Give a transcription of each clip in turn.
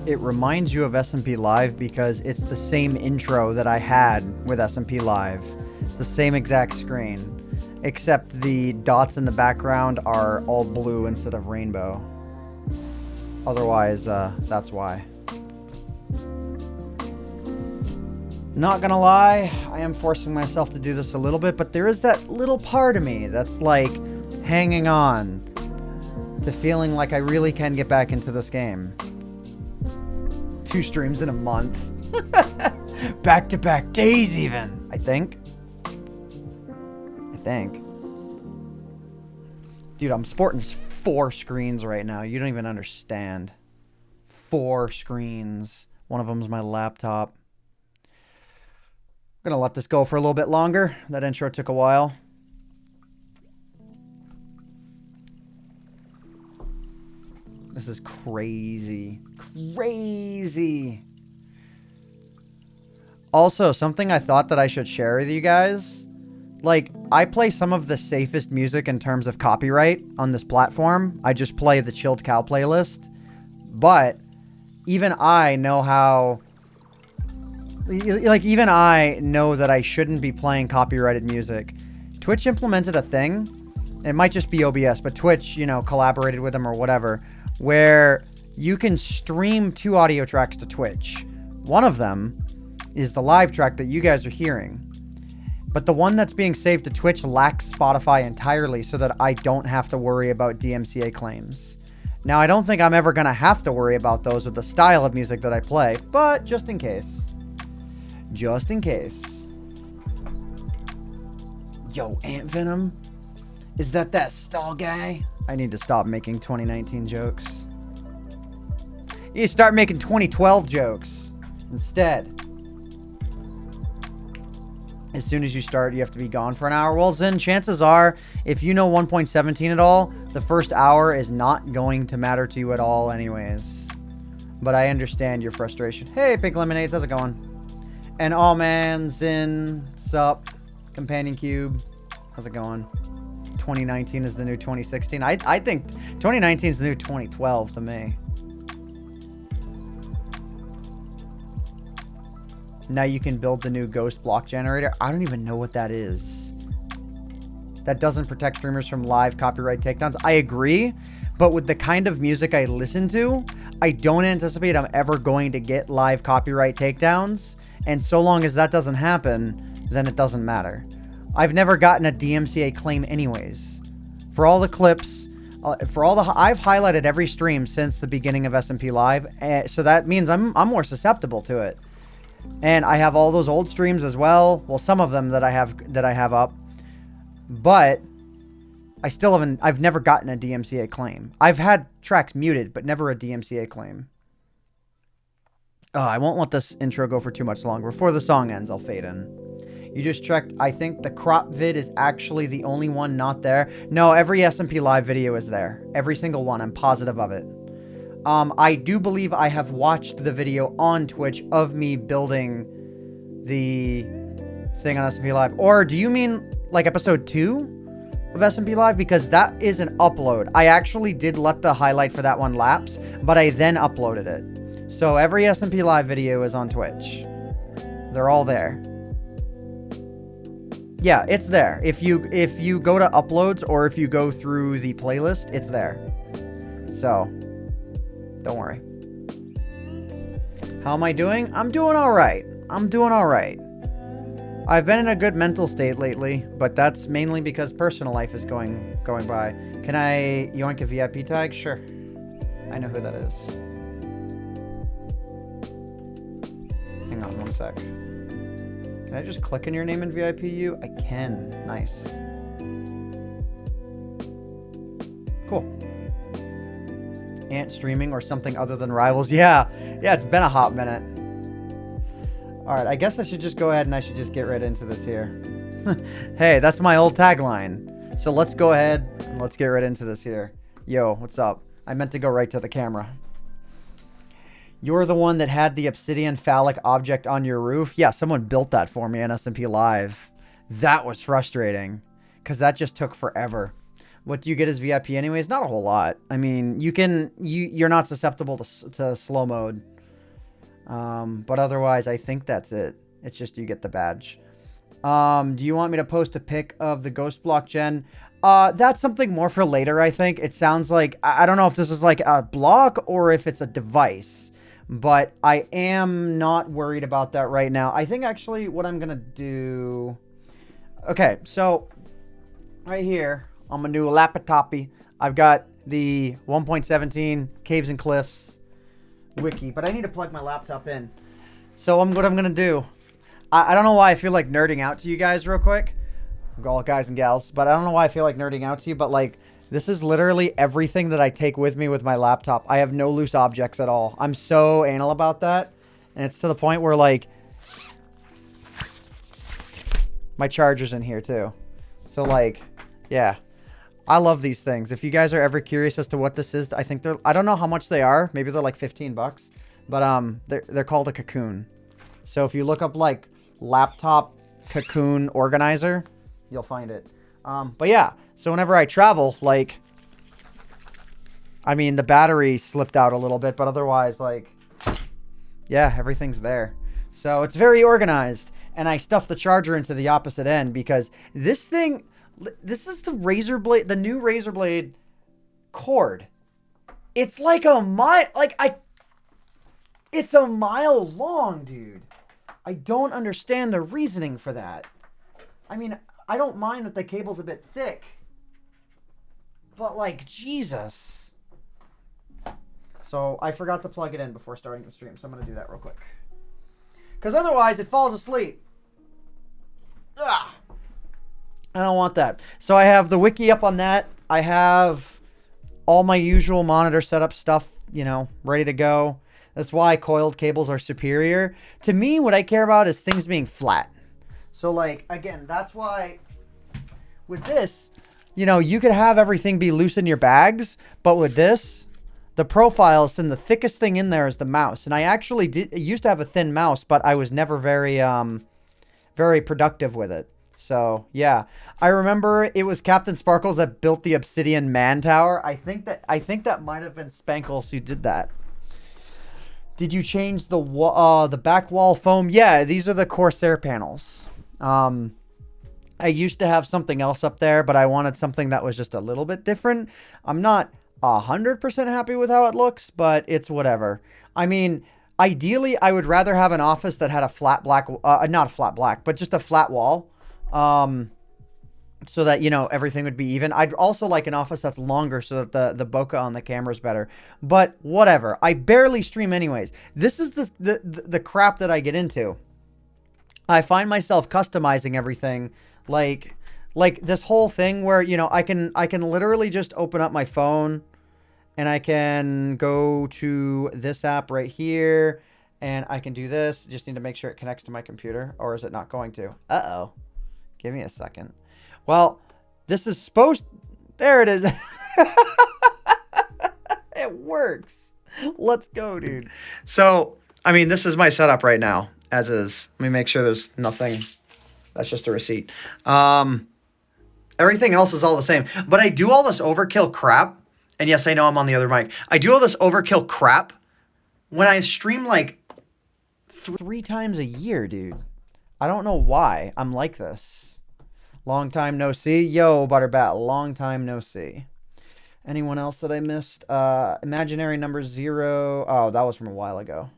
it reminds you of SMP Live because it's the same intro that I had with SMP Live. It's the same exact screen, except the dots in the background are all blue instead of rainbow. Otherwise, that's why. Not gonna lie, I am forcing myself to do this a little bit, but there is that little part of me that's like hanging on to feeling like I really can get back into this game. 2 streams in a month. Back-to-back days even, I think. Dude, I'm sporting 4 screens right now. You don't even understand. 4 screens. One of them's my laptop. I'm gonna let this go for a little bit longer. That intro took a while. This is crazy. Crazy. Also, something I thought that I should share with you guys. Like, I play some of the safest music in terms of copyright on this platform. I just play the Chilled Cow playlist. But even I know how... Like, even I know that I shouldn't be playing copyrighted music. Twitch implemented a thing. It might just be OBS, but Twitch, you know, collaborated with them or whatever, where you can stream 2 audio tracks to Twitch. One of them is the live track that you guys are hearing. But the one that's being saved to Twitch lacks Spotify entirely so that I don't have to worry about DMCA claims. Now, I don't think I'm ever going to have to worry about those with the style of music that I play, but just in case. Just in case. Yo, AntVenom? Is that stall guy? I need to stop making 2019 jokes. You need to start making 2012 jokes instead. As soon as you start, you have to be gone for an hour. Well, then chances are, if you know 1.17 at all, the first hour is not going to matter to you at all anyways. But I understand your frustration. Hey, Pink Lemonades, how's it going? And oh man, Zin, sup? Companion Cube, how's it going? 2019 is the new 2016. I think 2019 is the new 2012 to me. Now you can build the new ghost block generator. I don't even know what that is. That doesn't protect streamers from live copyright takedowns. I agree, but with the kind of music I listen to, I don't anticipate I'm ever going to get live copyright takedowns. And so long as that doesn't happen, then it doesn't matter. I've never gotten a DMCA claim anyways. For all the clips, I've highlighted every stream since the beginning of SMP Live, so that means I'm more susceptible to it. And I have all those old streams as well. Well, some of them that I have up, but I still haven't. I've never gotten a DMCA claim. I've had tracks muted, but never a DMCA claim. I won't let this intro go for too much longer. Before the song ends, I'll fade in. You just checked. I think the crop vid is actually the only one not there. No, every SMP Live video is there. Every single one. I'm positive of it. I do believe I have watched the video on Twitch of me building the thing on SMP Live. Or do you mean like episode 2 of SMP Live? Because that is an upload. I actually did let the highlight for that one lapse, but I then uploaded it. So every SMP Live video is on Twitch. They're all there. Yeah, it's there. If you go to uploads or if you go through the playlist, it's there. So, don't worry. How am I doing? I'm doing all right. I've been in a good mental state lately, but that's mainly because personal life is going by. Can I yoink a VIP tag? Sure. I know who that is. Hang on one sec. Can I just click in your name and VIP you? I can. Nice. Cool. Ant streaming or something other than Rivals. Yeah, it's been a hot minute. Alright, I guess I should just go ahead and I should just get right into this here. Hey, that's my old tagline. So let's go ahead and let's get right into this here. Yo, what's up? I meant to go right to the camera. You're the one that had the obsidian phallic object on your roof? Yeah, someone built that for me on SMP Live. That was frustrating, because that just took forever. What do you get as VIP anyways? Not a whole lot. I mean, you're not susceptible to slow mode. But otherwise, I think that's it. It's just you get the badge. Do you want me to post a pic of the ghost block gen? That's something more for later, I think. It sounds like, I don't know if this is like a block or if it's a device, but I am not worried about that right now. I think actually what I'm gonna do... Okay, so right here on my new laptopy, I've got the 1.17 Caves and Cliffs wiki, but I need to plug my laptop in. So what I'm gonna do, I don't know why I feel like nerding out to you guys real quick, all guys and gals, but I don't know why I feel like nerding out to you, but like, this is literally everything that I take with me with my laptop. I have no loose objects at all. I'm so anal about that, and it's to the point where like, my charger's in here too. So like, yeah, I love these things. If you guys are ever curious as to what this is, I think I don't know how much they are. Maybe they're like 15 bucks, but they're called a cocoon. So if you look up like laptop cocoon organizer, you'll find it. But yeah, so whenever I travel, like, I mean, the battery slipped out a little bit, but otherwise, like, yeah, everything's there. So it's very organized. And I stuffed the charger into the opposite end because this thing, this is the Razer Blade, the new Razer Blade cord. It's like a mile, it's a mile long, dude. I don't understand the reasoning for that. I mean, I don't mind that the cable's a bit thick, but like, Jesus. So I forgot to plug it in before starting the stream, so I'm going to do that real quick. Because otherwise it falls asleep. Ugh. I don't want that. So I have the wiki up on that. I have all my usual monitor setup stuff, you know, ready to go. That's why coiled cables are superior. To me, what I care about is things being flat. So like, again, that's why with this, you know, you could have everything be loose in your bags, but with this, the profile is thin. The thickest thing in there is the mouse. And I actually used to have a thin mouse, but I was never very productive with it. So yeah, I remember it was Captain Sparkles that built the Obsidian Man Tower. I think that might have been Spankles who did that. Did you change the back wall foam? Yeah, these are the Corsair panels. I used to have something else up there, but I wanted something that was just a little bit different. I'm not 100% happy with how it looks, but it's whatever. I mean, ideally, I would rather have an office that had a flat black, not a flat black, but just a flat wall. So that, you know, everything would be even. I'd also like an office that's longer so that the bokeh on the camera is better. But whatever. I barely stream anyways. This is the crap that I get into. I find myself customizing everything, like this whole thing where, you know, I can literally just open up my phone and I can go to this app right here and I can do this. Just need to make sure it connects to my computer, or is it not going to? Uh-oh. Give me a second. Well, this is supposed... There it is. It works. Let's go, dude. So, I mean, this is my setup right now, as is. Let me make sure there's nothing. That's just a receipt. Everything else is all the same. But I do all this overkill crap. And yes, I know I'm on the other mic. I do all this overkill crap when I stream like 3 times a year, dude. I don't know why I'm like this. Long time no see. Yo, Butterbat, long time no see. Anyone else that I missed? Imaginary number 0. Oh, that was from a while ago.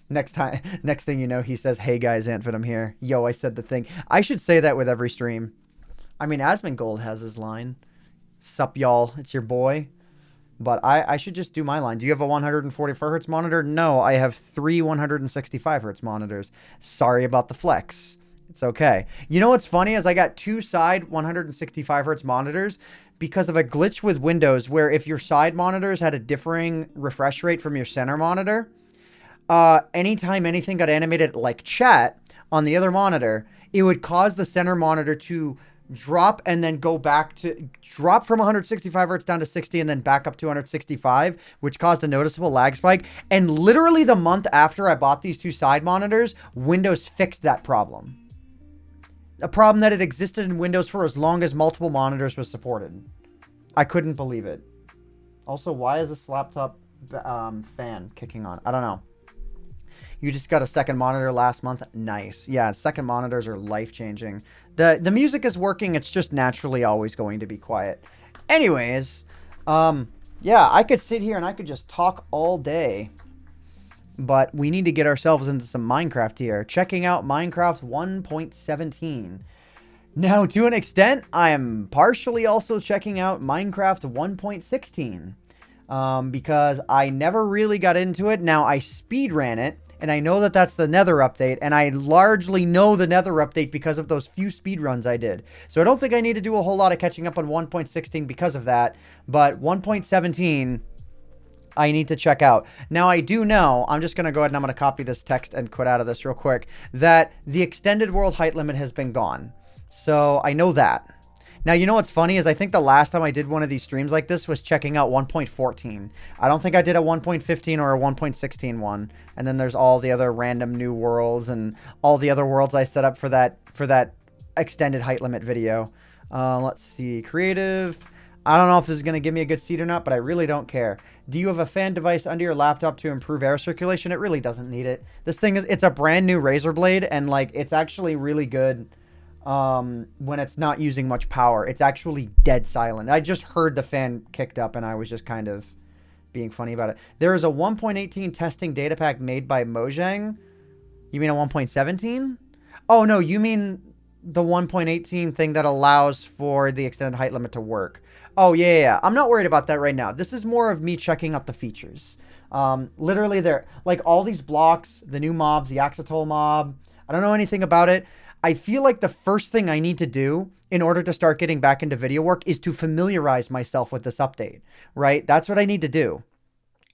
Next thing you know, he says, "Hey guys, AntVenom here." Yo, I said the thing. I should say that with every stream. I mean, Asmongold has his line. Sup, y'all? It's your boy. But I should just do my line. Do you have a 144 hertz monitor? No, I have 3 165 hertz monitors. Sorry about the flex. It's okay. You know what's funny is I got 2 side 165 hertz monitors because of a glitch with Windows where if your side monitors had a differing refresh rate from your center monitor, anytime anything got animated like chat on the other monitor, it would cause the center monitor to drop and then go back to drop from 165 hertz down to 60 and then back up to 165, which caused a noticeable lag spike. And literally the month after I bought these 2 side monitors, Windows fixed that problem. A problem that had existed in Windows for as long as multiple monitors was supported. I couldn't believe it. Also, why is this laptop fan kicking on? I don't know. You just got a second monitor last month. Nice. Yeah, second monitors are life-changing. The music is working. It's just naturally always going to be quiet. Anyways, yeah, I could sit here and I could just talk all day. But we need to get ourselves into some Minecraft here. Checking out Minecraft 1.17. Now, to an extent, I am partially also checking out Minecraft 1.16. Because I never really got into it. Now, I speedran it. And I know that that's the Nether update, and I largely know the Nether update because of those few speedruns I did. So I don't think I need to do a whole lot of catching up on 1.16 because of that, but 1.17, I need to check out. Now, I do know, I'm just going to go ahead and I'm going to copy this text and quit out of this real quick, that the extended world height limit has been gone. So I know that. Now, you know what's funny is I think the last time I did one of these streams like this was checking out 1.14. I don't think I did a 1.15 or a 1.16 one. And then there's all the other random new worlds and all the other worlds I set up for that extended height limit video. Let's see. Creative. I don't know if this is going to give me a good seed or not, but I really don't care. Do you have a fan device under your laptop to improve air circulation? It really doesn't need it. This thing it's a brand new razor blade, and like it's actually really good. When it's not using much power. It's actually dead silent. I just heard the fan kicked up and I was just kind of being funny about it. There is a 1.18 testing data pack made by Mojang. You mean a 1.17? Oh, no, you mean the 1.18 thing that allows for the extended height limit to work. Oh, yeah. I'm not worried about that right now. This is more of me checking out the features. Literally, they're like all these blocks, the new mobs, the Axolotl mob. I don't know anything about it. I feel like the first thing I need to do in order to start getting back into video work is to familiarize myself with this update, right? That's what I need to do.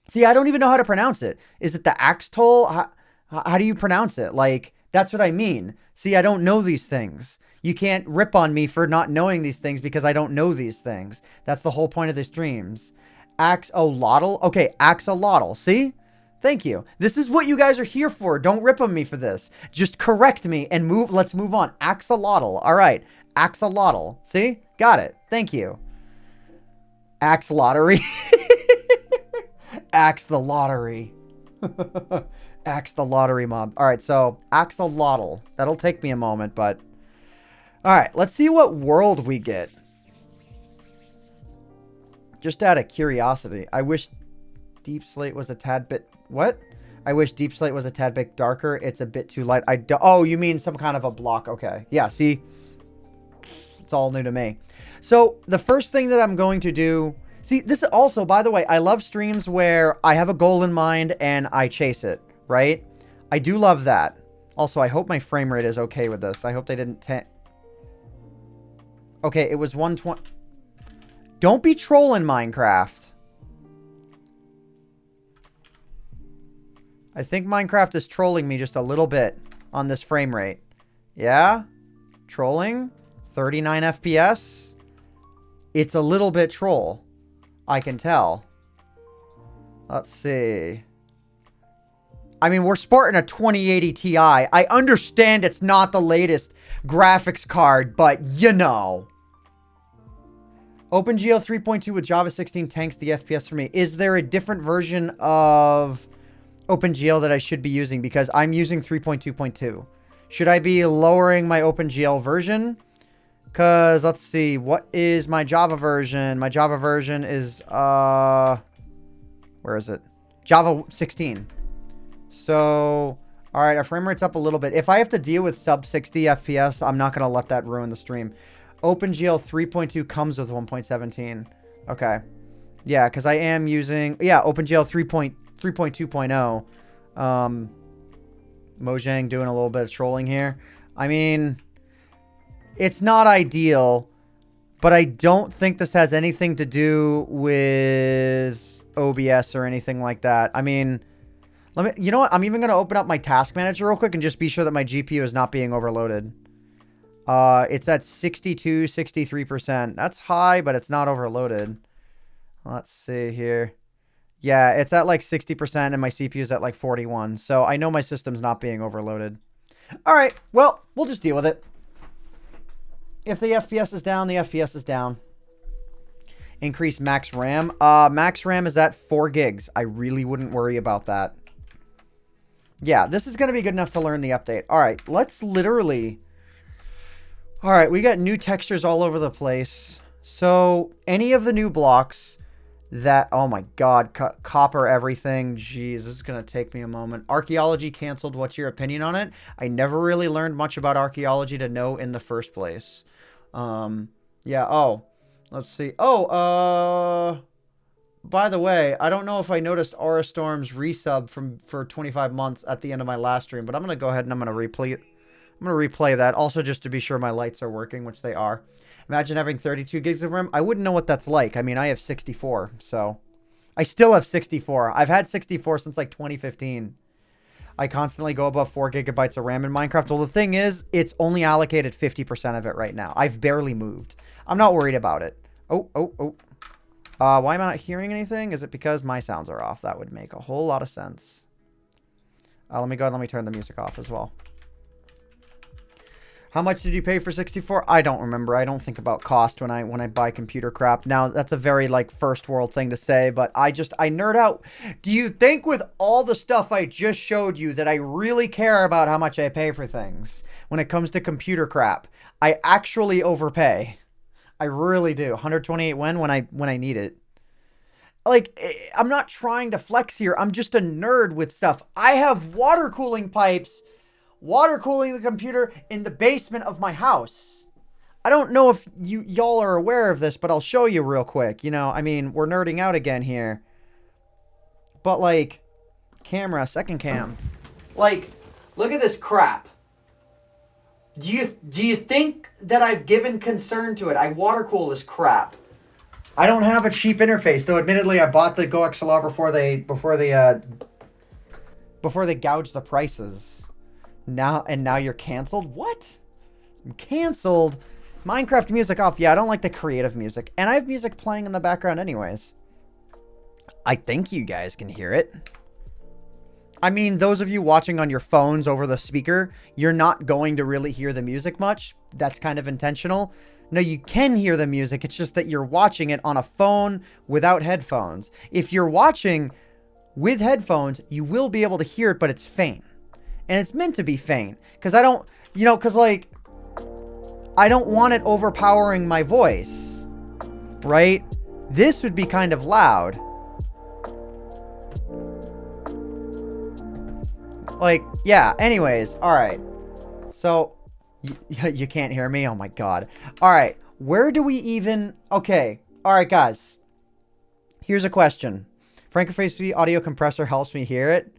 See, I don't even know how to pronounce it. Is it the Axolotl? How do you pronounce it? Like, that's what I mean. See, I don't know these things. You can't rip on me for not knowing these things because I don't know these things. That's the whole point of the streams. Axolotl? Okay, Axolotl. See? Thank you. This is what you guys are here for. Don't rip on me for this. Just correct me and move. Let's move on. Axolotl. All right. Axolotl. See? Got it. Thank you. Axe lottery. Axe the lottery. Axe the lottery mob. All right. So Axolotl. That'll take me a moment, but all right. Let's see what world we get. Just out of curiosity. I wish Deep Slate was a tad bit... What? I wish Deep Slate was a tad bit darker. It's a bit too light. Oh, you mean some kind of a block. Okay. Yeah, see? It's all new to me. So, the first thing that I'm going to do... See, this is also, by the way, I love streams where I have a goal in mind and I chase it, right? I do love that. Also, I hope my frame rate is okay with this. I hope they didn't... Okay, it was 120... Don't be trolling, Minecraft. I think Minecraft is trolling me just a little bit on this frame rate. Yeah? Trolling? 39 FPS? It's a little bit troll. I can tell. Let's see. I mean, we're sporting a 2080 Ti. I understand it's not the latest graphics card, but you know. OpenGL 3.2 with Java 16 tanks the FPS for me. Is there a different version of OpenGL that I should be using? Because I'm using 3.2.2. Should I be lowering my OpenGL version? Because, let's see. What is my Java version? My Java version is, where is it? Java 16. So, alright, our frame rate's up a little bit. If I have to deal with sub 60 FPS, I'm not going to let that ruin the stream. OpenGL 3.2 comes with 1.17. Okay. Yeah, because I am using... Yeah, OpenGL 3.2.0. Mojang doing a little bit of trolling here. I mean, it's not ideal, but I don't think this has anything to do with OBS or anything like that. I mean, you know what? I'm even going to open up my task manager real quick and just be sure that my GPU is not being overloaded. It's at 62, 63%. That's high, but it's not overloaded. Let's see here. Yeah, it's at like 60% and my CPU is at like 41. So I know my system's not being overloaded. All right, well, we'll just deal with it. If the FPS is down, the FPS is down. Increase max RAM. Max RAM is at 4 gigs. I really wouldn't worry about that. Yeah, this is going to be good enough to learn the update. All right, let's literally... All right, we got new textures all over the place. So, any of the new blocks that... Oh my god, copper everything. Jeez, this is going to take me a moment. Archaeology canceled. What's your opinion on it? I never really learned much about archaeology to know in the first place. Yeah, oh. Let's see. Oh, by the way, I don't know if I noticed Aura Storm's resub for 25 months at the end of my last stream, but I'm going to go ahead and I'm going to replay that. Also, just to be sure my lights are working, which they are. Imagine having 32 gigs of RAM. I wouldn't know what that's like. I mean, I have 64, so... I still have 64. I've had 64 since, like, 2015. I constantly go above 4 gigabytes of RAM in Minecraft. Well, the thing is, it's only allocated 50% of it right now. I've barely moved. I'm not worried about it. Oh. Why am I not hearing anything? Is it because my sounds are off? That would make a whole lot of sense. Let me go ahead and let me turn the music off as well. How much did you pay for 64? I don't remember. I don't think about cost when I buy computer crap. Now, that's a very, like, first world thing to say, but I nerd out. Do you think with all the stuff I just showed you that I really care about how much I pay for things when it comes to computer crap? I actually overpay. I really do. 128 when I need it. Like, I'm not trying to flex here. I'm just a nerd with stuff. I have water cooling pipes, water cooling the computer in the basement of my house. I don't know if y'all are aware of this, but I'll show you real quick. You know, I mean, we're nerding out again here. But, like, camera, second cam. Like, look at this crap. Do you think that I've given concern to it? I water cool this crap. I don't have a cheap interface, though. Admittedly, I bought the Go XLR before they gouged the prices. Now you're canceled? What? I'm canceled. Minecraft music off. Yeah, I don't like the creative music, and I have music playing in the background anyways. I think you guys can hear it. I mean, those of you watching on your phones over the speaker, you're not going to really hear the music much. That's kind of intentional. No, you can hear the music. It's just that you're watching it on a phone without headphones. If you're watching with headphones, you will be able to hear it, but it's faint. And it's meant to be faint. Because I don't, like, I don't want it overpowering my voice. Right? This would be kind of loud. Like, yeah, anyways, alright. So, you can't hear me? Oh my god. Alright, where do we even... Okay, alright guys. Here's a question. FrancoFaceV audio compressor helps me hear it.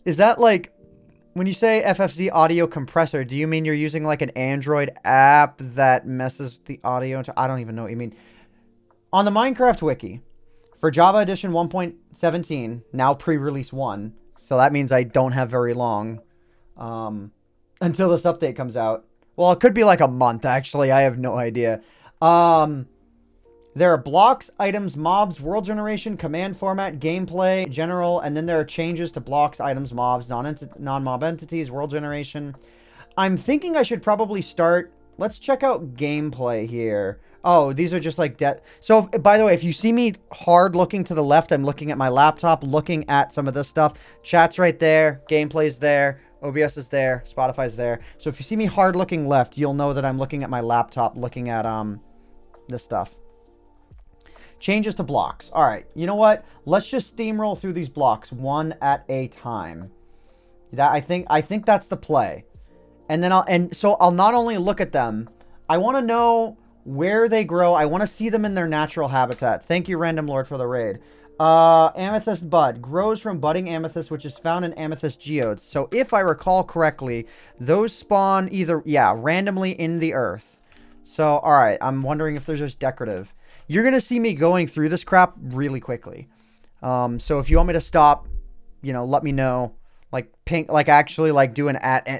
Is that like... When you say FFZ audio compressor, do you mean you're using like an Android app that messes with the audio? I don't even know what you mean. On the Minecraft wiki, for Java Edition 1.17, now pre-release 1... So that means I don't have very long until this update comes out. Well, it could be like a month, actually. I have no idea. There are blocks, items, mobs, world generation, command format, gameplay, general, and then there are changes to blocks, items, mobs, non-mob entities, world generation. I'm thinking I should probably start... Let's check out gameplay here. Oh, these are just like So, by the way, if you see me hard looking to the left, I'm looking at my laptop, looking at some of this stuff. Chat's right there. Gameplay's there. OBS is there. Spotify's there. So if you see me hard looking left, you'll know that I'm looking at my laptop, looking at this stuff. Changes to blocks. All right. You know what? Let's just steamroll through these blocks one at a time. I think that's the play. And then so I'll not only look at them, I want to know where they grow. I want to see them in their natural habitat. Thank you, Random Lord, for the raid. Amethyst bud grows from budding amethyst, which is found in amethyst geodes. So if I recall correctly, those spawn randomly in the earth. So, all right, I'm wondering if they're just decorative. You're going to see me going through this crap really quickly. So if you want me to stop, let me know. Like actually like do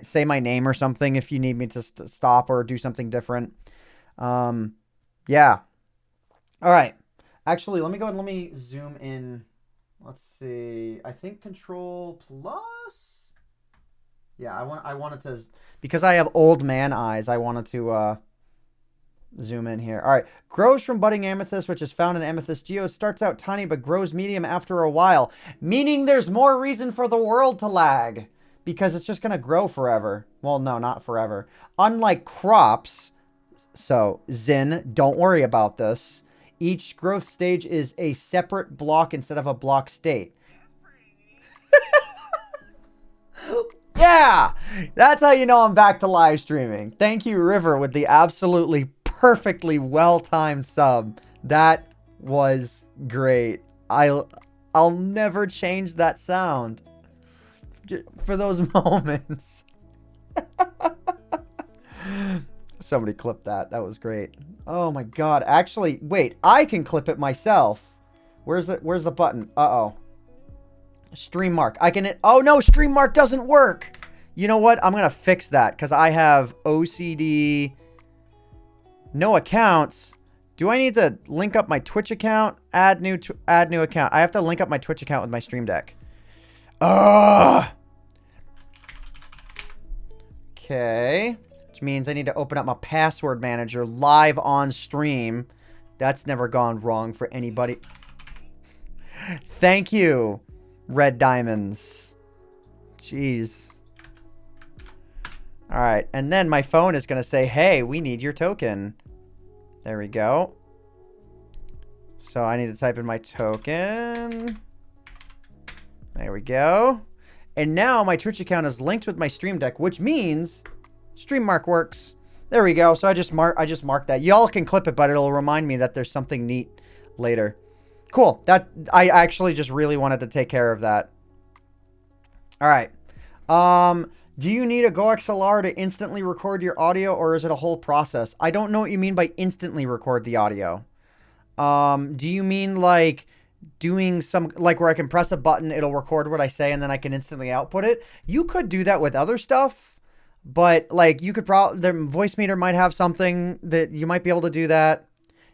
say my name or something if you need me to stop or do something different. Yeah. All right. Actually, let me go and let me zoom in. Let's see. I think Control Plus. Yeah, I wanted to, because I have old man eyes. I wanted to zoom in here. All right. Grows from budding amethyst, which is found in amethyst geodes. Starts out tiny, but grows medium after a while. Meaning there's more reason for the world to lag. Because it's just going to grow forever. Well, no, not forever. Unlike crops, so Zin, don't worry about this. Each growth stage is a separate block instead of a block state. Yeah! That's how you know I'm back to live streaming. Thank you, River, with the absolutely perfectly well-timed sub. That was great. I'll never change that sound. For those moments. Somebody clip that. That was great. Oh my god. Actually, wait. I can clip it myself. Where's the button? Uh-oh. Stream mark. I can... Oh no, stream mark doesn't work. You know what? I'm going to fix that because I have OCD. No accounts. Do I need to link up my Twitch account? Add new account. I have to link up my Twitch account with my Stream Deck. Ugh. Okay. Which means I need to open up my password manager live on stream. That's never gone wrong for anybody. Thank you, Red Diamonds. Jeez. All right. And then my phone is going to say, hey, we need your token. There we go. So I need to type in my token. There we go. And now my Twitch account is linked with my Stream Deck, which means Stream Mark works. There we go. So I just marked that. Y'all can clip it, but it'll remind me that there's something neat later. Cool. That I actually just really wanted to take care of that. All right. Do you need a GoXLR to instantly record your audio, or is it a whole process? I don't know what you mean by instantly record the audio. Do you mean like doing some, like where I can press a button, it'll record what I say, and then I can instantly output it? You could do that with other stuff, but like you could probably, the voice meter might have something that you might be able to do that.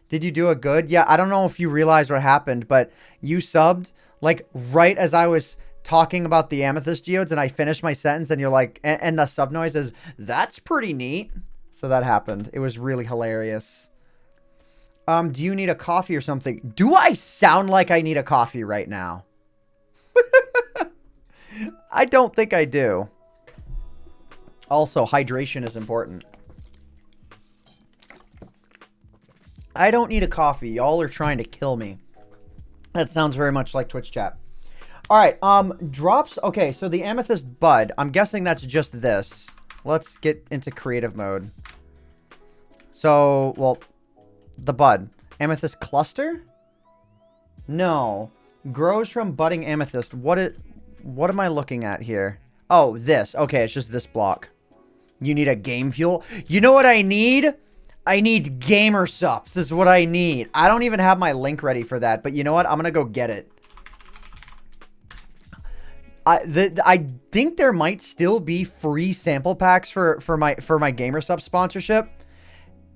Did you do a good? Yeah, I don't know if you realized what happened, but you subbed like right as I was talking about the amethyst geodes and I finished my sentence and you're like, and the sub noise is, that's pretty neat. So that happened. It was really hilarious. Do you need a coffee or something? Do I sound like I need a coffee right now? I don't think I do. Also, hydration is important. I don't need a coffee. Y'all are trying to kill me. That sounds very much like Twitch chat. All right, drops. Okay, so the amethyst bud. I'm guessing that's just this. Let's get into creative mode. So, well, the bud. Amethyst cluster? No. Grows from budding amethyst. What am I looking at here? Oh, this. Okay, it's just this block. You need a game fuel? You know what I need? I need gamer subs. This is what I need. I don't even have my link ready for that, but you know what? I'm going to go get it. I think there might still be free sample packs for my gamer sub sponsorship.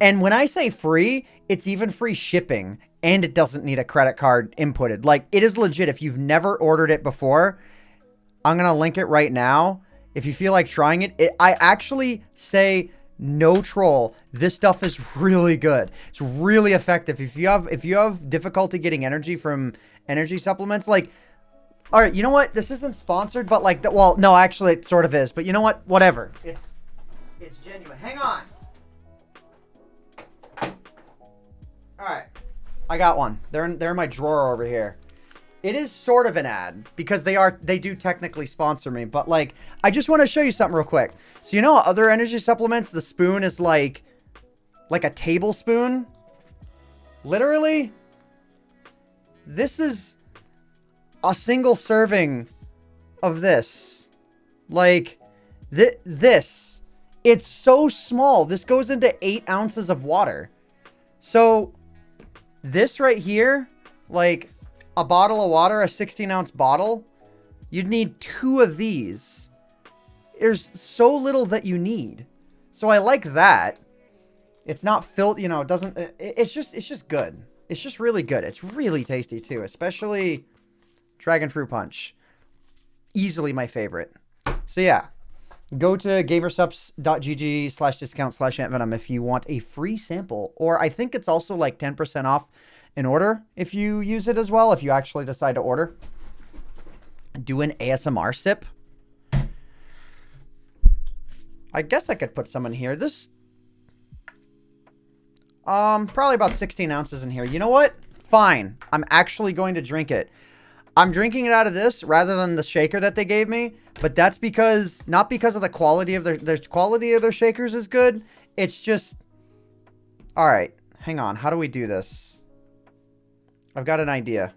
And when I say free, it's even free shipping, and it doesn't need a credit card inputted. Like, it is legit. If you've never ordered it before, I'm going to link it right now. If you feel like trying it, I actually say no troll. This stuff is really good. It's really effective. If you have difficulty getting energy from energy supplements, like, all right, you know what? This isn't sponsored, but like, well, no, actually it sort of is, but you know what? Whatever. It's genuine. Hang on. All right. I got one. They're in my drawer over here. It is sort of an ad because they do technically sponsor me, but like, I just want to show you something real quick. So you know other energy supplements, the spoon is like a tablespoon? Literally? This is a single serving of this. Like, this. It's so small. This goes into 8 ounces of water. So, this right here, like a bottle of water, a 16-ounce bottle, you'd need 2 of these. There's so little that you need. So I like that. It's not filled, you know, it doesn't, it's just good. It's just really good. It's really tasty too, especially Dragon Fruit Punch. Easily my favorite. So yeah, Go to gamersubs.gg/discount/AntVenom if you want a free sample. Or I think it's also like 10% off an order if you use it as well, if you actually decide to order. Do an ASMR sip. I guess I could put some in here. This, probably about 16 ounces in here. You know what? Fine. I'm actually going to drink it. I'm drinking it out of this rather than the shaker that they gave me, but that's because, not because of the quality of their quality of their shakers is good. It's just, all right, hang on. How do we do this? I've got an idea.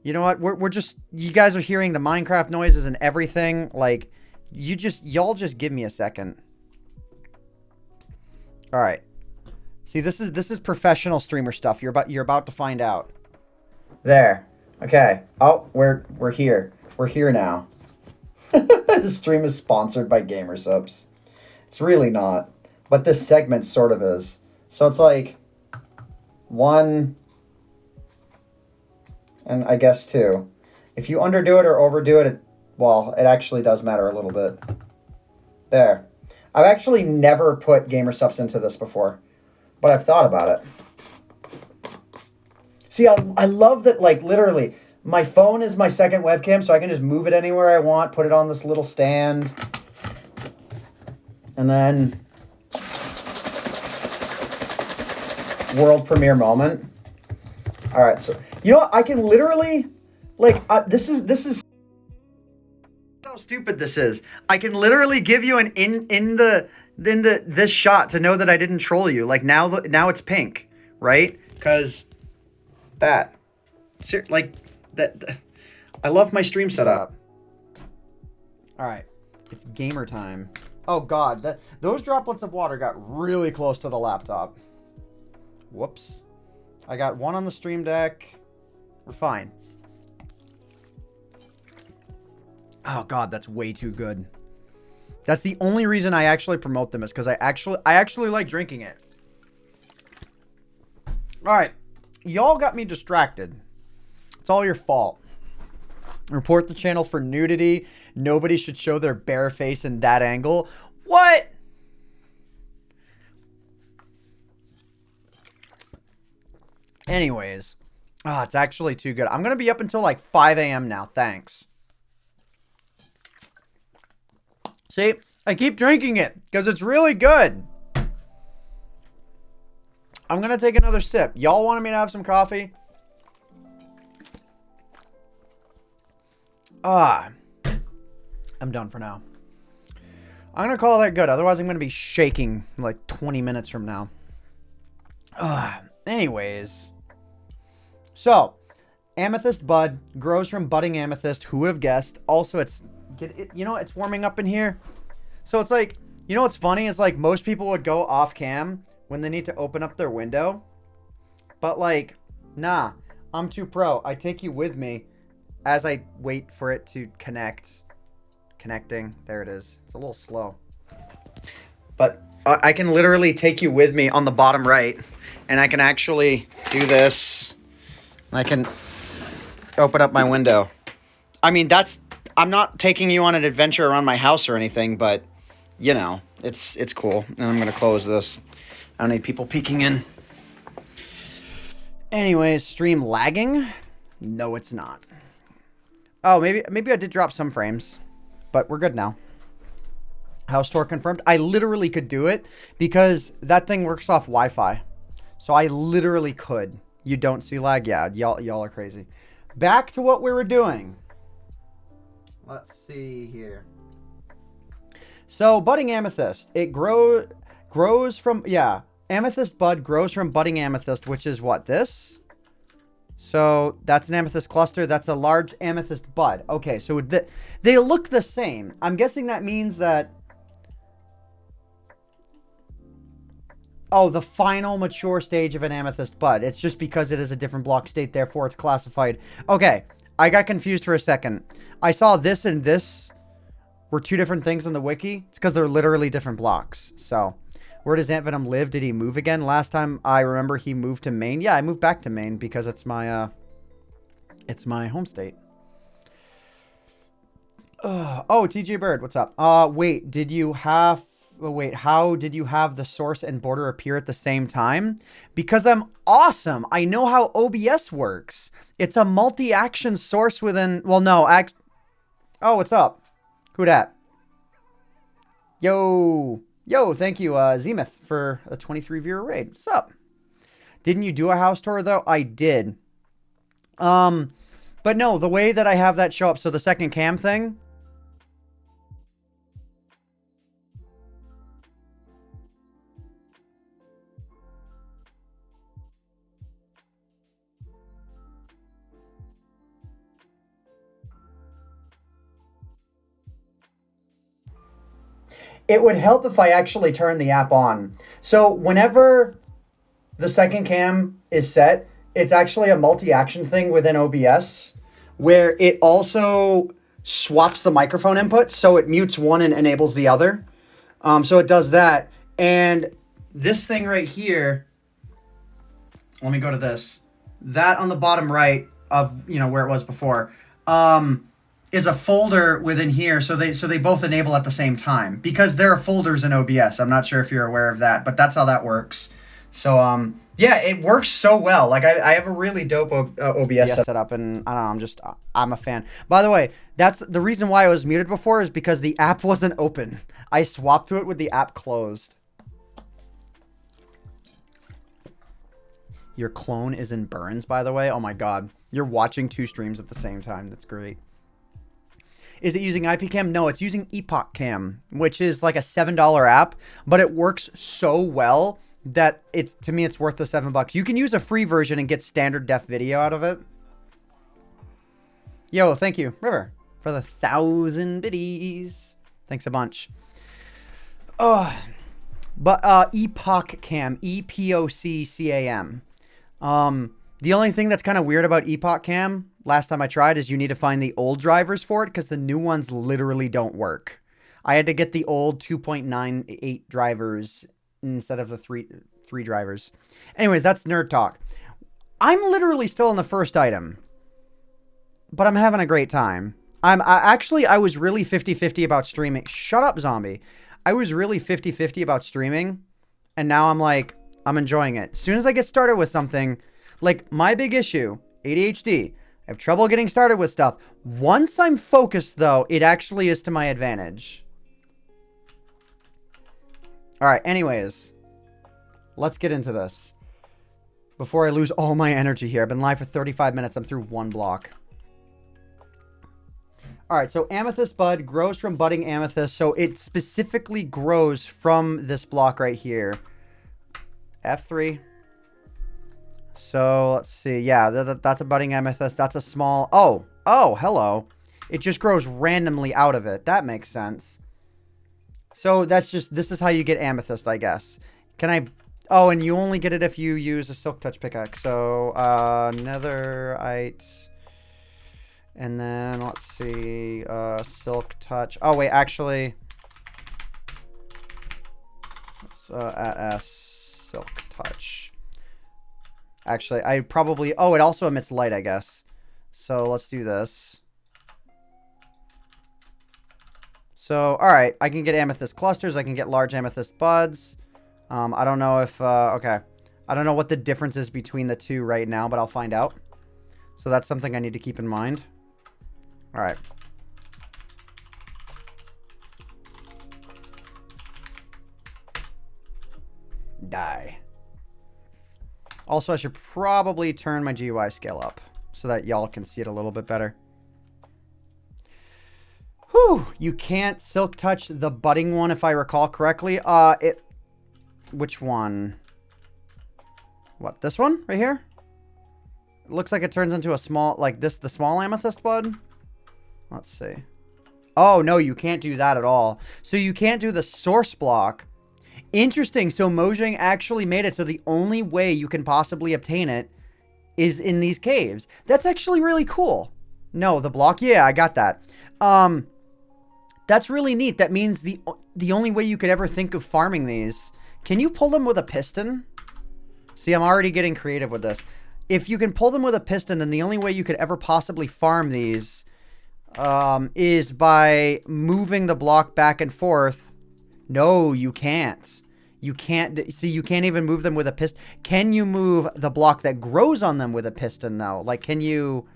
You know what? We're just, you guys are hearing the Minecraft noises and everything. Like, y'all just give me a second. All right. See, this is professional streamer stuff. You're about to find out. There. Okay. Oh, we're here. We're here now. This stream is sponsored by Gamersubs. It's really not, but this segment sort of is. So it's like 1 and I guess 2. If you underdo it or overdo it, well, it actually does matter a little bit. There. I've actually never put Gamersubs into this before, but I've thought about it. See, I love that, like, literally, my phone is my second webcam, so I can just move it anywhere I want, put it on this little stand, and then world premiere moment. All right, so, you know what? I can literally, like, this is how stupid this is. I can literally give you an this shot to know that I didn't troll you. Like, now it's pink, right? Because that, like, that, I love my stream setup. All right, it's gamer time. Oh God, those droplets of water got really close to the laptop. Whoops. I got one on the stream deck. We're fine. Oh God, that's way too good. That's the only reason I actually promote them, is because I actually like drinking it. All right. Y'all got me distracted. It's all your fault. Report the channel for nudity. Nobody should show their bare face in that angle. What? Anyways. Oh, it's actually too good. I'm going to be up until like 5 a.m. now. Thanks. See? I keep drinking it because it's really good. I'm going to take another sip. Y'all wanted me to have some coffee? I'm done for now. I'm going to call that good. Otherwise, I'm going to be shaking like 20 minutes from now. Anyways. So, amethyst bud grows from budding amethyst. Who would have guessed? Also, it's warming up in here. So it's like, you know what's funny? It's like most people would go off cam when they need to open up their window. But like, nah, I'm too pro. I take you with me as I wait for it to connect. Connecting. There it is. It's a little slow. But I can literally take you with me on the bottom right. And I can actually do this. And I can open up my window. I mean, I'm not taking you on an adventure around my house or anything, but, you know, it's cool. And I'm going to close this. I don't need people peeking in. Anyways, stream lagging? No, it's not. Oh, maybe I did drop some frames, but we're good now. House tour confirmed. I literally could do it because that thing works off Wi-Fi. So I literally could. You don't see lag? Yeah, y'all are crazy. Back to what we were doing. Let's see here. So budding amethyst, it grows from, yeah, amethyst bud grows from budding amethyst, which is what, this? So that's an amethyst cluster. That's a large amethyst bud. Okay, so they look the same. I'm guessing that means that, oh, the final mature stage of an amethyst bud. It's just because it is a different block state, therefore it's classified. Okay, I got confused for a second. I saw this and this were two different things in the wiki. It's because they're literally different blocks. So, where does AntVenom live? Did he move again? Last time I remember he moved to Maine. Yeah, I moved back to Maine because it's my home state. Oh, TJ Bird, what's up? Wait, did you have... Wait, how did you have the source and border appear at the same time? Because I'm awesome. I know how OBS works. It's a multi-action source within... Well, no, Oh, what's up? Who dat? Yo. Yo, thank you, Zemeth, for a 23 viewer raid. What's up? Didn't you do a house tour, though? I did. But no, the way that I have that show up, so the second cam thing... It would help if I actually turn the app on. So whenever the second cam is set, it's actually a multi-action thing within OBS where it also swaps the microphone input. So it mutes one and enables the other. So it does that. And this thing right here, let me go to this. That on the bottom right of, where it was before, is a folder within here, so they both enable at the same time because there are folders in OBS. I'm not sure if you're aware of that, but that's how that works. So yeah, it works so well. Like I have a really dope OBS setup, and I don't know, I'm a fan. By the way, that's the reason why I was muted before is because the app wasn't open. I swapped to it with the app closed. Your clone is in Burns, by the way. Oh my god, you're watching two streams at the same time. That's great. Is it using IP Cam? No, it's using Epoch Cam, which is like a $7 app, but it works so well that to me it's worth the $7. You can use a free version and get standard def video out of it. Yo, thank you, River, for the 1,000 biddies. Thanks a bunch. But Epoch Cam, EPOCCAM. The only thing that's kind of weird about Epoch Cam, last time I tried, is you need to find the old drivers for it because the new ones literally don't work. I had to get the old 2.98 drivers instead of the three drivers. Anyways, that's nerd talk. I'm literally still in the first item, but I'm having a great time. I was really 50-50 about streaming. Shut up, zombie. I was really 50-50 about streaming, and now I'm enjoying it. As soon as I get started with something, like my big issue, ADHD, I have trouble getting started with stuff. Once I'm focused, though, it actually is to my advantage. All right, anyways, let's get into this. Before I lose all my energy here. I've been live for 35 minutes. I'm through one block. All right, so amethyst bud grows from budding amethyst. So it specifically grows from this block right here. F3. So let's see. Yeah, that's a budding amethyst. That's a small... Oh, hello. It just grows randomly out of it. That makes sense. So this is how you get amethyst, I guess. Can I... Oh, and you only get it if you use a silk touch pickaxe. So, netherite. And then, let's see, silk touch. Oh, wait, actually... Let's add S, silk touch. Actually, I probably... Oh, it also emits light, I guess. So, let's do this. So, alright. I can get amethyst clusters. I can get large amethyst buds. I don't know if... okay. I don't know what the difference is between the two right now, but I'll find out. So, that's something I need to keep in mind. Alright. Die. Also, I should probably turn my GUI scale up so that y'all can see it a little bit better. Whew. You can't silk touch the budding one if I recall correctly. Which one? What, this one right here? It looks like it turns into a small, like this, the small amethyst bud. Let's see. Oh, no, you can't do that at all. So you can't do the source block. Interesting. So Mojang actually made it so the only way you can possibly obtain it is in these caves. That's actually really cool. No, the block. Yeah, I got that. That's really neat. That means the only way you could ever think of farming these. Can you pull them with a piston? See, I'm already getting creative with this. If you can pull them with a piston, then the only way you could ever possibly farm these is by moving the block back and forth. No, you can't. You can't. See, you can't even move them with a piston. Can you move the block that grows on them with a piston, though? Like, can you...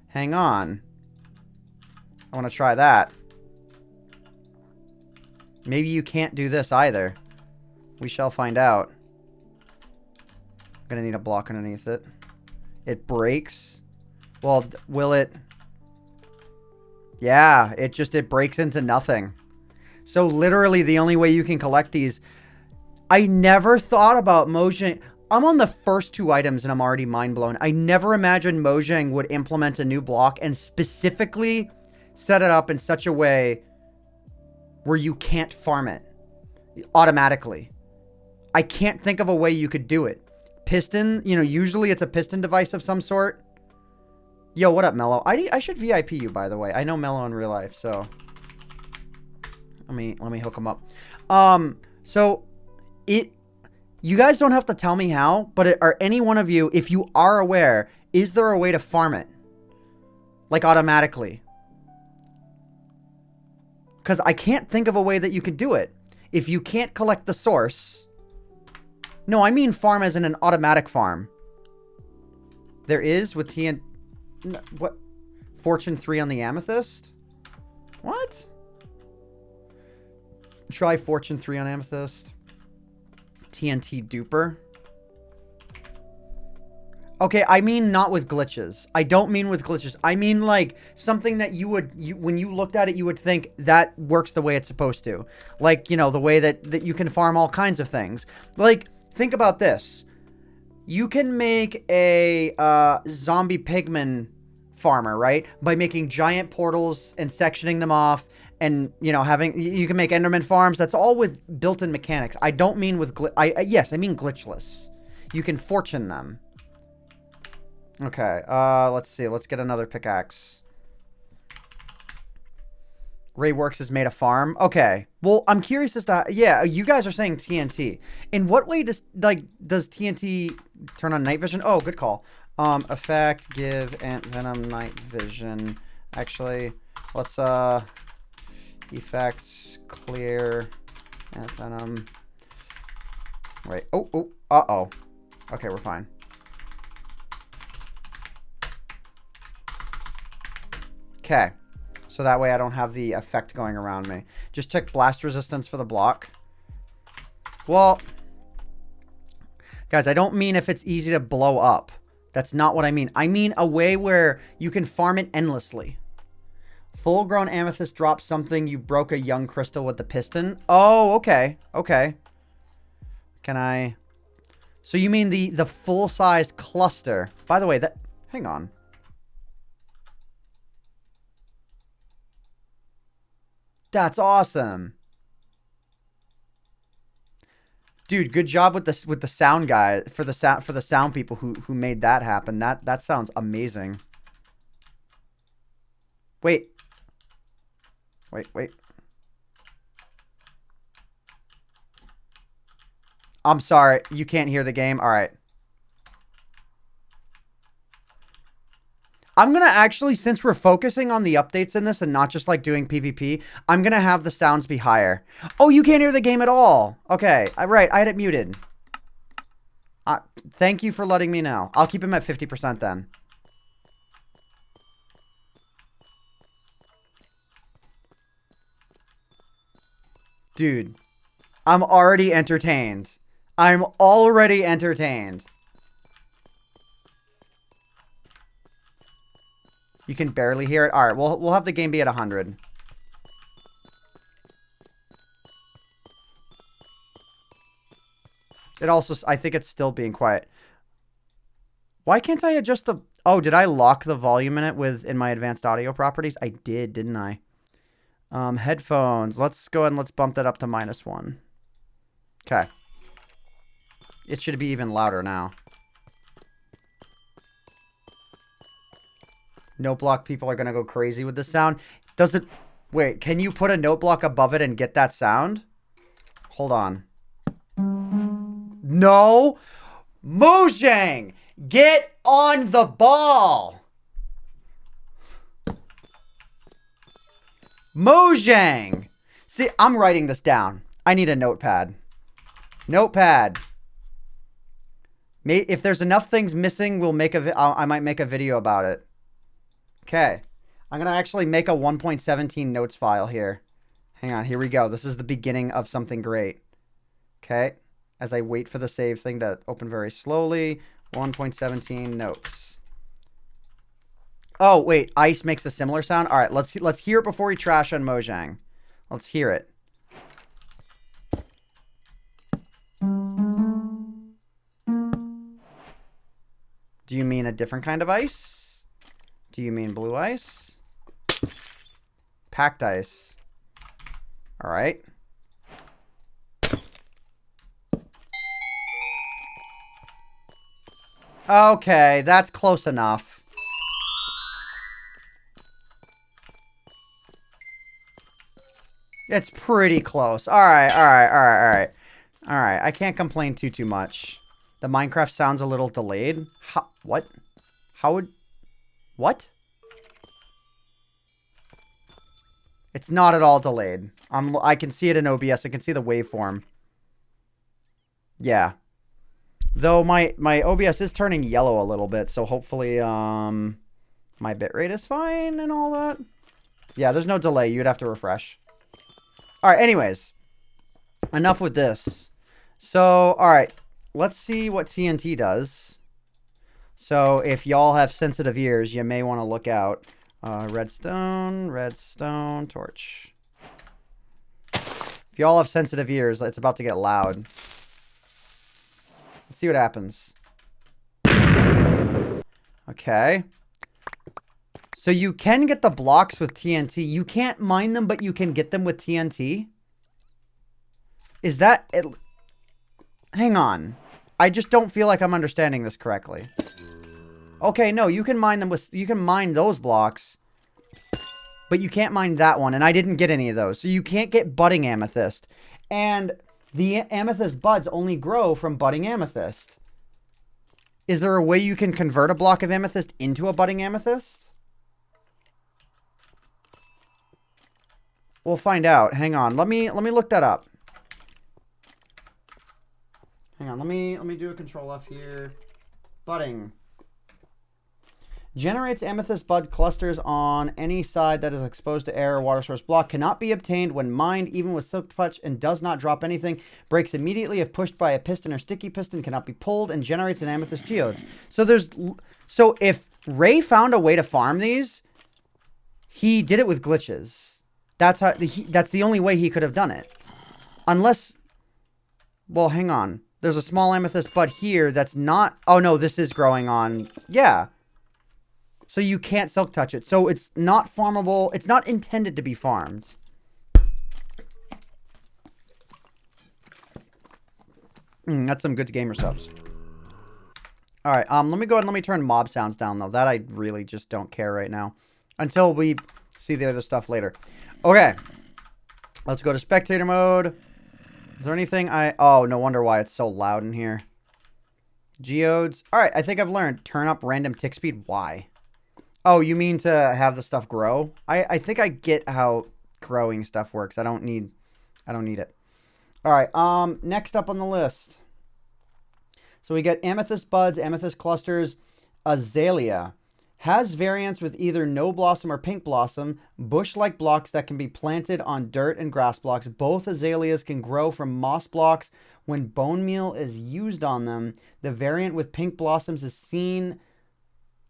Hang on. I want to try that. Maybe you can't do this either. We shall find out. I'm going to need a block underneath it. It breaks. Well, will it... Yeah, it breaks into nothing. So literally the only way you can collect these... I never thought about Mojang... I'm on the first two items and I'm already mind blown. I never imagined Mojang would implement a new block and specifically set it up in such a way where you can't farm it automatically. I can't think of a way you could do it. Piston, you know, usually it's a piston device of some sort. Yo, what up, Mello? I should VIP you, by the way. I know Mello in real life, so let me hook him up. So you guys don't have to tell me how, but are any one of you, if you are aware, is there a way to farm it? Like automatically? Because I can't think of a way that you could do it. If you can't collect the source... No, I mean farm as in an automatic farm. There is with TN... What? Fortune 3 on the Amethyst? What? Try Fortune 3 on Amethyst. TNT duper. Okay, I mean not with glitches. I don't mean with glitches. I mean like something that when you looked at it, you would think that works the way it's supposed to. Like, you know, the way that you can farm all kinds of things. Like, think about this. You can make a zombie pigman farmer, right? By making giant portals and sectioning them off and, you know, you can make Enderman farms. That's all with built-in mechanics. I don't mean with yes, I mean glitchless. You can fortune them. Okay, let's see. Let's get another pickaxe. Rayworks has made a farm. Okay. Well, I'm curious as to... Yeah, you guys are saying TNT. In what way does TNT turn on night vision? Oh, good call. Effect, give AntVenom night vision. Actually, let's, effects, clear, AntVenom. Wait. Oh, uh-oh. Okay, we're fine. Okay. So that way I don't have the effect going around me. Just check blast resistance for the block. Well, guys, I don't mean if it's easy to blow up. That's not what I mean. I mean a way where you can farm it endlessly. Full-grown amethyst drops something. You broke a young crystal with the piston. Oh, okay. Okay. Can I... So you mean the full-size cluster. By the way, that... Hang on. That's awesome. Dude, good job with the sound guy for the sound people who made that happen. That sounds amazing. Wait. I'm sorry. You can't hear the game. All right. I'm going to actually, since we're focusing on the updates in this and not just like doing PvP, I'm going to have the sounds be higher. Oh, you can't hear the game at all. Okay. Right. I had it muted. Thank you for letting me know. I'll keep him at 50% then. Dude, I'm already entertained. I'm already entertained. You can barely hear it. All right, we'll have the game be at 100. It also, I think it's still being quiet. Why can't I adjust the... Oh, did I lock the volume in it in my advanced audio properties? I did, didn't I? Headphones. Let's go ahead and let's bump that up to -1. Okay. It should be even louder now. Note block people are going to go crazy with this sound. Does it... Wait, can you put a note block above it and get that sound? Hold on. No! Mojang! Get on the ball! Mojang. See, I'm writing this down. I need a notepad. Notepad. If there's enough things missing, I might make a video about it. Okay. I'm going to actually make a 1.17 notes file here. Hang on. Here we go. This is the beginning of something great. Okay. As I wait for the save thing to open very slowly. 1.17 notes. Oh, wait. Ice makes a similar sound. All right. Let's hear it before we trash on Mojang. Let's hear it. Do you mean a different kind of ice? Do you mean blue ice? Packed ice. All right. Okay, that's close enough. It's pretty close. All right. All right, I can't complain too much. The Minecraft sounds a little delayed. What? How would... What? It's not at all delayed. I can see it in OBS. I can see the waveform. Yeah. Though my OBS is turning yellow a little bit, so hopefully my bitrate is fine and all that. Yeah, there's no delay. You'd have to refresh. All right, anyways. Enough with this. So, all right. Let's see what TNT does. So, if y'all have sensitive ears, you may want to look out. Redstone, torch. If y'all have sensitive ears, it's about to get loud. Let's see what happens. Okay. So you can get the blocks with TNT. You can't mine them, but you can get them with TNT? Is that... Hang on. I just don't feel like I'm understanding this correctly. Okay, no, you can mine them with... You can mine those blocks. But you can't mine that one, and I didn't get any of those. So you can't get budding amethyst. And the amethyst buds only grow from budding amethyst. Is there a way you can convert a block of amethyst into a budding amethyst? We'll find out. Hang on. Let me look that up. Hang on. Let me do a control F here. Budding. Generates amethyst bud clusters on any side that is exposed to air or water source block. Cannot be obtained when mined, even with silk touch, and does not drop anything. Breaks immediately if pushed by a piston or sticky piston. Cannot be pulled and generates an amethyst geodes. So if Ray found a way to farm these, he did it with glitches. That's the only way he could have done it. Unless, well, hang on. There's a small amethyst bud here that's not. Oh no, this is growing on. Yeah. So you can't silk touch it. So it's not farmable. It's not intended to be farmed. That's some good gamer subs. All right. Let me go ahead and let me turn mob sounds down, though. That I really just don't care right now. Until we see the other stuff later. Okay. Let's go to spectator mode. Is there anything Oh, no wonder why it's so loud in here. Geodes. All right. I think I've learned. Turn up random tick speed. Why? Oh, you mean to have the stuff grow? I think I get how growing stuff works. I don't need it. All right. Next up on the list. So we get amethyst buds, amethyst clusters, azalea. Has variants with either no blossom or pink blossom, bush-like blocks that can be planted on dirt and grass blocks. Both azaleas can grow from moss blocks when bone meal is used on them. The variant with pink blossoms is seen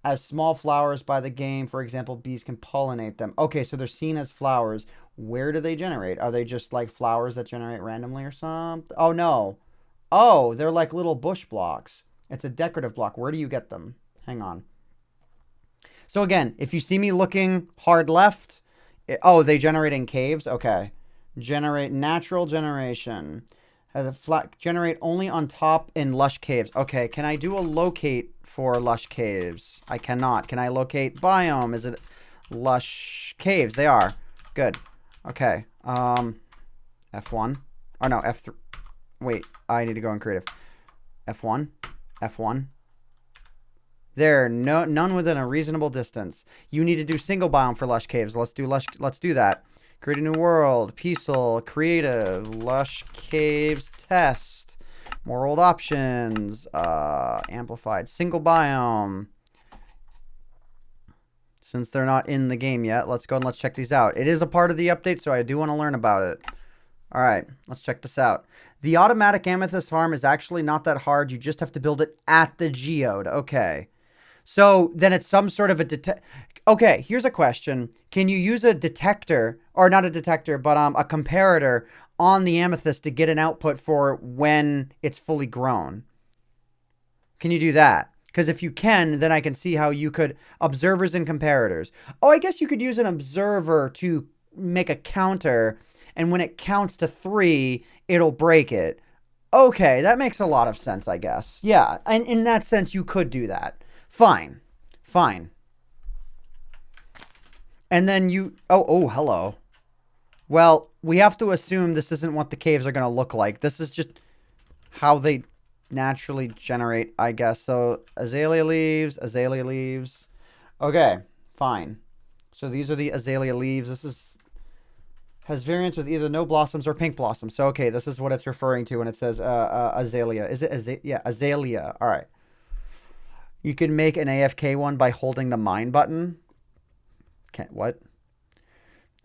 as small flowers by the game. For example, bees can pollinate them. Okay, so they're seen as flowers. Where do they generate? Are they just like flowers that generate randomly or something? Oh, no. Oh, they're like little bush blocks. It's a decorative block. Where do you get them? Hang on. So again, if you see me looking hard left, oh, they generate in caves? Okay. Generate natural generation. Generate only on top in lush caves. Okay, can I do a locate for lush caves? I cannot. Can I locate biome? Is it lush caves? They are. Good. Okay. F1. Oh no, F3. Wait, I need to go in creative. F1. F1. There, none within a reasonable distance. You need to do single biome for lush caves. Let's do that. Create a new world. Peaceful. Creative. Lush caves. Test. More world options. Amplified. Single biome. Since they're not in the game yet, let's go and let's check these out. It is a part of the update, so I do want to learn about it. All right, let's check this out. The automatic amethyst farm is actually not that hard. You just have to build it at the geode. Okay. So then it's some sort of a Okay, here's a question. Can you use a detector, or not a detector, but a comparator on the amethyst to get an output for when it's fully grown? Can you do that? Because if you can, then I can see how you could... Observers and comparators. Oh, I guess you could use an observer to make a counter, and when it counts to 3, it'll break it. Okay, that makes a lot of sense, I guess. Yeah, and in that sense, you could do that. Fine. Fine. And then you... Oh, hello. Well, we have to assume this isn't what the caves are going to look like. This is just how they naturally generate, I guess. So, azalea leaves, azalea leaves. Okay, fine. So these are the azalea leaves. This is... has variants with either no blossoms or pink blossoms. So, okay, this is what it's referring to when it says azalea. Is it azalea? Yeah, azalea. All right. You can make an AFK one by holding the mine button. Okay, what?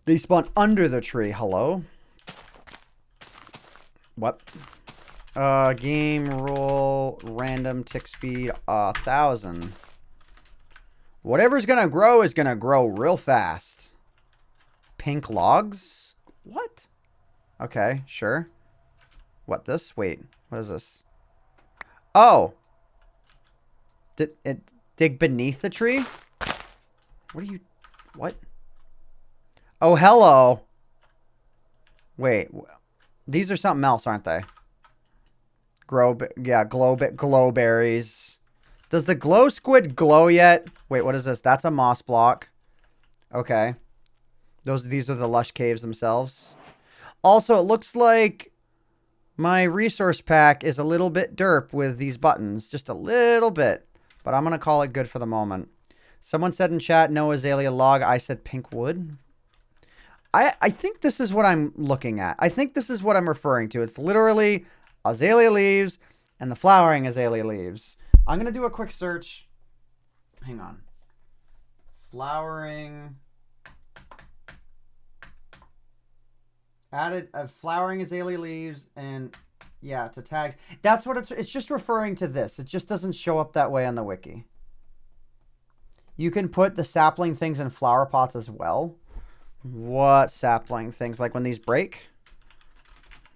They spawn under the tree. Hello? What? Game rule, random tick speed, 1,000. Whatever's gonna grow is gonna grow real fast. Pink logs? What? Okay, sure. What, this? Wait, what is this? Oh! Did it dig beneath the tree? What are you... What? Oh, hello! Wait, these are something else, aren't they? Yeah, glow berries. Does the glow squid glow yet? Wait, what is this? That's a moss block. Okay. These are the lush caves themselves. Also, it looks like my resource pack is a little bit derp with these buttons. Just a little bit. But I'm going to call it good for the moment. Someone said in chat, no azalea log. I said pink wood. I think this is what I'm looking at. I think this is what I'm referring to. It's literally azalea leaves and the flowering azalea leaves. I'm going to do a quick search. Hang on. Flowering. Added flowering azalea leaves and yeah, to tags. That's what it's just referring to this. It just doesn't show up that way on the wiki. You can put the sapling things in flower pots as well. What sapling things? Like when these break?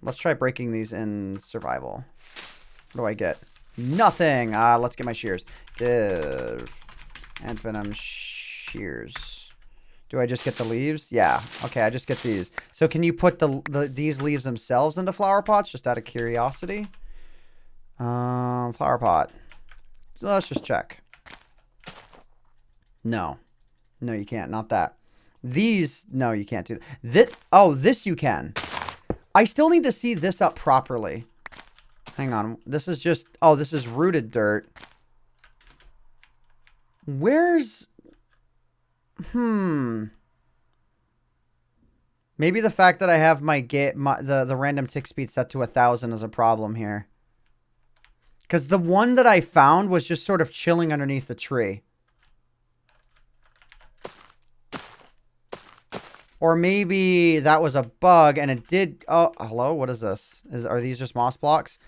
Let's try breaking these in survival. What do I get? Nothing. Let's get my shears. Give AntVenom shears. Do I just get the leaves? Yeah. Okay, I just get these. So can you put these leaves themselves into flower pots? Just out of curiosity. Flower pot. Let's just check. No. No, you can't. Not that. These, no, you can't do that. Oh, this you can. I still need to see this up properly. Hang on. This is just... Oh, this is rooted dirt. Where's... Maybe the fact that I have the random tick speed set to 1,000 is a problem here. Because the one that I found was just sort of chilling underneath the tree. Or maybe that was a bug and it did... Oh, hello? What is this? Are these just moss blocks?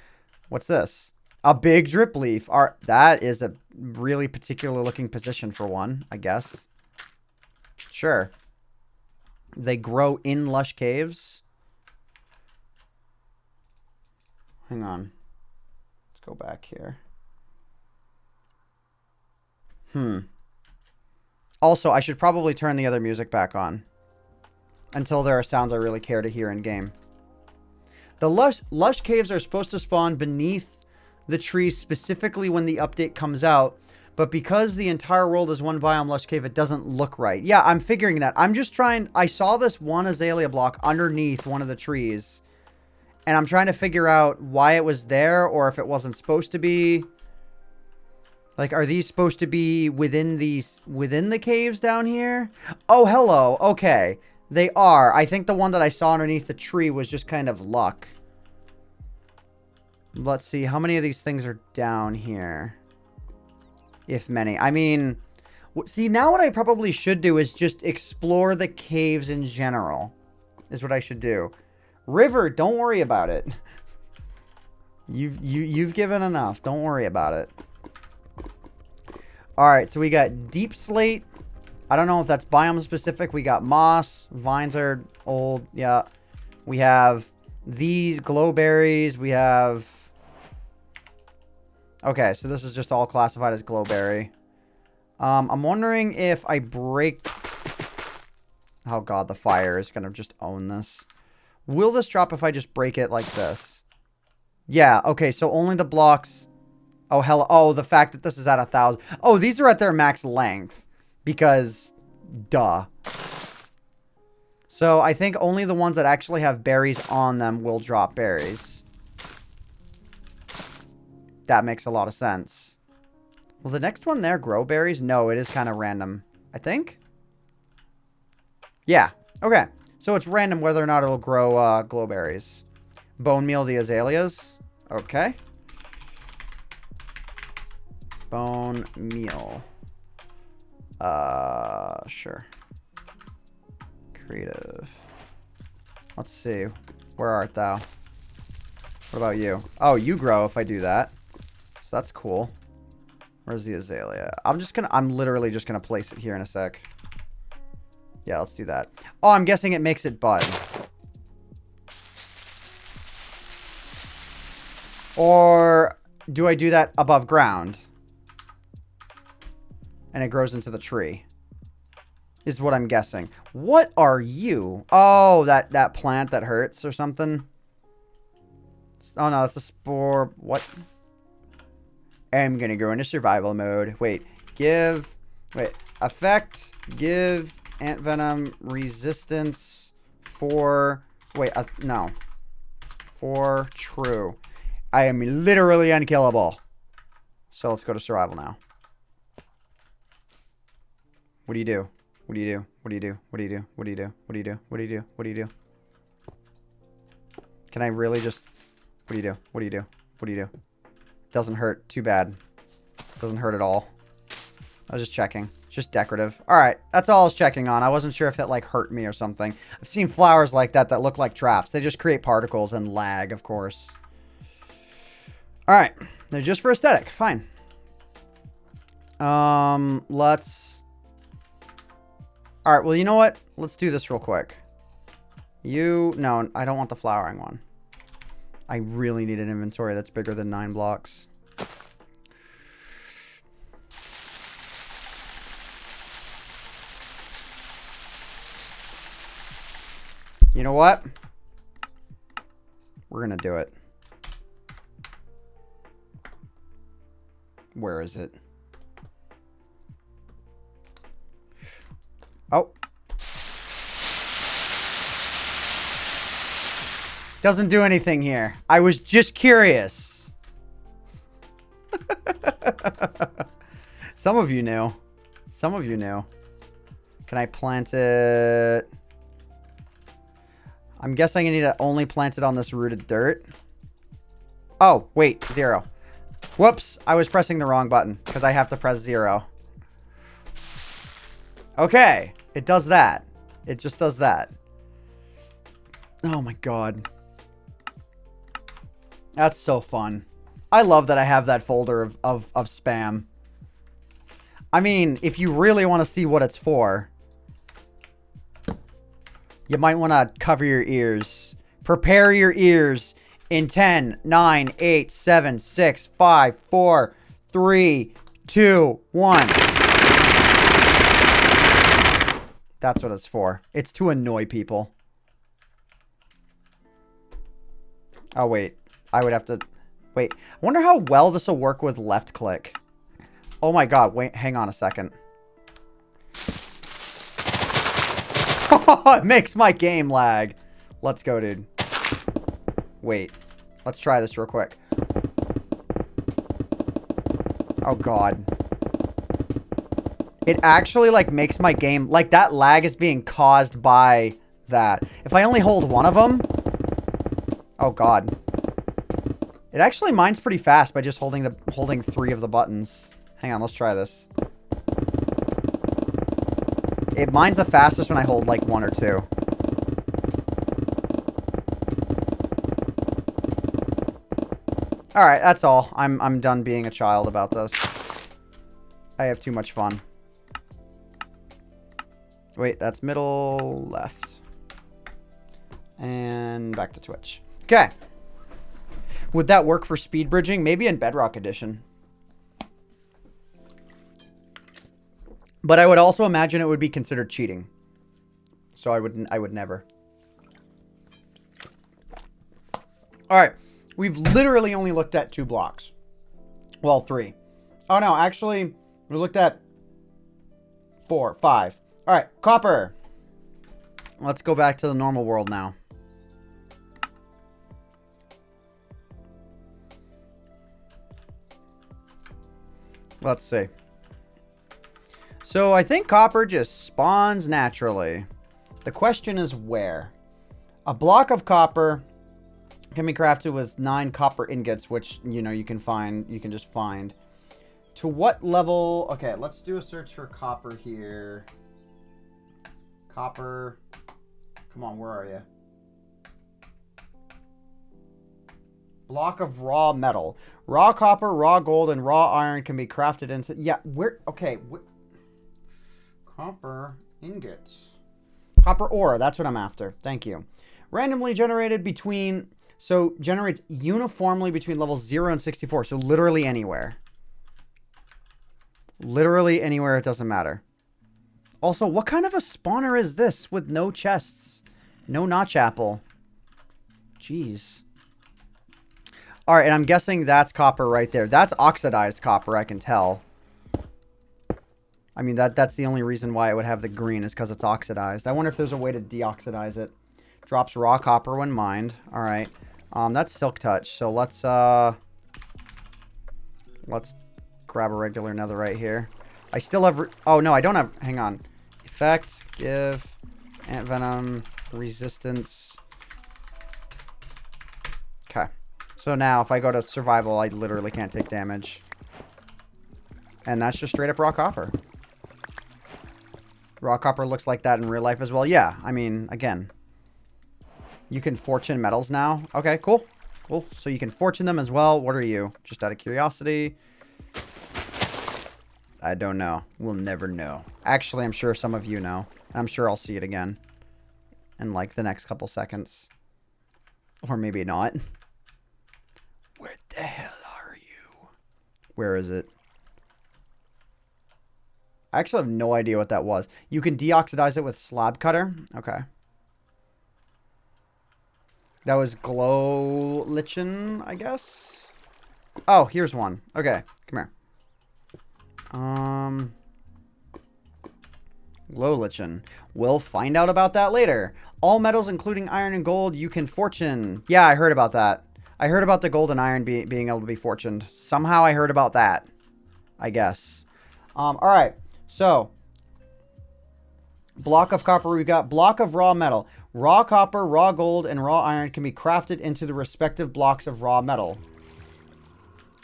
What's this? A big drip leaf. That is a really particular looking position for one, I guess. Sure. They grow in lush caves. Hang on. Let's go back here. Also, I should probably turn the other music back on. Until there are sounds I really care to hear in game. The lush caves are supposed to spawn beneath the trees specifically when the update comes out. But because the entire world is one biome lush cave, it doesn't look right. Yeah, I'm figuring that. I'm just trying... I saw this one azalea block underneath one of the trees. And I'm trying to figure out why it was there or if it wasn't supposed to be. Like, are these supposed to be within the caves down here? Oh, hello. Okay. They are. I think the one that I saw underneath the tree was just kind of luck. Let's see. How many of these things are down here? If many. I mean, see, now what I probably should do is just explore the caves in general. Is what I should do. River, don't worry about it. You've given enough. Don't worry about it. Alright, so we got deep slate. I don't know if that's biome specific. We got moss. Vines are old. Yeah. We have these glowberries. We have... Okay, so this is just all classified as glowberry. I'm wondering if I break... Oh god, the fire is going to just own this. Will this drop if I just break it like this? Yeah, okay, so only the blocks... Oh, hell. Oh, the fact that this is at 1,000. Oh, these are at their max length. Because, duh. So, I think only the ones that actually have berries on them will drop berries. That makes a lot of sense. Will the next one there grow berries? No, it is kind of random. I think? Yeah. Okay. So, it's random whether or not it'll grow glowberries. Bone meal the azaleas. Okay. Bone meal. Sure. Creative. Let's see. Where art thou? What about you? Oh, you grow if I do that. So that's cool. Where's the azalea? I'm literally just gonna place it here in a sec. Yeah, let's do that. Oh, I'm guessing it makes it bud. Or do I do that above ground? And it grows into the tree. Is what I'm guessing. What are you? Oh, that plant that hurts or something? Oh, no, that's a spore. What? I'm gonna go into survival mode. Wait. Effect. Give AntVenom resistance for... Wait, no. For true. I am literally unkillable. So let's go to survival now. What do you do? What do you do? What do you do? What do you do? What do you do? What do you do? What do you do? What do you do? Can I really just... What do you do? What do you do? What do you do? Doesn't hurt. Too bad. Doesn't hurt at all. I was just checking. Just decorative. Alright, that's all I was checking on. I wasn't sure if it, like, hurt me or something. I've seen flowers like that that look like traps. They just create particles and lag, of course. Alright. They're just for aesthetic. Fine. Let's... Alright, well, you know what? Let's do this real quick. No, I don't want the flowering one. I really need an inventory that's bigger than 9 blocks. You know what? We're gonna do it. Where is it? Oh. Doesn't do anything here. I was just curious. Some of you knew. Some of you knew. Can I plant it? I'm guessing I need to only plant it on this rooted dirt. Oh, wait. 0. Whoops. I was pressing the wrong button because I have to press 0. Okay. It does that. It just does that. Oh my god. That's so fun. I love that I have that folder of spam. I mean, if you really want to see what it's for, you might want to cover your ears. Prepare your ears in 10, 9, 8, 7, 6, 5, 4, 3, 2, 1. That's what it's for. It's to annoy people. Oh, wait. I would have to... Wait. I wonder how well this will work with left click. Oh my god. Wait. Hang on a second. It makes my game lag. Let's go, dude. Wait. Let's try this real quick. Oh god. It actually, like, makes my game... Like, that lag is being caused by that. If I only hold one of them... Oh, God. It actually mines pretty fast by just holding 3 of the buttons. Hang on, let's try this. It mines the fastest when I hold, like, 1 or 2. Alright, that's all. I'm done being a child about this. I have too much fun. Wait, that's middle left. And back to Twitch. Okay. Would that work for speed bridging? Maybe in Bedrock Edition. But I would also imagine it would be considered cheating. So I would never. Alright. We've literally only looked at 2 blocks. Well, 3. Oh, no. Actually, we looked at 4, 5. All right. Copper. Let's go back to the normal world now. Let's see. So I think copper just spawns naturally. The question is where? A block of copper... can be crafted with 9 copper ingots, which, you know, you can just find. To what level? Okay, let's do a search for copper here. Copper. Come on, where are you? Block of raw metal. Raw copper, raw gold, and raw iron can be crafted into... Yeah, where... Okay. Copper ingots. Copper ore, that's what I'm after. Thank you. Randomly generated between... So, generates uniformly between levels 0 and 64. So, literally anywhere. Literally anywhere, it doesn't matter. Also, what kind of a spawner is this with no chests? No notch apple. Jeez. Alright, and I'm guessing that's copper right there. That's oxidized copper, I can tell. I mean, that's the only reason why it would have the green is because it's oxidized. I wonder if there's a way to deoxidize it. Drops raw copper when mined. Alright. That's Silk Touch. So let's grab a regular netherite here. I still have... Oh, no, I don't have... Hang on. Effect, give, AntVenom, resistance. Okay. So now, if I go to survival, I literally can't take damage. And that's just straight up raw copper. Raw copper looks like that in real life as well. Yeah, I mean, again... You can fortune metals now. Okay, cool. Cool. So you can fortune them as well. What are you? Just out of curiosity. I don't know. We'll never know. Actually, I'm sure some of you know. I'm sure I'll see it again. In like the next couple seconds. Or maybe not. Where the hell are you? Where is it? I actually have no idea what that was. You can deoxidize it with slab cutter. Okay. That was glow lichen, I guess. Oh, here's one. Okay, come here. Glow lichen. We'll find out about that later. All metals, including iron and gold, you can fortune. Yeah, I heard about that. I heard about the gold and iron being able to be fortuned. Somehow I heard about that. I guess. All right. So, block of copper. We've got block of raw metal. Raw copper, raw gold, and raw iron can be crafted into the respective blocks of raw metal.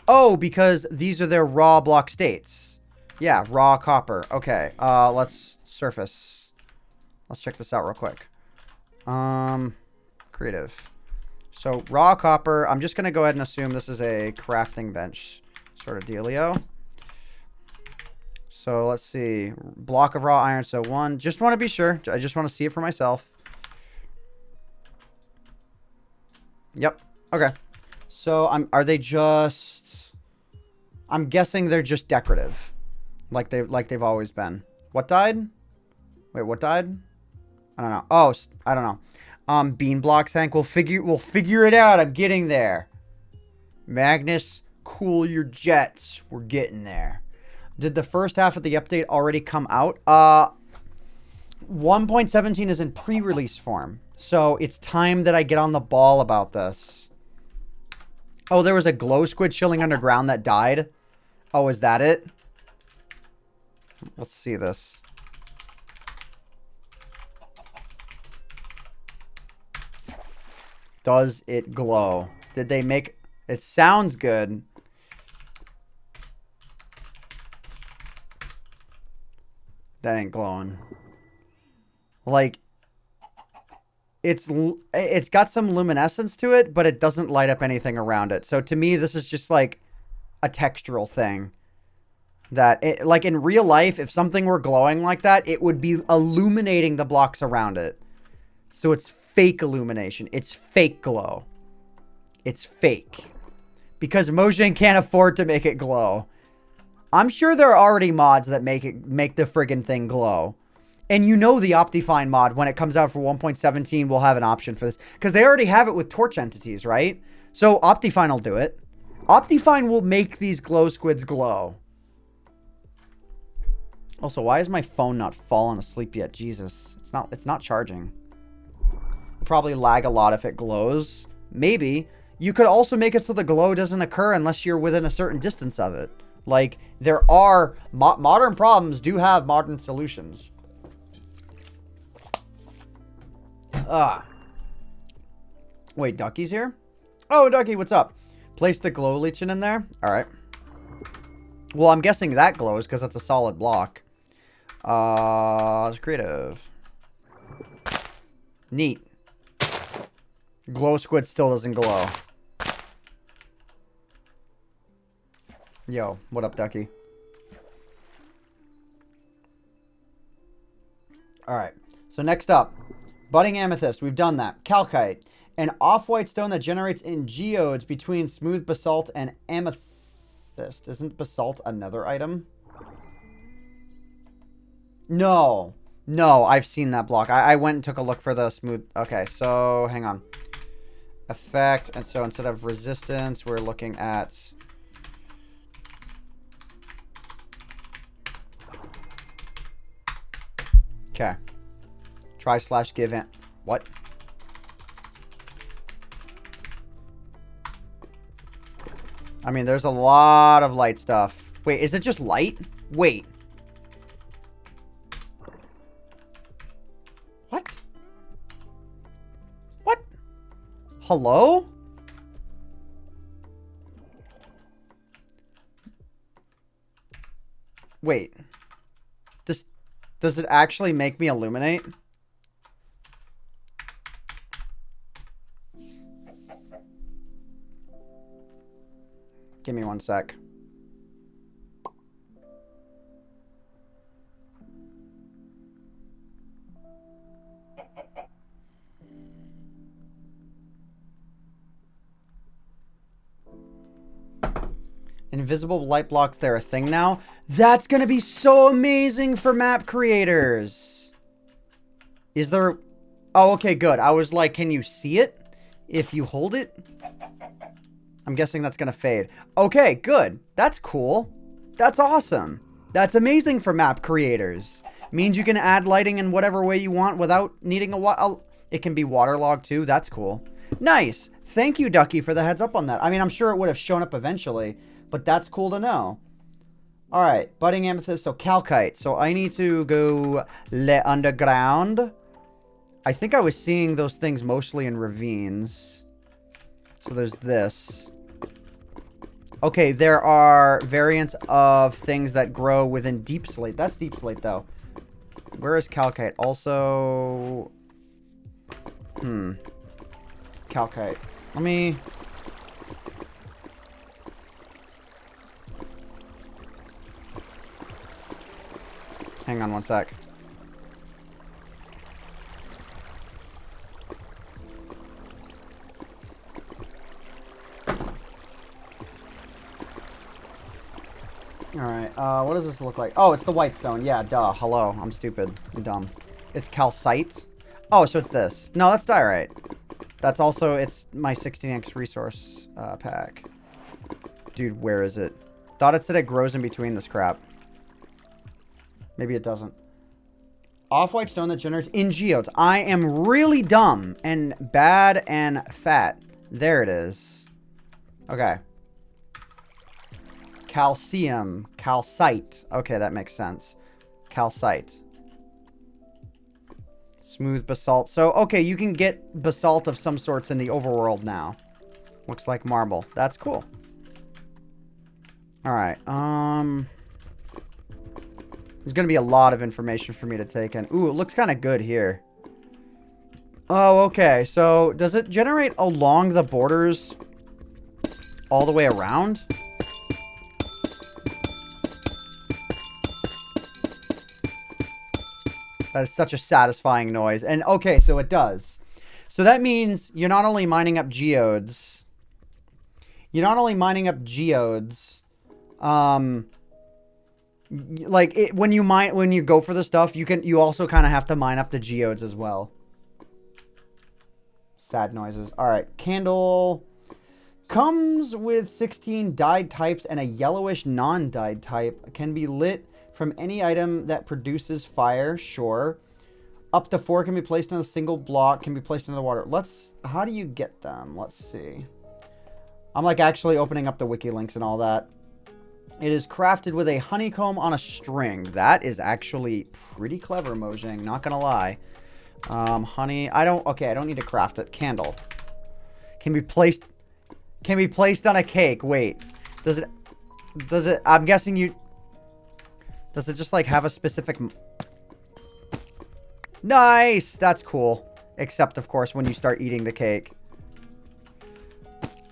Oh, because these are their raw block states. Yeah, raw copper. Okay, let's surface. Let's check this out real quick. Creative. So, raw copper. I'm just going to go ahead and assume this is a crafting bench sort of dealio. So, let's see. Block of raw iron. So, 1. Just want to be sure. I just want to see it for myself. Yep. Okay. So, are they just... I'm guessing they're just decorative. Like they've always been. What died? Wait, what died? I don't know. Oh, I don't know. Bean blocks, Hank. We'll figure it out. I'm getting there. Magnus, cool your jets. We're getting there. Did the first half of the update already come out? 1.17 is in pre-release form. So it's time that I get on the ball about this. Oh, there was a glow squid chilling underground that died. Oh, is that it? Let's see this. Does it glow? Did they make... It sounds good. That ain't glowing. Like, it's got some luminescence to it, but it doesn't light up anything around it. So to me, this is just like a textural thing. That, like in real life, if something were glowing like that, it would be illuminating the blocks around it. So it's fake illumination. It's fake glow. It's fake. Because Mojang can't afford to make it glow. I'm sure there are already mods that make the friggin' thing glow. And you know the Optifine mod, when it comes out for 1.17, will have an option for this. Because they already have it with torch entities, right? So Optifine will do it. Optifine will make these glow squids glow. Also, why is my phone not falling asleep yet? Jesus. It's not charging. It'll probably lag a lot if it glows. Maybe. You could also make it so the glow doesn't occur unless you're within a certain distance of it. Like, there are... modern problems do have modern solutions. Wait, Ducky's here? Oh, Ducky, what's up? Place the glow lichen in there? Alright. Well, I'm guessing that glows because it's a solid block. It's creative. Neat. Glow squid still doesn't glow. Yo, what up, Ducky? Alright, so next up. Budding amethyst, we've done that. Calcite, an off-white stone that generates in geodes between smooth basalt and amethyst. Isn't basalt another item? No. No, I've seen that block. I went and took a look for the smooth... Okay, so hang on. Effect, and so instead of resistance, we're looking at... Okay. Try/give ant. What? I mean, there's a lot of light stuff. Wait, is it just light? Wait. What? What? Hello? Wait. Does it actually make me illuminate? Give me one sec. Invisible light blocks, they're a thing now. That's going to be so amazing for map creators. Is there... Oh, okay, good. I was like, can you see it if you hold it? I'm guessing that's going to fade. Okay, good. That's cool. That's awesome. That's amazing for map creators. Means you can add lighting in whatever way you want without needing a... It can be waterlogged too. That's cool. Nice. Thank you, Ducky, for the heads up on that. I mean, I'm sure it would have shown up eventually, but that's cool to know. All right, budding amethyst, so calcite. So I need to go underground. I think I was seeing those things mostly in ravines. So there's this. Okay, there are variants of things that grow within deep slate. That's deep slate, though. Where is calcite? Also... Calcite. Let me... Hang on one sec. Alright, what does this look like? Oh, it's the white stone. Yeah, duh. Hello. I'm stupid. I'm dumb. It's calcite. Oh, so it's this. No, that's diorite. That's also, it's my 16x resource pack. Dude, where is it? Thought it said it grows in between this crap. Maybe it doesn't. Off-white stone that generates in geodes. I am really dumb and bad and fat. There it is. Okay. Calcium. Calcite. Okay, that makes sense. Calcite. Smooth basalt. So, okay, you can get basalt of some sorts in the overworld now. Looks like marble. That's cool. Alright, there's gonna be a lot of information for me to take in. Ooh, it looks kind of good here. Oh, okay. So, does it generate along the borders all the way around? That is such a satisfying noise. And, okay, so it does. So that means you're not only mining up geodes. You're not only mining up geodes. Like, when you go for the stuff, you also kind of have to mine up the geodes as well. Sad noises. All right, candle comes with 16 dyed types and a yellowish non-dyed type. Can be lit from any item that produces fire. Sure. Up to 4 can be placed on a single block. Can be placed into the water. How do you get them? Let's see. I'm like actually opening up the wiki links and all that. It is crafted with a honeycomb on a string. That is actually pretty clever, Mojang. Not gonna lie. Honey. I don't need to craft it. Candle. Can be placed on a cake. Wait. Does it, I'm guessing does it just like have a specific... Nice! That's cool. Except, of course, when you start eating the cake.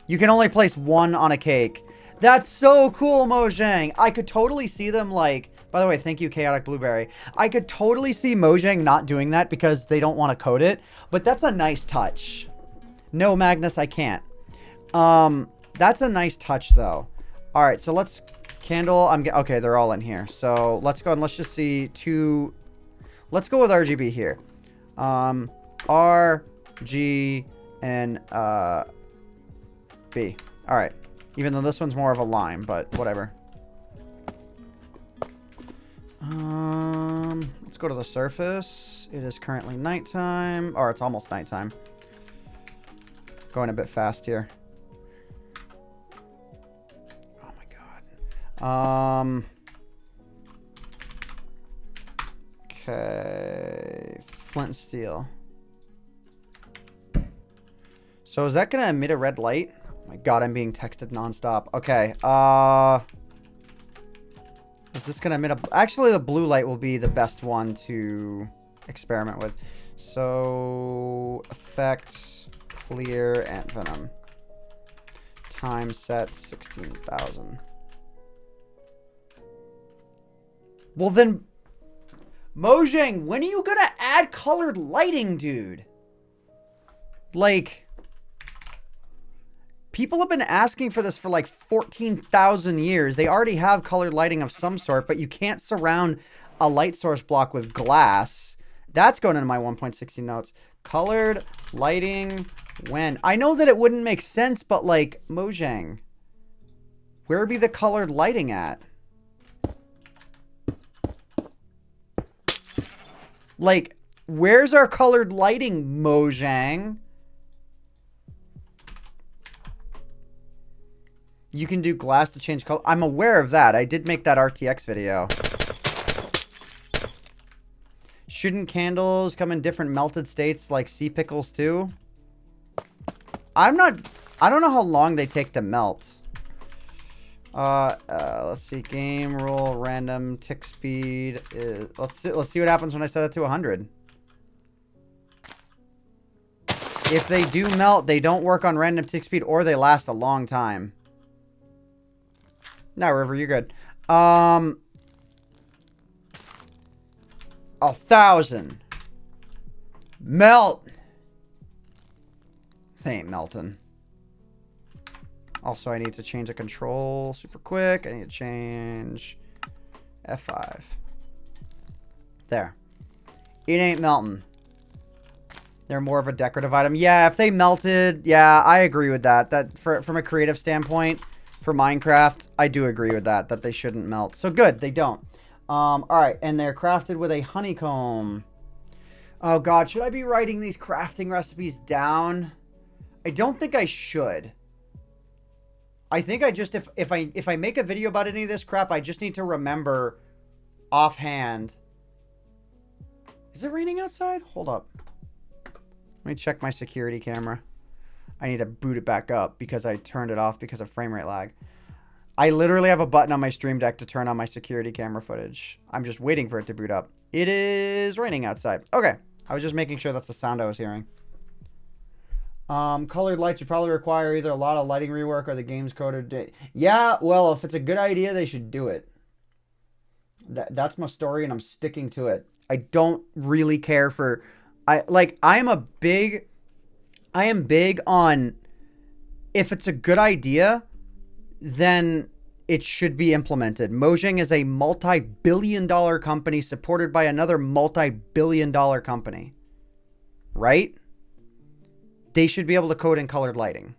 You can only place one on a cake. That's so cool, Mojang. I could totally see them like... By the way, thank you, Chaotic Blueberry. I could totally see Mojang not doing that because they don't want to code it. But that's a nice touch. No, Magnus, I can't. That's a nice touch, though. All right, so let's... Candle, okay, they're all in here. So let's go and let's just see two... Let's go with RGB here. R, G, and B. All right. Even though this one's more of a lime, but whatever. Let's go to the surface. It is currently nighttime. Or it's almost nighttime. Going a bit fast here. Oh my god. Okay. Flint and steel. So is that going to emit a red light? Oh my god, I'm being texted nonstop. Okay. Is this going to emit a... Actually, the blue light will be the best one to experiment with. So, effect, clear, AntVenom. Time set 16,000. Well then... Mojang, when are you going to add colored lighting, dude? Like... People have been asking for this for like 14,000 years. They already have colored lighting of some sort, but you can't surround a light source block with glass. That's going into my 1.60 notes. Colored lighting when... I know that it wouldn't make sense, but like, Mojang, where be the colored lighting at? Like, where's our colored lighting, Mojang? You can do glass to change color. I'm aware of that. I did make that RTX video. Shouldn't candles come in different melted states like sea pickles too? I don't know how long they take to melt. Let's see. Game rule random tick speed is... Let's see what happens when I set it to 100. If they do melt, they don't work on random tick speed or they last a long time. No, River, you're good. 1,000. Melt. They ain't melting. Also, I need to change a control super quick. I need to change F5. There. It ain't melting. They're more of a decorative item. Yeah, if they melted, yeah, I agree with that. That from a creative standpoint, for Minecraft, I do agree with that they shouldn't melt. So good, they don't. All right, and they're crafted with a honeycomb. Oh god, should I be writing these crafting recipes down? I don't think I should. I think I just, if I make a video about any of this crap, I just need to remember offhand Is it raining outside? Hold up. Let me check my security camera. I need to boot it back up because I turned it off because of frame rate lag. I literally have a button on my Stream Deck to turn on my security camera footage. I'm just waiting for it to boot up. It is raining outside. Okay. I was just making sure that's the sound I was hearing. Colored lights would probably require either a lot of lighting rework or the game's coded. Yeah, well, if it's a good idea, they should do it. That's my story, and I'm sticking to it. I don't really care for... I am big on... If it's a good idea, then it should be implemented. Mojang is a multi-billion-dollar company supported by another multi-billion-dollar company. Right? They should be able to code in colored lighting.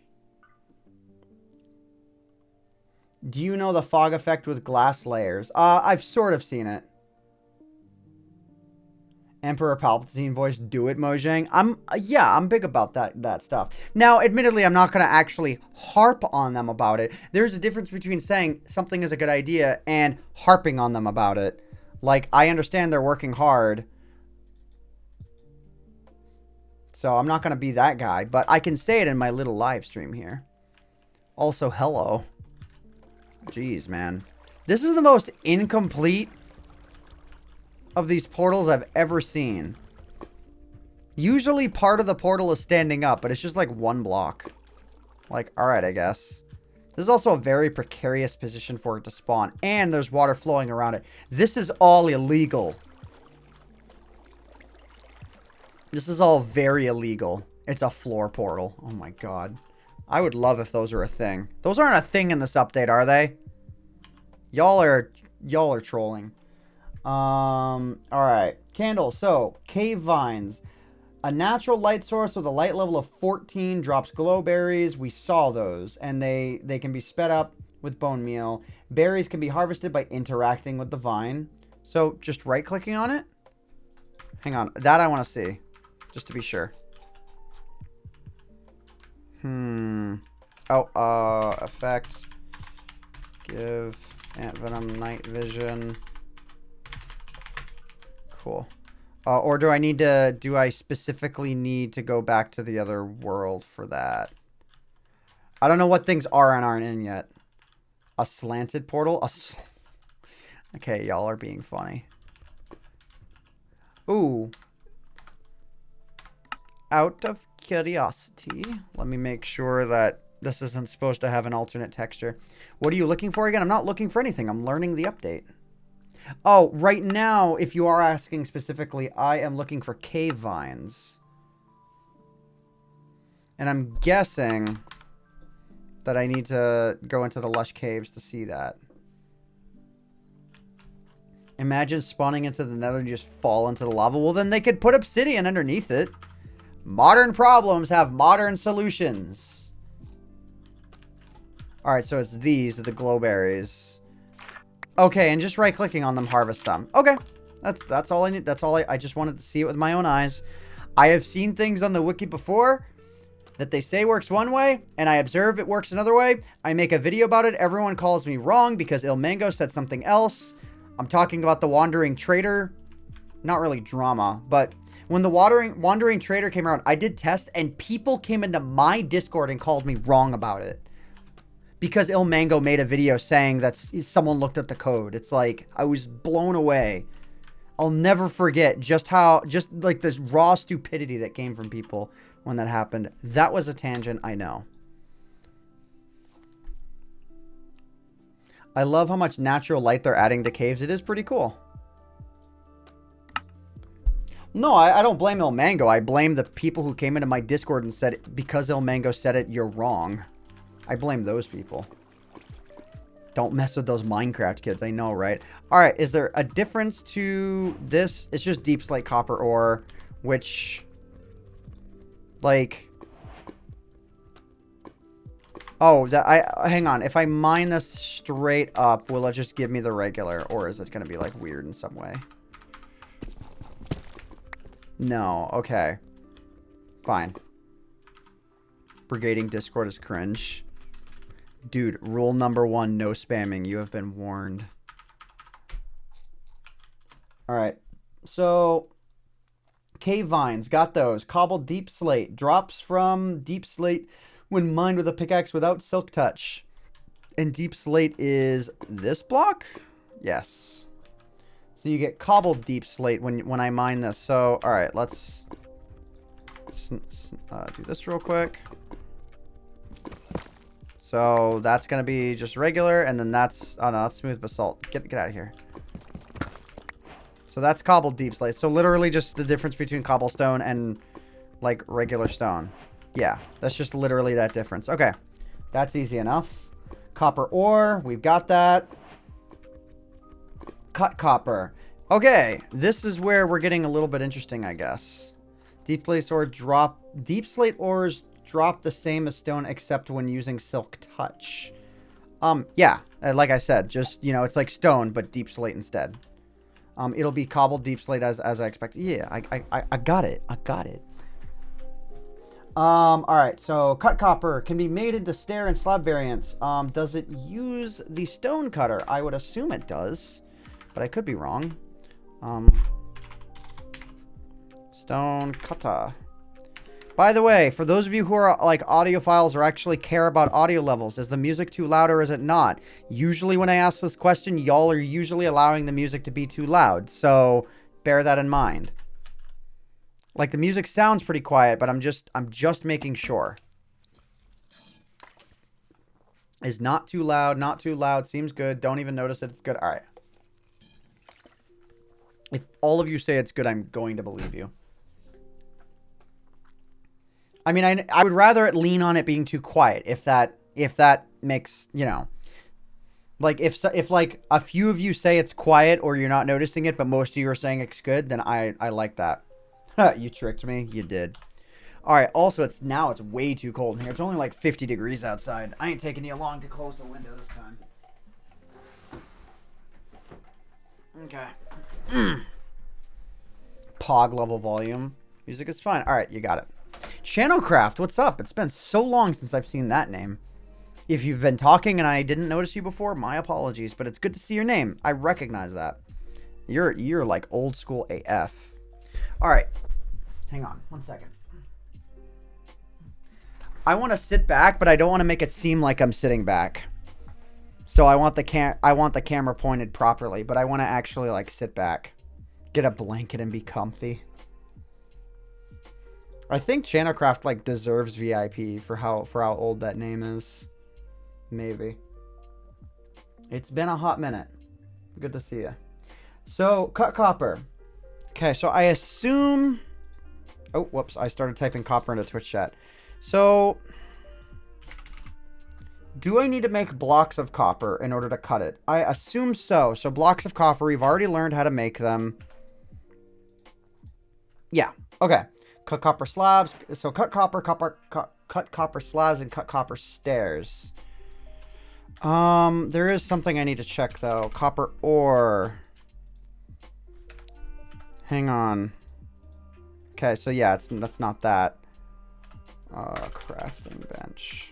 Do you know the fog effect with glass layers? I've sort of seen it. Emperor Palpatine voice, do it, Mojang. I'm big about that stuff. Now, admittedly, I'm not going to actually harp on them about it. There's a difference between saying something is a good idea and harping on them about it. Like, I understand they're working hard. So I'm not going to be that guy, but I can say it in my little live stream here. Also, hello. Jeez, man. This is the most incomplete of these portals I've ever seen. Usually part of the portal is standing up, but it's just like one block. Like, alright, I guess. This is also a very precarious position for it to spawn, and there's water flowing around it. This is all illegal. This is all very illegal. It's a floor portal. Oh my god. I would love if those were a thing. Those aren't a thing in this update, are they? Y'all are trolling. Alright. Candles. So, cave vines. A natural light source with a light level of 14 drops glow berries. We saw those. And they can be sped up with bone meal. Berries can be harvested by interacting with the vine. So, just right-clicking on it? Hang on. That I want to see. Just to be sure. Oh, effect. Give AntVenom night vision. Cool. Or do I specifically need to go back to the other world for that? I don't know what things are and aren't in yet. A slanted portal? Okay, y'all are being funny. Ooh. Out of curiosity, let me make sure that this isn't supposed to have an alternate texture. What are you looking for again? I'm not looking for anything. I'm learning the update. Oh, right now, if you are asking specifically, I am looking for cave vines. And I'm guessing that I need to go into the lush caves to see that. Imagine spawning into the nether and just fall into the lava. Well, then they could put obsidian underneath it. Modern problems have modern solutions. Alright, so it's these are the glowberries. Okay, and just right-clicking on them, harvest them. Okay, that's all I need. That's all I just wanted to see it with my own eyes. I have seen things on the wiki before that they say works one way, and I observe it works another way. I make a video about it. Everyone calls me wrong because Ilmango said something else. I'm talking about the Wandering Trader. Not really drama, but when the Wandering Trader came around, I did test, and people came into my Discord and called me wrong about it. Because Ilmango made a video saying that someone looked at the code. It's like, I was blown away. I'll never forget just like this raw stupidity that came from people when that happened. That was a tangent, I know. I love how much natural light they're adding to caves. It is pretty cool. No, I don't blame Ilmango. I blame the people who came into my Discord and said, because Ilmango said it, you're wrong. I blame those people. Don't mess with those Minecraft kids. I know, right? Alright, is there a difference to this? It's just deep slate copper ore, which, like... Oh, hang on. If I mine this straight up, will it just give me the regular? Or is it going to be, like, weird in some way? No. Okay. Fine. Brigading Discord is cringe. Dude, rule number 1, no spamming. You have been warned. Alright. So, Cave vines, got those. Cobbled deep slate, drops from deep slate when mined with a pickaxe without silk touch. And deep slate is this block? Yes. So you get cobbled deep slate when I mine this. So, all right, let's do this real quick. So that's going to be just regular, and then that's, oh no, that's smooth basalt. Get out of here. So that's cobbled deep slate. So literally just the difference between cobblestone and like regular stone. Yeah, that's just literally that difference. Okay, that's easy enough. Copper ore, we've got that. Cut copper. Okay, this is where we're getting a little bit interesting, I guess. Deep slate ores drop the same as stone except when using silk touch. Yeah, like I said, just, you know, it's like stone but deep slate instead. It'll be cobbled deep slate as I expected. Yeah, I got it. I got it. All right, so cut copper can be made into stair and slab variants. Does it use the stone cutter? I would assume it does, but I could be wrong. Stone cutter. By the way, for those of you who are like audiophiles or actually care about audio levels, is the music too loud or is it not? Usually when I ask this question, y'all are usually allowing the music to be too loud. So bear that in mind. Like the music sounds pretty quiet, but I'm just making sure. Is not too loud, not too loud, seems good. Don't even notice it, it's good. All right. If all of you say it's good, I'm going to believe you. I mean, I would rather it lean on it being too quiet if that makes, you know, like if like a few of you say it's quiet or you're not noticing it, but most of you are saying it's good, then I like that. You tricked me. You did. All right. Also, it's way too cold in here. It's only like 50 degrees outside. I ain't taking you long to close the window this time. Okay. Pog level volume. Music is fine. All right, you got it. Channelcraft, what's up? It's been so long since I've seen that name. If you've been talking and I didn't notice you before, my apologies, but it's good to see your name. I recognize that. You're like old school AF. All right. Hang on 1 second. I want to sit back, but I don't want to make it seem like I'm sitting back. So I want the camera pointed properly, but I want to actually like sit back, get a blanket and be comfy. I think Channelcraft like deserves VIP for how old that name is. Maybe. It's been a hot minute. Good to see you. So, cut copper. Okay, so I assume... Oh, whoops. I started typing copper into Twitch chat. So, do I need to make blocks of copper in order to cut it? I assume so. So, blocks of copper, we've already learned how to make them. Yeah, okay. Cut copper slabs. So, cut copper slabs and cut copper stairs. There is something I need to check, though. Copper ore. Hang on. Okay, so yeah, that's not that. Crafting bench.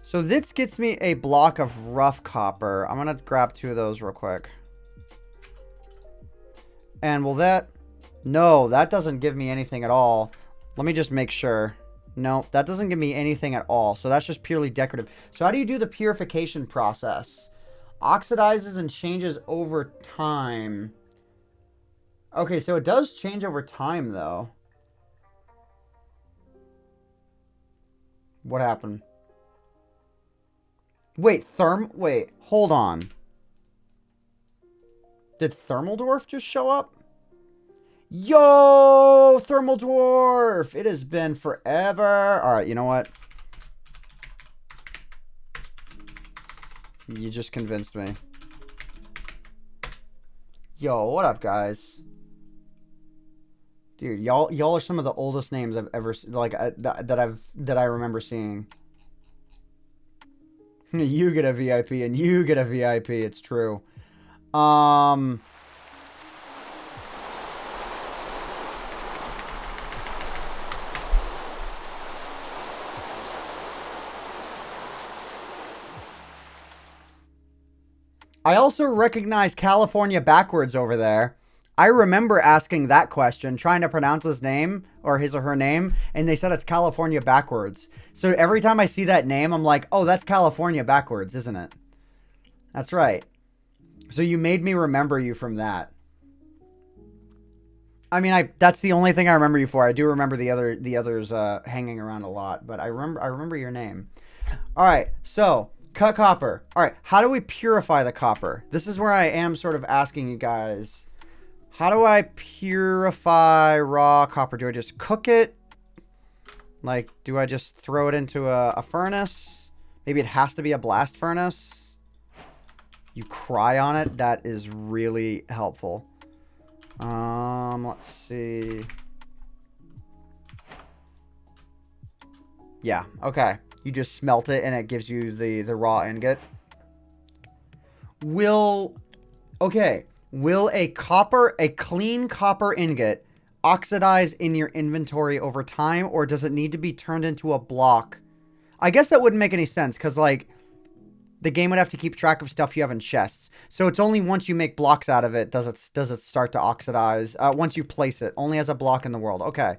So this gets me a block of rough copper. I'm gonna grab 2 of those real quick. And will that... No, that doesn't give me anything at all. Let me just make sure. No, that doesn't give me anything at all. So that's just purely decorative. So how do you do the purification process? Oxidizes and changes over time. Okay, so it does change over time, though. What happened? Wait, Wait, hold on. Did Thermal Dwarf just show up? Yo, Thermal Dwarf! It has been forever. All right, you know what? You just convinced me. Yo, what up, guys? Dude, y'all are some of the oldest names I've ever like that I remember seeing. You get a VIP and you get a VIP. It's true. I also recognize California backwards over there. I remember asking that question, trying to pronounce his name or his or her name, and they said it's California backwards. So every time I see that name, I'm like, oh, that's California backwards, isn't it? That's right. So you made me remember you from that. I mean, that's the only thing I remember you for. I do remember the others hanging around a lot, but I remember your name. All right, so cut copper. All right, how do we purify the copper? This is where I am sort of asking you guys. How do I purify raw copper? Do I just cook it? Like, do I just throw it into a furnace? Maybe it has to be a blast furnace. You cry on it. That is really helpful. Let's see. Yeah, okay. You just smelt it and it gives you the raw ingot. Will a clean copper ingot oxidize in your inventory over time, or does it need to be turned into a block? I guess that wouldn't make any sense, because, like, the game would have to keep track of stuff you have in chests. So it's only once you make blocks out of it does it start to oxidize. Once you place it, only as a block in the world. Okay,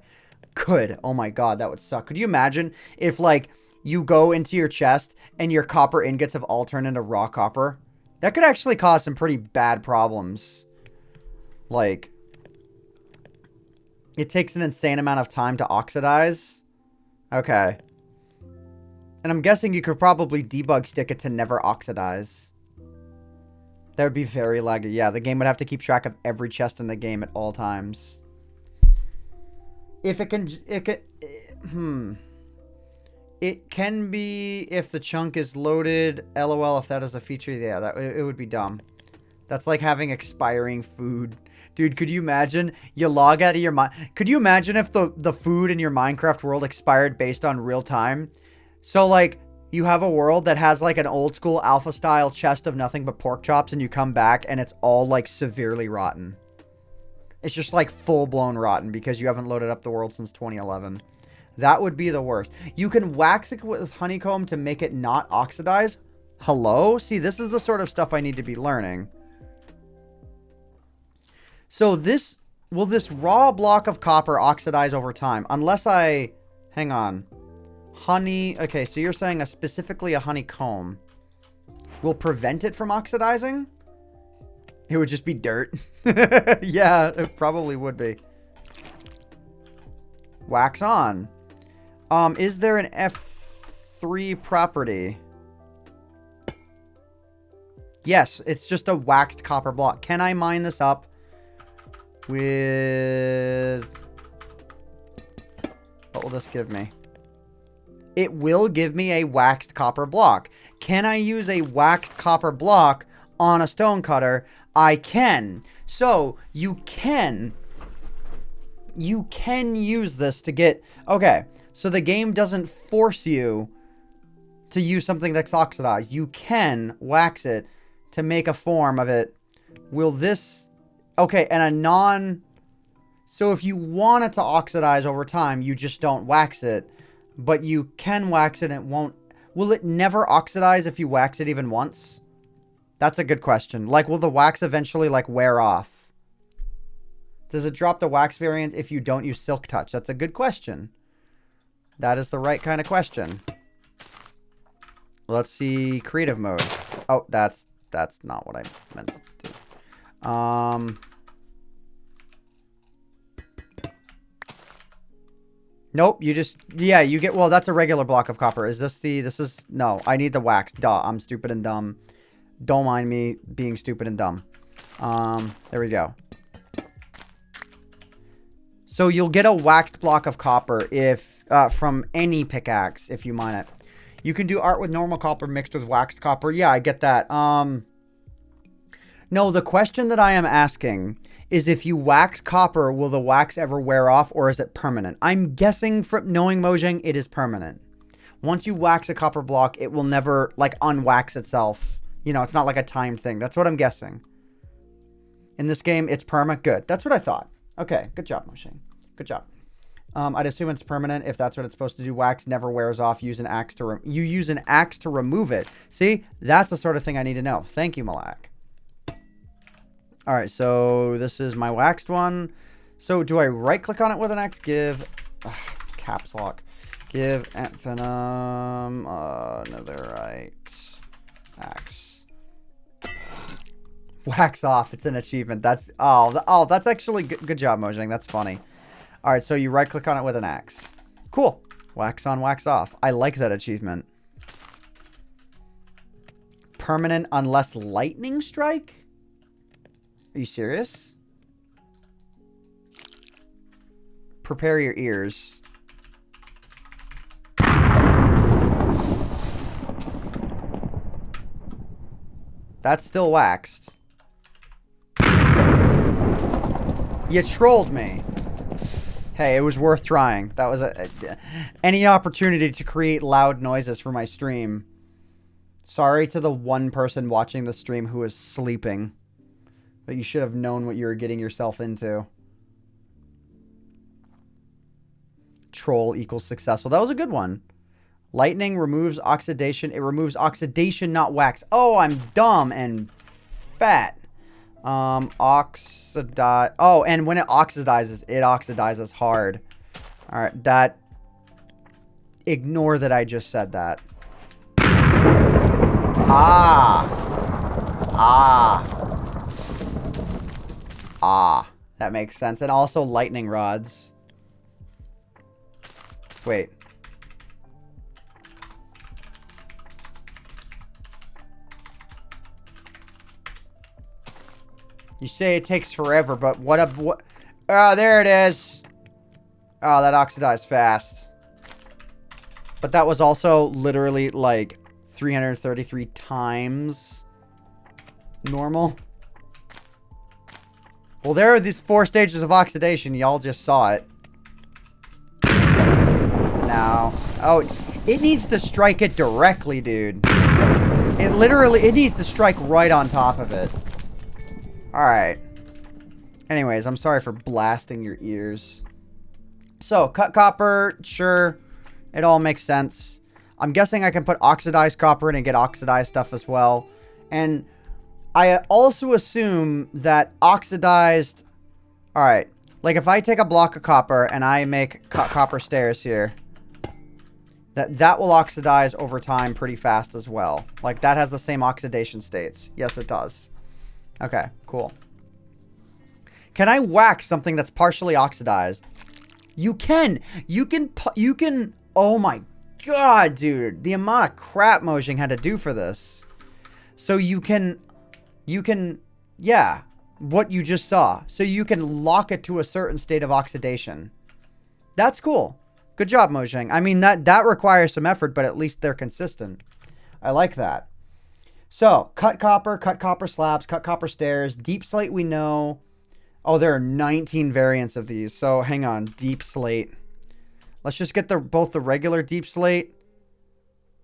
good. Oh my god, that would suck. Could you imagine if, like, you go into your chest and your copper ingots have all turned into raw copper? That could actually cause some pretty bad problems. Like, it takes an insane amount of time to oxidize. Okay. And I'm guessing you could probably debug stick it to never oxidize. That would be very laggy. Yeah, the game would have to keep track of every chest in the game at all times. If it can... It can be if the chunk is loaded. LOL, if that is a feature. Yeah, it would be dumb. That's like having expiring food. Dude, could you imagine? You log out of your mind. Could you imagine if the food in your Minecraft world expired based on real time? So, like, you have a world that has, like, an old school alpha style chest of nothing but pork chops, and you come back and it's all, like, severely rotten. It's just, like, full blown rotten because you haven't loaded up the world since 2011. That would be the worst. You can wax it with honeycomb to make it not oxidize. Hello? See, this is the sort of stuff I need to be learning. So will this raw block of copper oxidize over time? Unless I, hang on. Honey, okay, so you're saying specifically a honeycomb will prevent it from oxidizing? It would just be dirt. Yeah, it probably would be. Wax on. Is there an F3 property? Yes, it's just a waxed copper block. Can I mine this up with... What will this give me? It will give me a waxed copper block. Can I use a waxed copper block on a stone cutter? I can. So, you can use this to get... Okay, so the game doesn't force you to use something that's oxidized. You can wax it to make a form of it. Will this... Okay, and a non... So if you want it to oxidize over time, you just don't wax it. But you can wax it and it won't... Will it never oxidize if you wax it even once? That's a good question. Like, will the wax eventually, like, wear off? Does it drop the wax variant if you don't use Silk Touch? That's a good question. That is the right kind of question. Let's see creative mode. Oh, that's not what I meant to do. Nope, you just, yeah, you get, well, that's a regular block of copper. Is this no, I need the wax. Duh, I'm stupid and dumb. Don't mind me being stupid and dumb. There we go. So you'll get a waxed block of copper if, from any pickaxe if you mine it. You can do art with normal copper mixed with waxed copper. Yeah, I get that. No, the question that I am asking is if you wax copper, will the wax ever wear off or is it permanent? I'm guessing from knowing Mojang, it is permanent. Once you wax a copper block, it will never, like, unwax itself. You know, it's not like a timed thing. That's what I'm guessing. In this game, it's perma. Good. That's what I thought. Okay, good job, Mojang. Good job. I'd assume it's permanent if that's what it's supposed to do. Wax never wears off. Use an axe to you use an axe to remove it. See? That's the sort of thing I need to know. Thank you, Malak. All right, so this is my waxed one. So do I right click on it with an X? Give caps lock. Give AntVenom another right X. Wax off. It's an achievement. That's that's actually good job, Mojang. That's funny. All right, so you right click on it with an X. Cool. Wax on, wax off. I like that achievement. Permanent unless lightning strike? Are you serious? Prepare your ears. That's still waxed. You trolled me. Hey, it was worth trying. That was any opportunity to create loud noises for my stream. Sorry to the one person watching the stream who was sleeping. But you should have known what you were getting yourself into. Troll equals successful. That was a good one. Lightning removes oxidation. It removes oxidation, not wax. Oh, I'm dumb and fat. Oxidize. Oh, and when it oxidizes hard. All right, that. Ignore that I just said that. That makes sense. And also lightning rods. Wait. You say it takes forever, but what? Oh, there it is. Oh, that oxidized fast. But that was also literally like 333 times normal. Well, there are these 4 stages of oxidation. Y'all just saw it. Now, oh, it needs to strike it directly, dude. It needs to strike right on top of it. Alright. Anyways, I'm sorry for blasting your ears. So, cut copper, sure. It all makes sense. I'm guessing I can put oxidized copper in and get oxidized stuff as well. And I also assume that oxidized... Alright. Like, if I take a block of copper and I make copper stairs here, that will oxidize over time pretty fast as well. Like, that has the same oxidation states. Yes, it does. Okay, cool. Can I wax something that's partially oxidized? You can. You can. Oh my god, dude. The amount of crap Mojang had to do for this. So you can, yeah, what you just saw. So you can lock it to a certain state of oxidation. That's cool. Good job, Mojang. I mean, that requires some effort, but at least they're consistent. I like that. So, cut copper slabs, cut copper stairs, deep slate we know. Oh, there are 19 variants of these. So, hang on. Deep slate. Let's just get both the regular deep slate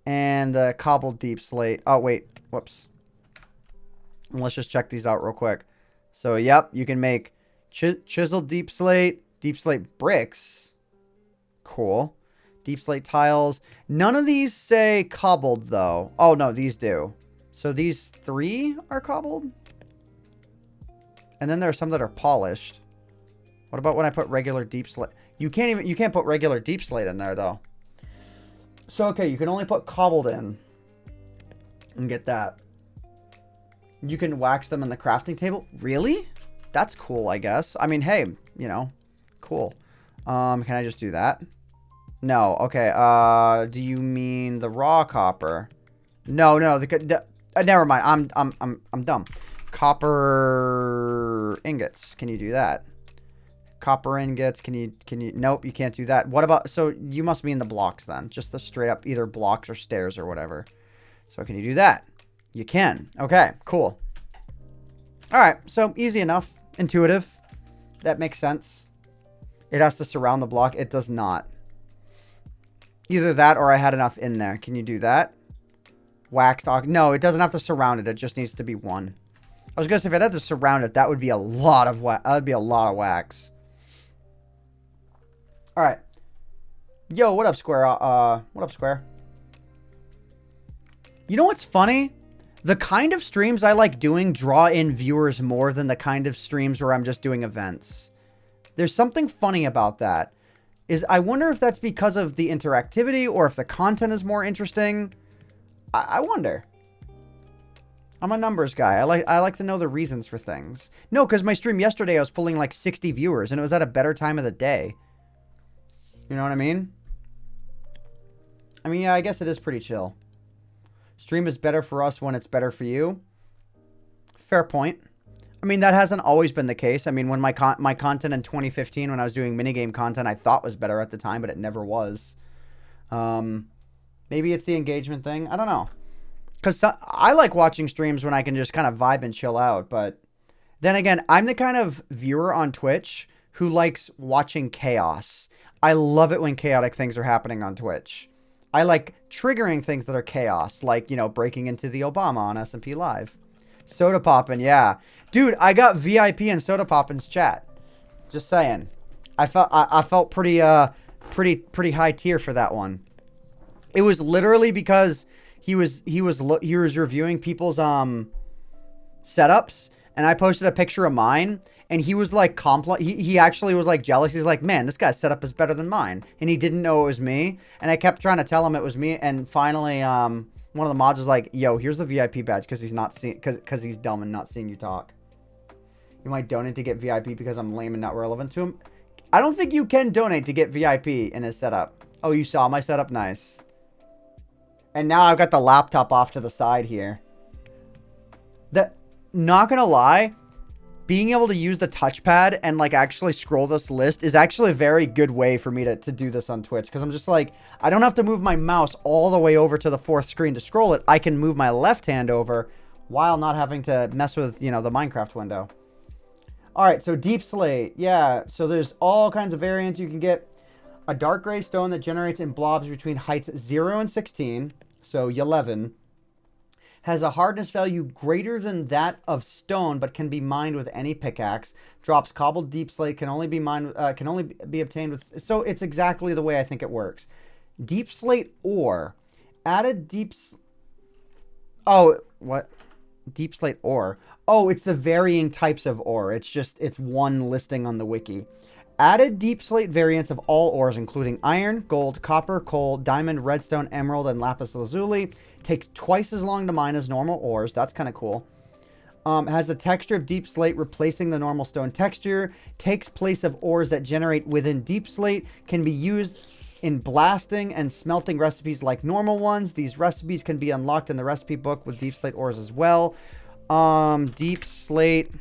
and the cobbled deep slate. Oh, wait. Whoops. And let's just check these out real quick. So, yep. You can make chiseled deep slate bricks. Cool. Deep slate tiles. None of these say cobbled, though. Oh, no. These do. So these 3 are cobbled. And then there are some that are polished. What about when I put regular deep slate? You can't put regular deep slate in there though. So okay, you can only put cobbled in. And get that. You can wax them in the crafting table? Really? That's cool, I guess. I mean, hey, you know, cool. Can I just do that? No, okay. Do you mean the raw copper? No, never mind. I'm dumb. Copper ingots. Can you do that? Copper ingots. Can you? Nope, you can't do that. What about? So you must mean the blocks then, just the straight up either blocks or stairs or whatever. So can you do that? You can. Okay, cool. All right, so easy enough, intuitive. That makes sense. It has to surround the block. It does not. Either that or I had enough in there. Can you do that? Waxed ox. No, it doesn't have to surround it. It just needs to be one. I was gonna say if it had to surround it, that would be a lot of wax. That would be a lot of wax. All right. Yo, what up, Square? What up, Square? You know what's funny? The kind of streams I like doing draw in viewers more than the kind of streams where I'm just doing events. There's something funny about that. I wonder if that's because of the interactivity or if the content is more interesting. I wonder. I'm a numbers guy. I like to know the reasons for things. No, because my stream yesterday I was pulling like 60 viewers and it was at a better time of the day. You know what I mean? I mean, yeah, I guess it is pretty chill. Stream is better for us when it's better for you. Fair point. I mean, that hasn't always been the case. I mean, when my content in 2015, when I was doing minigame content, I thought was better at the time, but it never was. Maybe it's the engagement thing. I don't know. Because I like watching streams when I can just kind of vibe and chill out. But then again, I'm the kind of viewer on Twitch who likes watching chaos. I love it when chaotic things are happening on Twitch. I like triggering things that are chaos, like, you know, breaking into the Obama on SMP Live. Soda Poppin', yeah. Dude, I got VIP in Soda Poppin's chat. Just saying. I felt pretty high tier for that one. It was literally because he was reviewing people's setups, and I posted a picture of mine, and he was like he actually was like jealous. He's like, man, this guy's setup is better than mine, and he didn't know it was me. And I kept trying to tell him it was me, and finally one of the mods was like, yo, here's the VIP badge because he's dumb and not seeing you talk. You might donate to get VIP because I'm lame and not relevant to him. I don't think you can donate to get VIP in his setup. Oh, you saw my setup? Nice. And now I've got the laptop off to the side here. Not gonna lie, being able to use the touchpad and like actually scroll this list is actually a very good way for me to do this on Twitch. Because I'm just like, I don't have to move my mouse all the way over to the fourth screen to scroll it. I can move my left hand over while not having to mess with, you know, the Minecraft window. All right, so Deep Slate. Yeah, so there's all kinds of variants you can get. A dark gray stone that generates in blobs between heights 0 and 16, so 11, has a hardness value greater than that of stone, but can be mined with any pickaxe. Drops cobbled deep slate, can only be obtained with. So it's exactly the way I think it works. Deep slate ore, added deep. Oh, what? Deep slate ore. Oh, it's the varying types of ore. It's one listing on the wiki. Added deep slate variants of all ores, including iron, gold, copper, coal, diamond, redstone, emerald, and lapis lazuli. Takes twice as long to mine as normal ores. That's kind of cool. Has the texture of deep slate, replacing the normal stone texture. Takes place of ores that generate within deep slate. Can be used in blasting and smelting recipes like normal ones. These recipes can be unlocked in the recipe book with deep slate ores as well. Deep slate.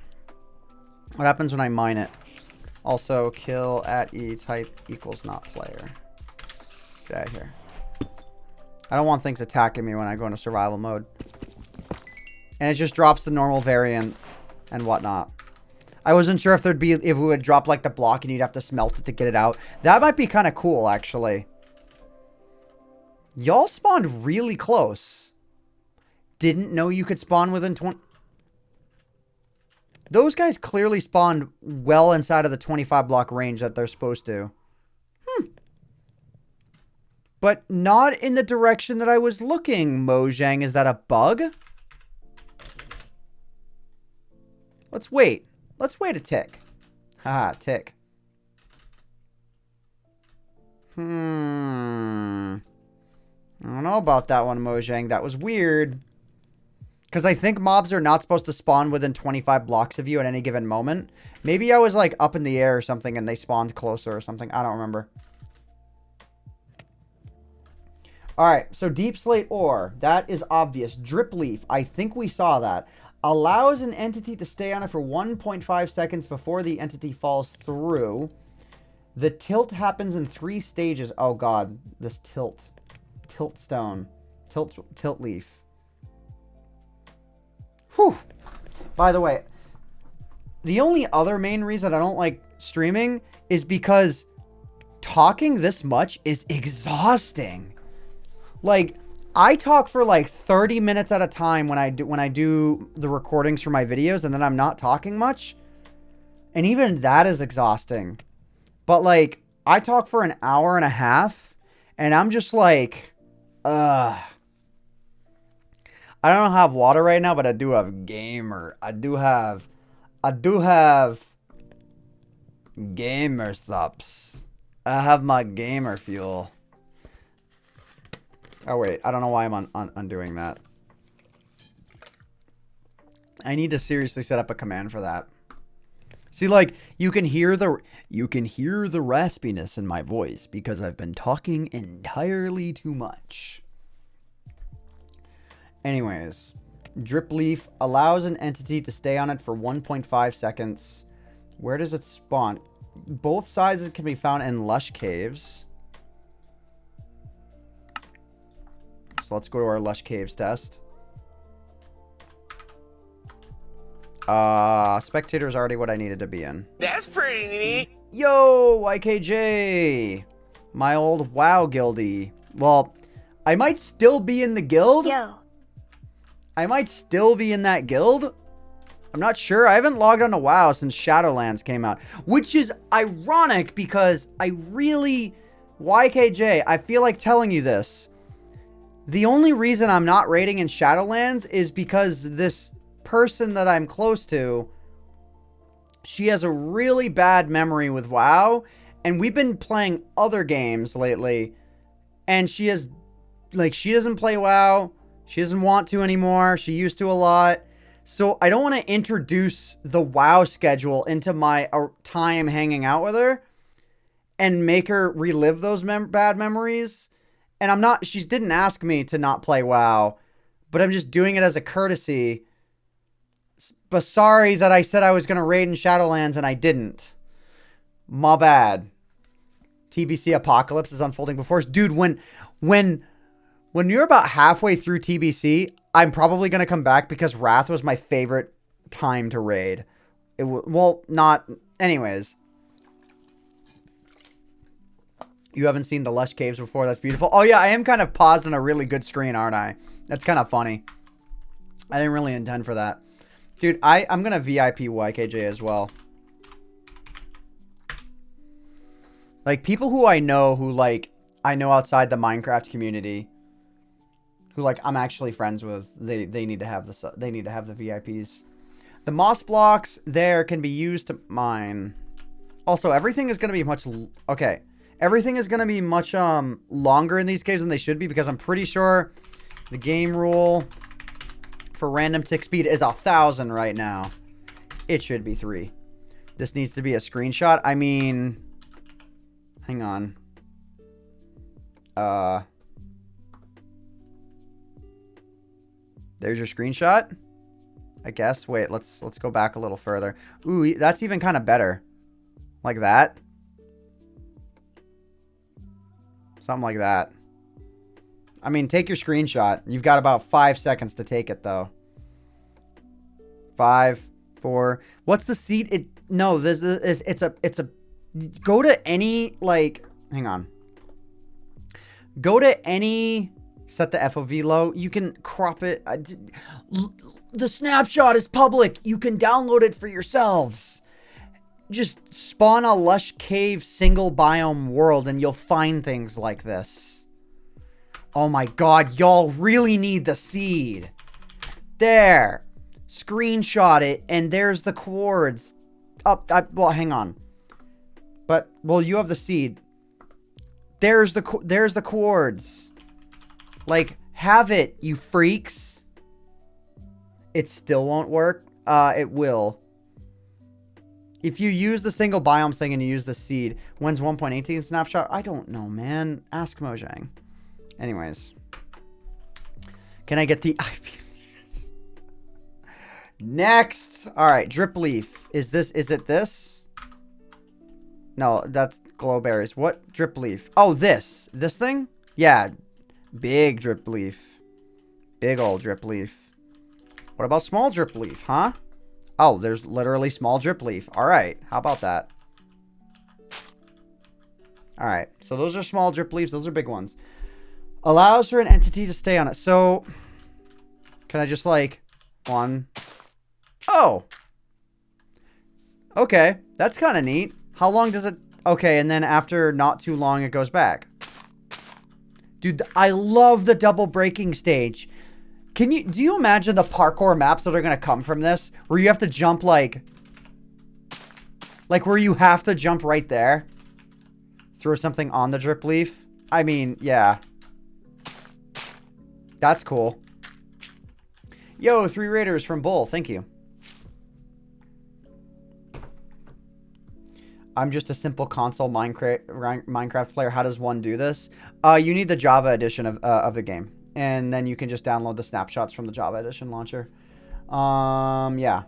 What happens when I mine it? Also, kill at E type equals not player. Get out of here. I don't want things attacking me when I go into survival mode. And it just drops the normal variant and whatnot. I wasn't sure if it would drop like the block and you'd have to smelt it to get it out. That might be kind of cool, actually. Y'all spawned really close. Didn't know you could spawn within 20... Those guys clearly spawned well inside of the 25 block range that they're supposed to. But not in the direction that I was looking, Mojang. Is that a bug? Let's wait. Let's wait a tick. Haha, tick. I don't know about that one, Mojang. That was weird. Because I think mobs are not supposed to spawn within 25 blocks of you at any given moment. Maybe I was like up in the air or something and they spawned closer or something. I don't remember. Alright, so deep slate ore. That is obvious. Drip leaf. I think we saw that. Allows an entity to stay on it for 1.5 seconds before the entity falls through. The tilt happens in 3 stages. Oh god, this tilt. Tilt stone. Tilt leaf. Whew. By the way, the only other main reason I don't like streaming is because talking this much is exhausting. Like, I talk for like 30 minutes at a time when I do the recordings for my videos, and then I'm not talking much. And even that is exhausting. But like, I talk for an hour and a half, and I'm just like, I don't have water right now, but I do have gamer. I do have gamer subs. I have my gamer fuel. Oh wait, I don't know why I'm undoing that. I need to seriously set up a command for that. See, like, you can hear the raspiness in my voice because I've been talking entirely too much. Anyways, drip leaf allows an entity to stay on it for 1.5 seconds. Where does it spawn? Both sizes can be found in lush caves. So let's go to our lush caves test. Spectator is already what I needed to be in. That's pretty neat. Yo, YKJ. My old WoW guildie. Well, I might still be in the guild. Yo. I might still be in that guild. I'm not sure. I haven't logged on to WoW since Shadowlands came out. Which is ironic because I really... YKJ, I feel like telling you this. The only reason I'm not raiding in Shadowlands is because this person that I'm close to, she has a really bad memory with WoW, and we've been playing other games lately, and she has, like, she doesn't play WoW, she doesn't want to anymore, she used to a lot, so I don't want to introduce the WoW schedule into my time hanging out with her, and make her relive those bad memories, and I'm not, she didn't ask me to not play WoW, but I'm just doing it as a courtesy. But sorry that I said I was going to raid in Shadowlands and I didn't. My bad. TBC Apocalypse is unfolding before us. Dude, when you're about halfway through TBC, I'm probably going to come back because Wrath was my favorite time to raid. Well, not... Anyways. You haven't seen the Lush Caves before? That's beautiful. Oh yeah, I am kind of paused on a really good screen, aren't I? That's kind of funny. I didn't really intend for that. Dude, I'm going to VIP YKJ as well. Like, people who I know who, like, I know outside the Minecraft community, who, like, I'm actually friends with, they need to have the VIPs. The moss blocks there can be used to mine. Also, everything is going to be much... Okay. Everything is going to be much longer in these caves than they should be, because I'm pretty sure the game rule... for random tick speed is 1,000 right now. It should be 3. This needs to be a screenshot. I mean, hang on. There's your screenshot, I guess. Wait, let's go back a little further. Ooh, that's even kind of better. Like that. Something like that. I mean, take your screenshot. You've got about 5 seconds to take it, though. 5, 4. What's the seed? No, it's a. Go to any, like, hang on. Go to any. Set the FOV low. You can crop it. The snapshot is public. You can download it for yourselves. Just spawn a lush cave single biome world, and you'll find things like this. Oh my god, y'all really need the seed. There. Screenshot it, and there's the quartz. Well, hang on. But, well, you have the seed. There's the quartz. Like, have it, you freaks. It still won't work. It will. If you use the single biome thing and you use the seed, when's 1.18 snapshot? I don't know, man. Ask Mojang. Anyways. Can I get the IP? Next. Alright, drip leaf. Is it this? No, that's glowberries. What drip leaf? Oh, this. This thing? Yeah. Big drip leaf. Big old drip leaf. What about small drip leaf, huh? Oh, there's literally small drip leaf. Alright, how about that? Alright, so those are small drip leaves. Those are big ones. Allows for an entity to stay on it. So, can I just, like, one... Oh. Okay. That's kind of neat. How long does it... Okay, and then after not too long, it goes back. Dude, I love the double breaking stage. do you imagine the parkour maps that are going to come from this? Where you have to jump like where you have to jump right there. Throw something on the drip leaf. I mean, yeah. That's cool. Yo, 3 Raiders from Bull. Thank you. I'm just a simple console Minecraft player. How does one do this? You need the Java edition of the game. And then you can just download the snapshots from the Java edition launcher. Yeah.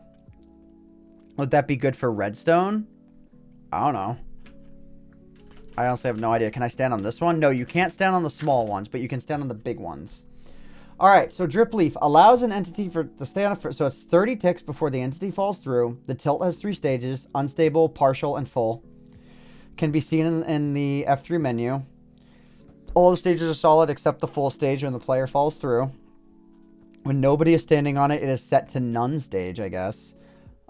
Would that be good for Redstone? I don't know. I honestly have no idea. Can I stand on this one? No, you can't stand on the small ones, but you can stand on the big ones. All right, so Drip Leaf allows an entity to stay on it. So it's 30 ticks before the entity falls through. The tilt has 3 stages: unstable, partial, and full. Can be seen in the F3 menu. All the stages are solid except the full stage when the player falls through. When nobody is standing on it, it is set to none stage, I guess.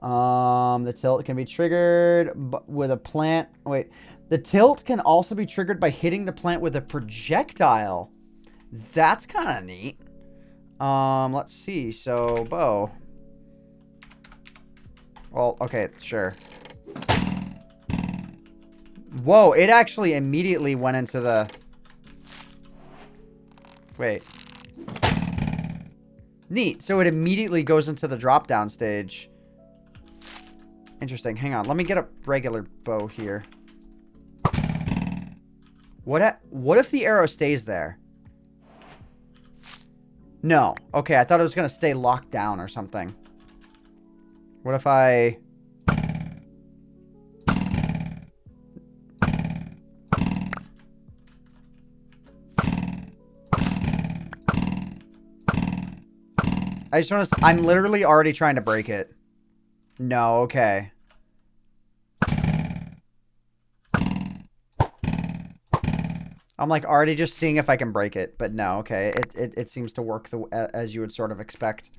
The tilt can be triggered with a plant. Wait, the tilt can also be triggered by hitting the plant with a projectile. That's kind of neat. Let's see. So, bow. Well, okay, sure. Whoa, it actually immediately went into the... Wait. Neat. So it immediately goes into the drop-down stage. Interesting. Hang on. Let me get a regular bow here. What if the arrow stays there? No. Okay, I thought it was going to stay locked down or something. What if I... I just want to... I'm literally already trying to break it. No, okay. I'm like already just seeing if I can break it, but no, okay. It seems to work as you would sort of expect.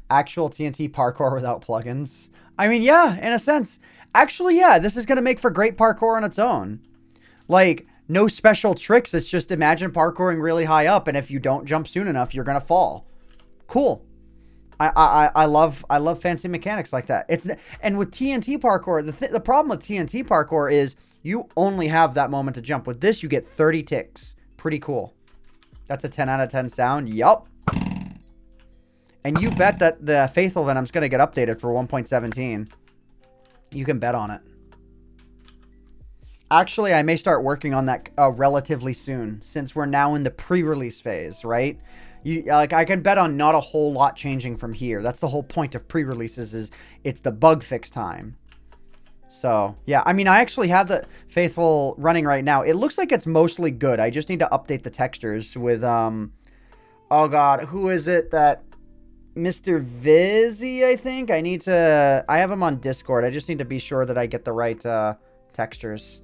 Actual TNT parkour without plugins. I mean, yeah, in a sense. Actually, yeah, this is going to make for great parkour on its own. Like, no special tricks. It's just imagine parkouring really high up, and if you don't jump soon enough, you're going to fall. Cool. I love fancy mechanics like that. And with TNT parkour, the problem with TNT parkour is you only have that moment to jump. With this, you get 30 ticks. Pretty cool. That's a 10 out of 10 sound. Yup. And you bet that the Faithful Venom's going to get updated for 1.17. You can bet on it. Actually, I may start working on that relatively soon, since we're now in the pre-release phase, right? Like, I can bet on not a whole lot changing from here. That's the whole point of pre-releases, is it's the bug fix time. So, yeah. I mean, I actually have the Faithful running right now. It looks like it's mostly good. I just need to update the textures with, oh god, who is it that... Mr. Vizzy, I think? I have him on Discord. I just need to be sure that I get the right, textures.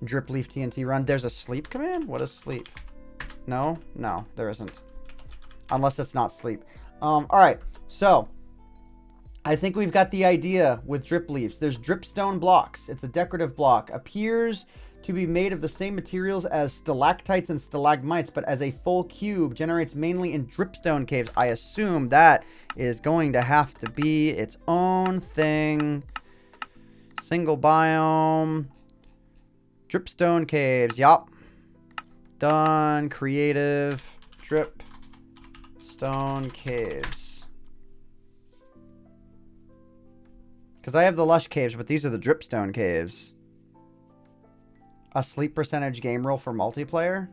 Drip Leaf TNT run. There's a sleep command? What is sleep? No? No, there isn't. Unless it's not sleep. Alright. So, I think we've got the idea with drip leaves. There's dripstone blocks. It's a decorative block. Appears to be made of the same materials as stalactites and stalagmites, but as a full cube. Generates mainly in dripstone caves. I assume that is going to have to be its own thing. Single biome. Dripstone caves. Yup. Done. Creative. Dripstone caves. Because I have the lush caves, but these are the dripstone caves. A sleep percentage game rule for multiplayer?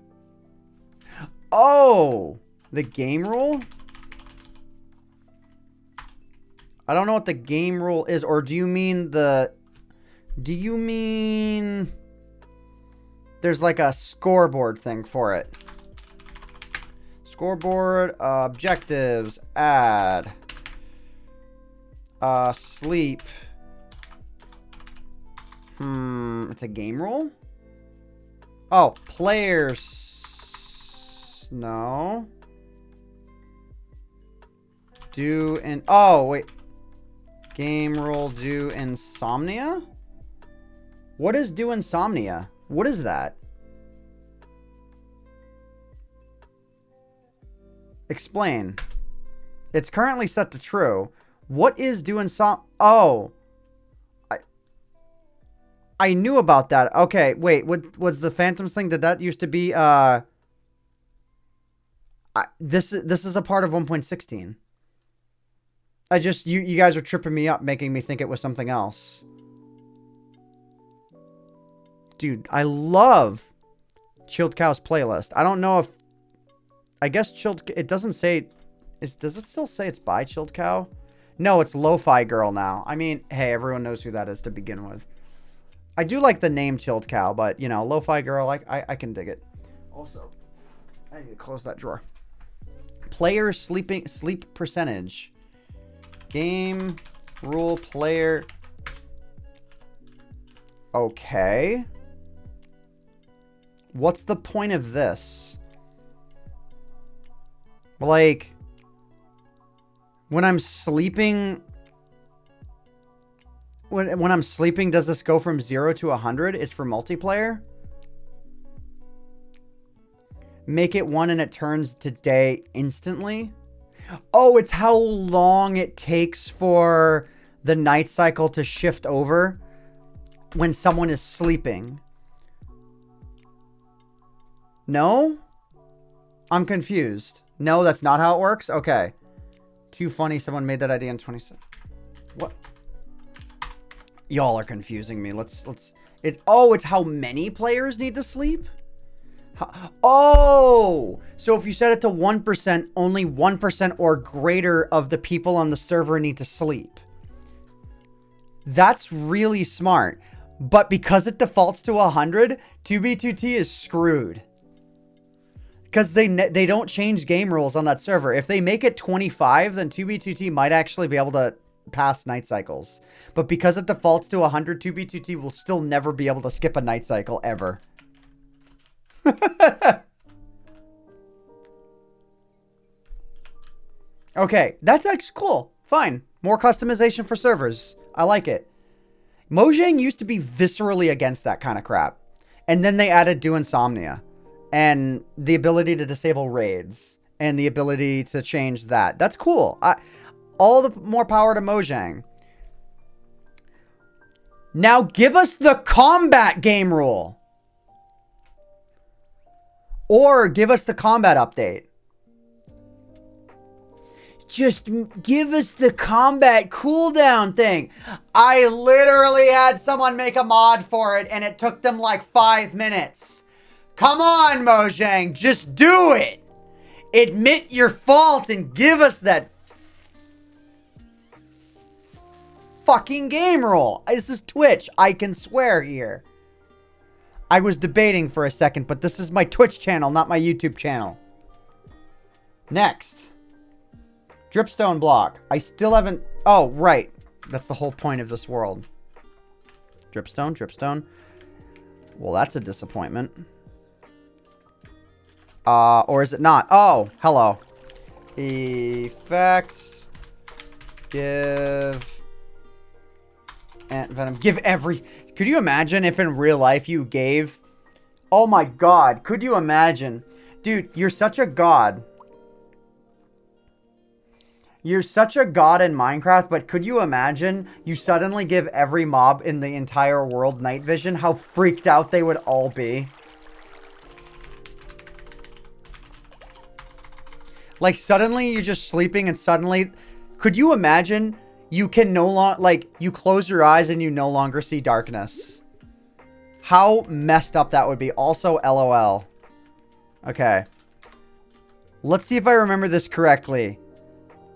Oh! The game rule? I don't know what the game rule is. Or do you mean the... Do you mean... There's like a scoreboard thing for it. Scoreboard, objectives, add. Sleep. It's a game rule? Oh, players. No. Do and oh wait. Game rule do insomnia? What is do insomnia? What is that? Explain. It's currently set to true. What is doing some... Oh. I knew about that. Okay, wait. What was the Phantoms thing? Did that used to be... this is a part of 1.16. I just... You guys are tripping me up, making me think it was something else. Dude, I love Chilled Cow's playlist. I don't know if... I guess Chilled... It doesn't say... Does it still say it's by Chilled Cow? No, it's Lo-Fi Girl now. I mean, hey, everyone knows who that is to begin with. I do like the name Chilled Cow, but, you know, Lo-Fi Girl, I can dig it. Also, I need to close that drawer. Player sleep percentage. Game rule player. Okay. What's the point of this? Like, when I'm sleeping, when I'm sleeping, does this go from 0 to 100? It's for multiplayer. Make it 1 and it turns to day instantly. Oh, it's how long it takes for the night cycle to shift over when someone is sleeping. No? I'm confused. No, that's not how it works? Okay. Too funny. Someone made that idea in 27. What? Y'all are confusing me. It's how many players need to sleep? Oh! So if you set it to 1%, only 1% or greater of the people on the server need to sleep. That's really smart. But because it defaults to 100, 2B2T is screwed. Because they don't change game rules on that server. If they make it 25, then 2B2T might actually be able to pass night cycles. But because it defaults to 100, 2B2T will still never be able to skip a night cycle ever. Okay, that's actually cool. Fine. More customization for servers. I like it. Mojang used to be viscerally against that kind of crap. And then they added Do Insomnia. And the ability to disable raids. And the ability to change that. That's cool. All the more power to Mojang. Now give us the combat game rule. Or give us the combat update. Just give us the combat cooldown thing. I literally had someone make a mod for it and it took them like 5 minutes. Come on, Mojang. Just do it. Admit your fault and give us that fucking game rule. This is Twitch. I can swear here. I was debating for a second, but this is my Twitch channel, not my YouTube channel. Next. Dripstone block. I still haven't... Oh, right. That's the whole point of this world. Dripstone, dripstone. Well, that's a disappointment. Or is it not? Oh, hello. Effects. Give... AntVenom. Give every... Could you imagine if in real life you gave... Oh my god. Could you imagine? Dude, you're such a god. You're such a god in Minecraft, but could you imagine you suddenly give every mob in the entire world night vision? How freaked out they would all be. Like, suddenly you're just sleeping and suddenly... Could you imagine you can no longer... Like, you close your eyes and you no longer see darkness. How messed up that would be. Also, LOL. Okay. Let's see if I remember this correctly.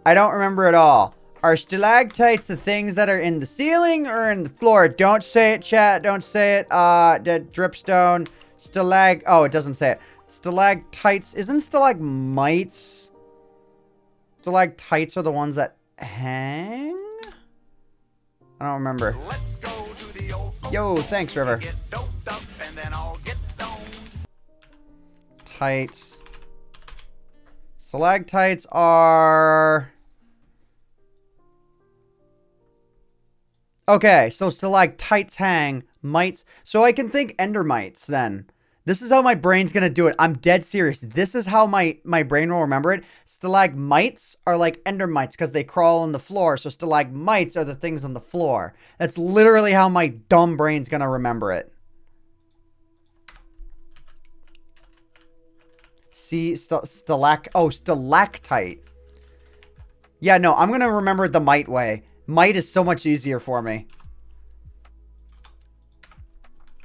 I don't remember at all. Are stalactites the things that are in the ceiling or in the floor? Don't say it, chat. Don't say it. The dripstone. Oh, it doesn't say it. Stalactites. Isn't stalagmites? Stalactites are the ones that hang? I don't remember. Let's go to the old Yo, thanks, River. Get doped up and then I'll get stoned. Tights. Stalactites are... Okay, so stalactites hang, mites. So I can think endermites then. This is how my brain's going to do it. I'm dead serious. This is how my brain will remember it. Stalagmites are like endermites because they crawl on the floor. So stalagmites are the things on the floor. That's literally how my dumb brain's going to remember it. See, stalactite. Yeah, no, I'm going to remember it the mite way. Mite is so much easier for me.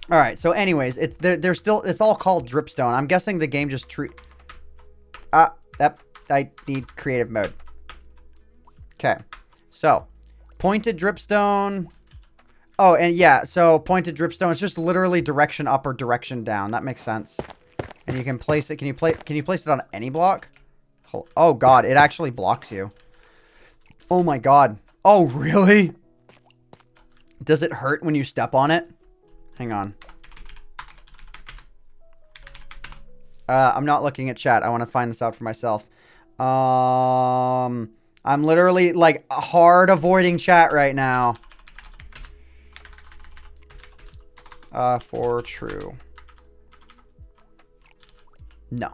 All right, so anyways, it's all called dripstone. I'm guessing the game just I need creative mode. Okay, so pointed dripstone. Oh, and yeah, so pointed dripstone is just literally direction up or direction down. That makes sense. And you can place it. Can you place it on any block? Oh God, it actually blocks you. Oh my God. Oh really? Does it hurt when you step on it? Hang on. I'm not looking at chat. I want to find this out for myself. I'm literally like hard avoiding chat right now. For true. No.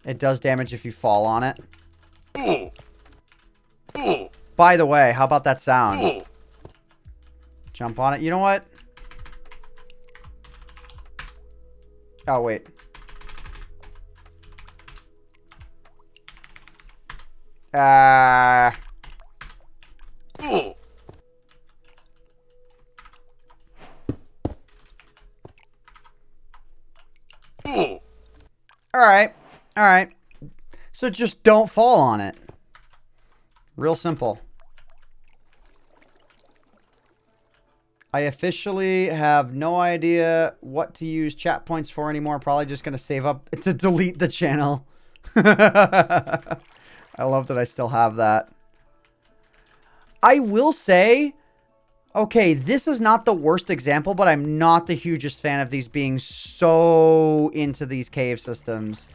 It does damage if you fall on it. By the way, how about that sound? Jump on it. You know what? Oh, wait. Alright. Alright. So just don't fall on it. Real simple. I officially have no idea what to use chat points for anymore. Probably just going to save up to delete the channel. I love that I still have that. I will say, okay, this is not the worst example, but I'm not the hugest fan of these being so into these cave systems.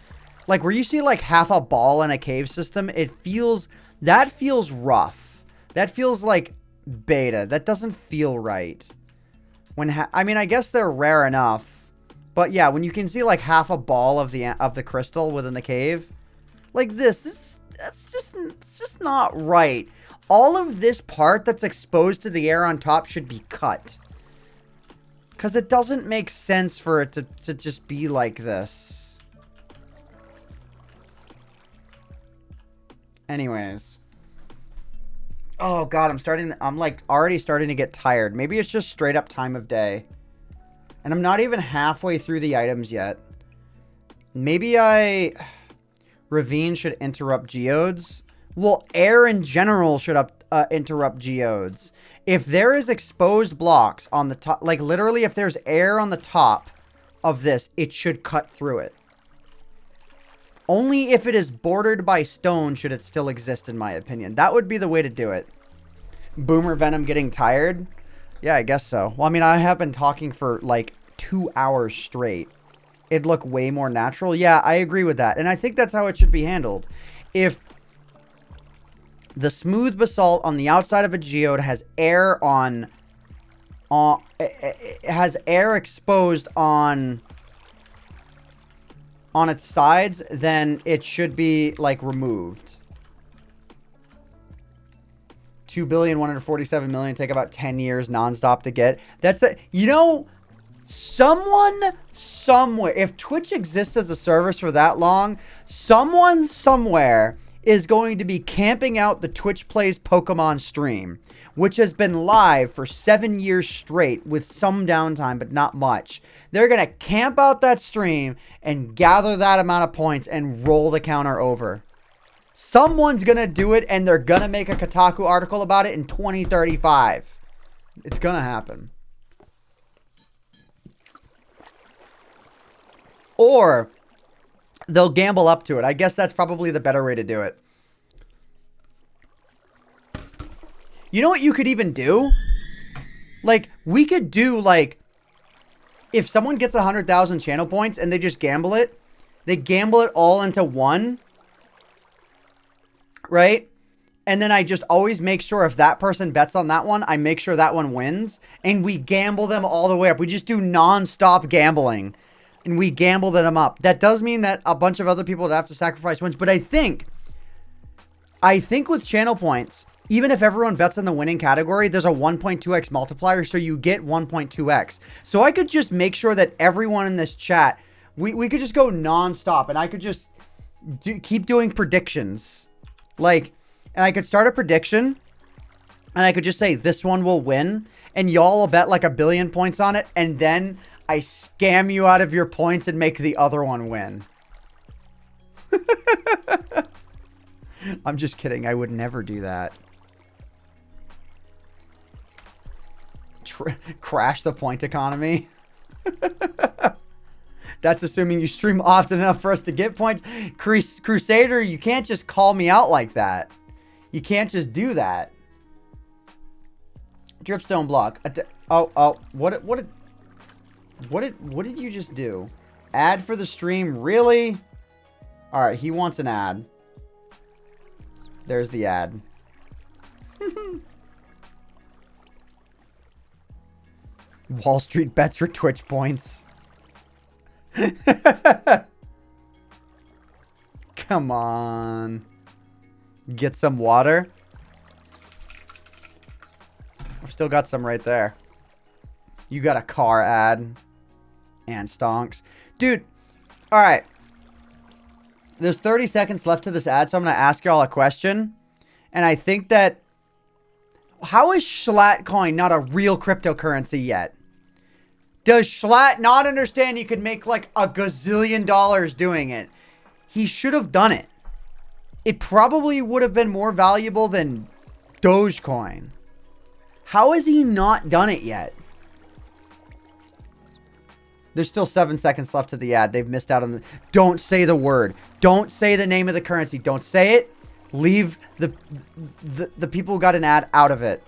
Like where you see like half a ball in a cave system, that feels rough. That feels like beta. That doesn't feel right. I mean, I guess they're rare enough, but yeah, when you can see like half a ball of the crystal within the cave, like it's just not right. All of this part that's exposed to the air on top should be cut, because it doesn't make sense for it to just be like this. Anyways. Oh God, I'm like already starting to get tired. Maybe it's just straight up time of day. And I'm not even halfway through the items yet. Maybe Ravine should interrupt geodes. Well, air in general should interrupt geodes. If there is exposed blocks on the top, like literally if there's air on the top of this, it should cut through it. Only if it is bordered by stone should it still exist, in my opinion. That would be the way to do it. Boomer Venom getting tired? Yeah, I guess so. Well, I mean, I have been talking for like 2 hours straight. It'd look way more natural. Yeah, I agree with that. And I think that's how it should be handled. If the smooth basalt on the outside of a geode has air has air exposed on its sides, then it should be like removed. 2,147,000,000 take about 10 years nonstop to get. That's it. You know, someone somewhere, if Twitch exists as a service for that long, someone somewhere is going to be camping out the Twitch Plays Pokemon stream, which has been live for 7 years straight with some downtime, but not much. They're going to camp out that stream and gather that amount of points and roll the counter over. Someone's going to do it, and they're going to make a Kotaku article about it in 2035. It's going to happen. Or they'll gamble up to it. I guess that's probably the better way to do it. You know what you could even do? Like, we could do, like, if someone gets 100,000 channel points and they just gamble it, they gamble it all into one, right? And then I just always make sure if that person bets on that one, I make sure that one wins. And we gamble them all the way up. We just do non-stop gambling. And we gamble them up. That does mean that a bunch of other people would have to sacrifice wins. But I think with channel points, even if everyone bets on the winning category, there's a 1.2x multiplier. So you get 1.2x. So I could just make sure that everyone in this chat, we could just go non-stop. And I could just keep doing predictions. Like... And I could start a prediction, and I could just say, this one will win, and y'all will bet like 1 billion points on it, and then I scam you out of your points and make the other one win. I'm just kidding. I would never do that. Crash the point economy. That's assuming you stream often enough for us to get points. Crusader, you can't just call me out like that. You can't just do that. Dripstone block. What did you just do? Ad for the stream? Really? All right, he wants an ad. There's the ad. Wall Street bets for Twitch points. Come on. Get some water. I've still got some right there. You got a car ad. And stonks. Dude. All right. There's 30 seconds left to this ad, so I'm going to ask y'all a question. And I think that... How is Schlattcoin not a real cryptocurrency yet? Does Schlatt not understand you could make like $1 gazillion doing it? He should have done it. It probably would have been more valuable than Dogecoin. How has he not done it yet? There's still 7 seconds left to the ad. They've missed out on the... Don't say the word. Don't say the name of the currency. Don't say it. Leave the people who got an ad out of it.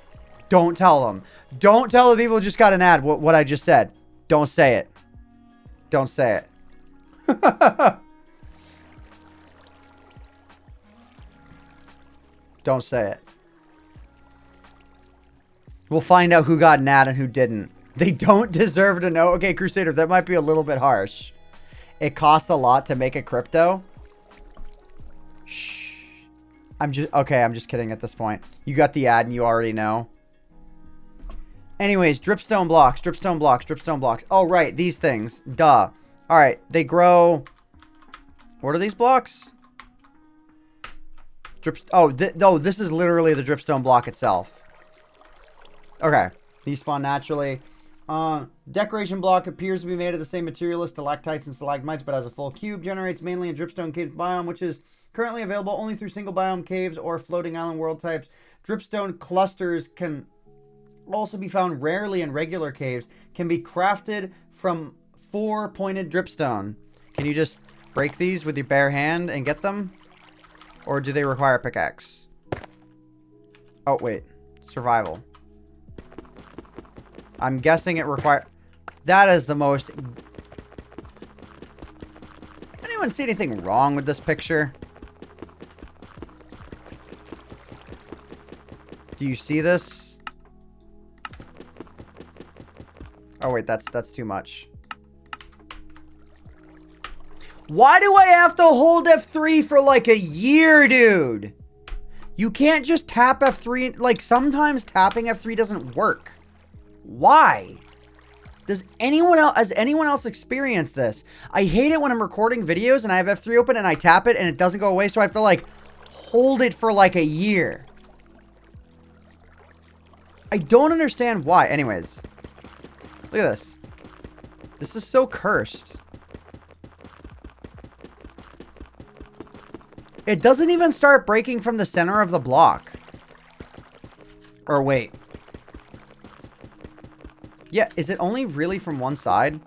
Don't tell them. Don't tell the people who just got an ad what I just said. Don't say it. Don't say it. Don't say it. We'll find out who got an ad and who didn't. They don't deserve to know. Okay, Crusader, that might be a little bit harsh. It costs a lot to make a crypto. Shh. I'm just kidding at this point. You got the ad and you already know. Anyways, dripstone blocks, dripstone blocks, dripstone blocks. Oh, right. These things. Duh. All right. They grow. What are these blocks? This is literally the dripstone block itself. Okay. These spawn naturally. Decoration block appears to be made of the same material as stalactites and stalagmites, but has a full cube. Generates mainly in dripstone cave biome, which is currently available only through single biome caves or floating island world types. Dripstone clusters can also be found rarely in regular caves. Can be crafted from 4 pointed dripstone. Can you just break these with your bare hand and get them? Or do they require a pickaxe? Oh, wait. Survival. I'm guessing it requires... That is the most... Anyone see anything wrong with this picture? Do you see this? Oh, wait. That's too much. Why do I have to hold F3 for like a year, dude? You can't just tap F3. Like, sometimes tapping F3 doesn't work. Why? Has anyone else experienced this? I hate it when I'm recording videos and I have F3 open and I tap it and it doesn't go away, so I have to like hold it for like a year. I don't understand why. Anyways, look at this. This is so cursed. It doesn't even start breaking from the center of the block. Or wait. Yeah, is it only really from one side?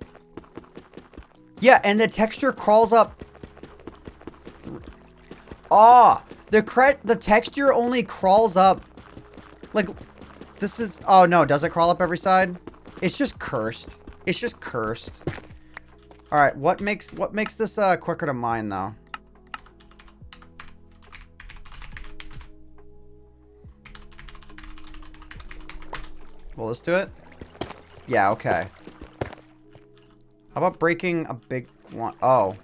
Yeah, and the texture crawls up. Oh, the texture only crawls up. Like, this is... Oh, no, does it crawl up every side? It's just cursed. It's just cursed. All right, what makes this quicker to mine, though? Will this do it? Yeah, okay. How about breaking a big one? Oh.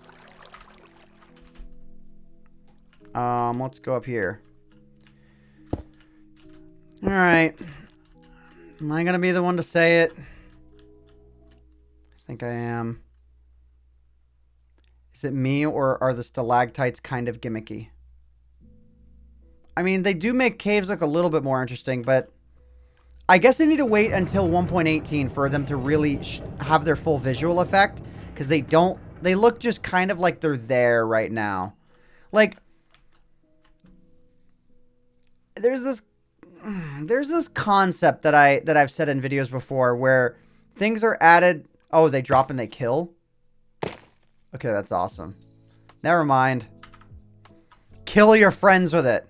Let's go up here. Alright. Am I gonna be the one to say it? I think I am. Is it me, or are the stalactites kind of gimmicky? I mean, they do make caves look a little bit more interesting, but I guess I need to wait until 1.18 for them to really have their full visual effect, because they look just kind of like they're there right now. Like, there's this concept that I've said in videos before where things are added. Oh, they drop and they kill. Okay, that's awesome. Never mind. Kill your friends with it.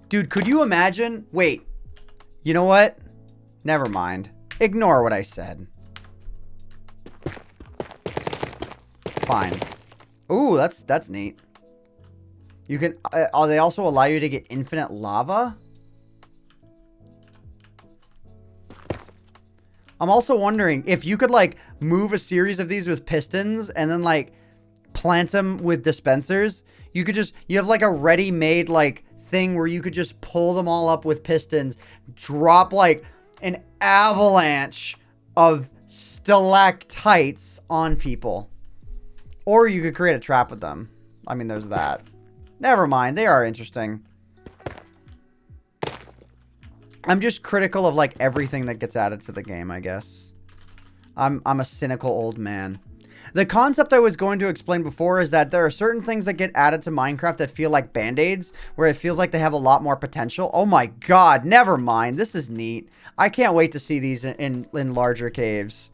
Dude, could you imagine? Wait. You know what? Never mind. Ignore what I said. Fine. Ooh, that's neat. You can... they also allow you to get infinite lava? I'm also wondering if you could, like, move a series of these with pistons and then, like, plant them with dispensers. You could just... You have, like, a ready-made, like, thing where you could just pull them all up with pistons, drop, like, an avalanche of stalactites on people. Or you could create a trap with them. I mean, there's that. Never mind. They are interesting. I'm just critical of, like, everything that gets added to the game, I guess. I'm a cynical old man. The concept I was going to explain before is that there are certain things that get added to Minecraft that feel like Band-Aids, where it feels like they have a lot more potential. Oh my god, never mind. This is neat. I can't wait to see these in larger caves.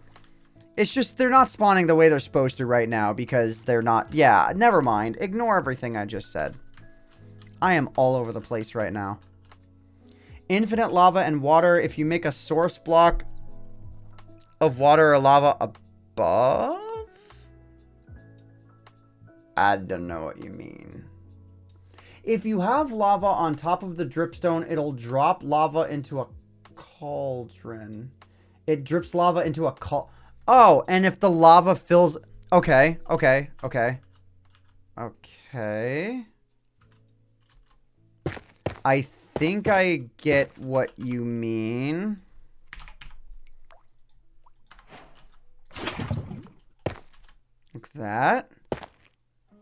It's just, they're not spawning the way they're supposed to right now because they're not... Yeah, never mind. Ignore everything I just said. I am all over the place right now. Infinite lava and water. If you make a source block of water or lava above? I don't know what you mean. If you have lava on top of the dripstone, it'll drop lava into a cauldron. It drips lava into a cauldron. Oh, and if the lava fills... Okay, okay, okay. Okay. I think I get what you mean. Like that.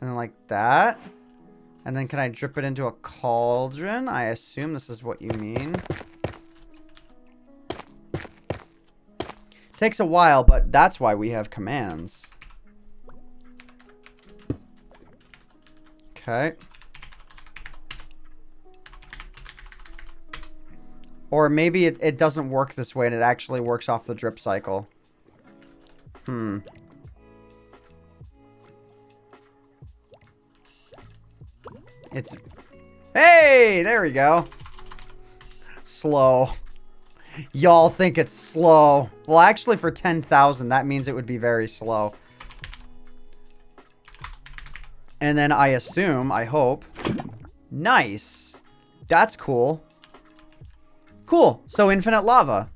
And then like that. And then can I drip it into a cauldron? I assume this is what you mean. Takes a while, but that's why we have commands. Okay. Or maybe it doesn't work this way and it actually works off the drip cycle. It's... Hey! There we go. Slow. Y'all think it's slow. Well, actually, for 10,000, that means it would be very slow. And then I assume, I hope... Nice. That's cool. Cool. So, infinite lava.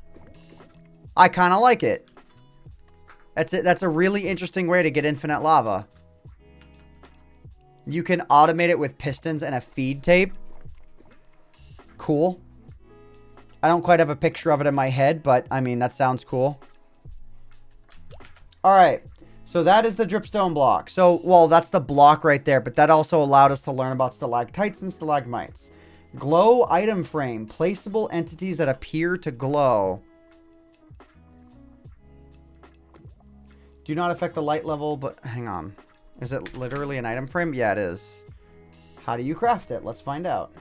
I kind of like it. That's a really interesting way to get infinite lava. You can automate it with pistons and a feed tape. Cool. I don't quite have a picture of it in my head, but, I mean, that sounds cool. Alright. So, that is the dripstone block. So, well, that's the block right there, but that also allowed us to learn about stalactites and stalagmites. Glow item frame. Placeable entities that appear to glow. Do not affect the light level, but hang on. Is it literally an item frame? Yeah, it is. How do you craft it? Let's find out.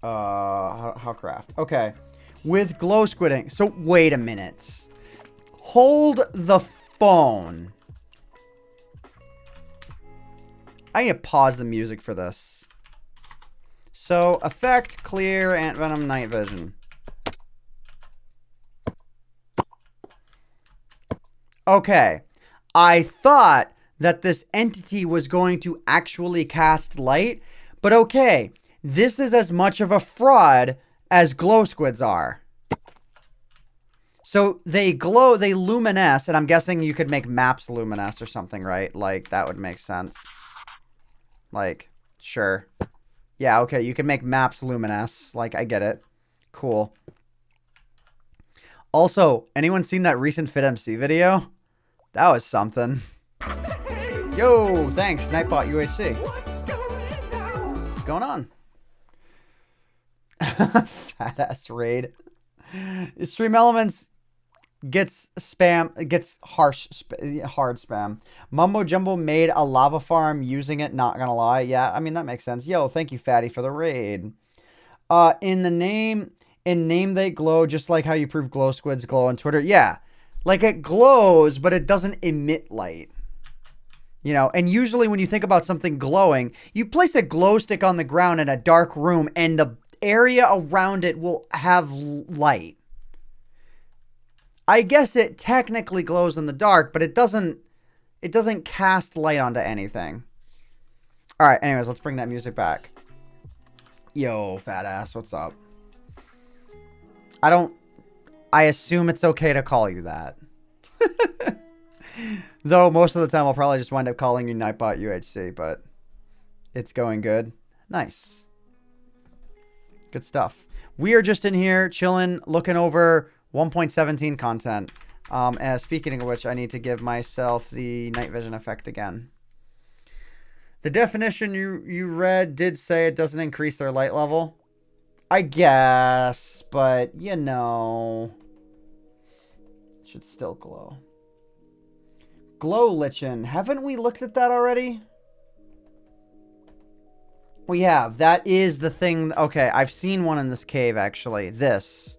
How craft? Okay. With glow squidding. So, wait a minute. Hold the phone. I need to pause the music for this. So, effect, clear, AntVenom night vision. Okay. I thought that this entity was going to actually cast light, but okay, this is as much of a fraud as glow squids are. So they glow, they luminesce, and I'm guessing you could make maps luminesce or something, right? Like, that would make sense. Like, sure. Yeah, okay, you can make maps luminesce. Like, I get it. Cool. Also, anyone seen that recent FitMC video? That was something. Yo, thanks, Nightbot UHC. What's going on? Fat ass raid. Stream Elements gets hard spam. Mumbo Jumbo made a lava farm using it, not gonna lie. Yeah, I mean, that makes sense. Yo, thank you, Fatty, for the raid. In name they glow, just like how you prove glow squids glow on Twitter. Yeah, like it glows, but it doesn't emit light. You know, and usually when you think about something glowing, you place a glow stick on the ground in a dark room and the area around it will have light. I guess it technically glows in the dark, but it doesn't cast light onto anything. All right, anyways, let's bring that music back. Yo, fat ass, what's up? I assume it's okay to call you that. Though most of the time I'll probably just wind up calling you Nightbot UHC, but it's going good. Nice. Good stuff. We are just in here chilling, looking over 1.17 content. Speaking of which, I need to give myself the night vision effect again. The definition you read did say it doesn't increase their light level. I guess, but you know, it should still glow. Glow lichen. Haven't we looked at that already? We have. That is the thing. Okay, I've seen one in this cave, actually. This.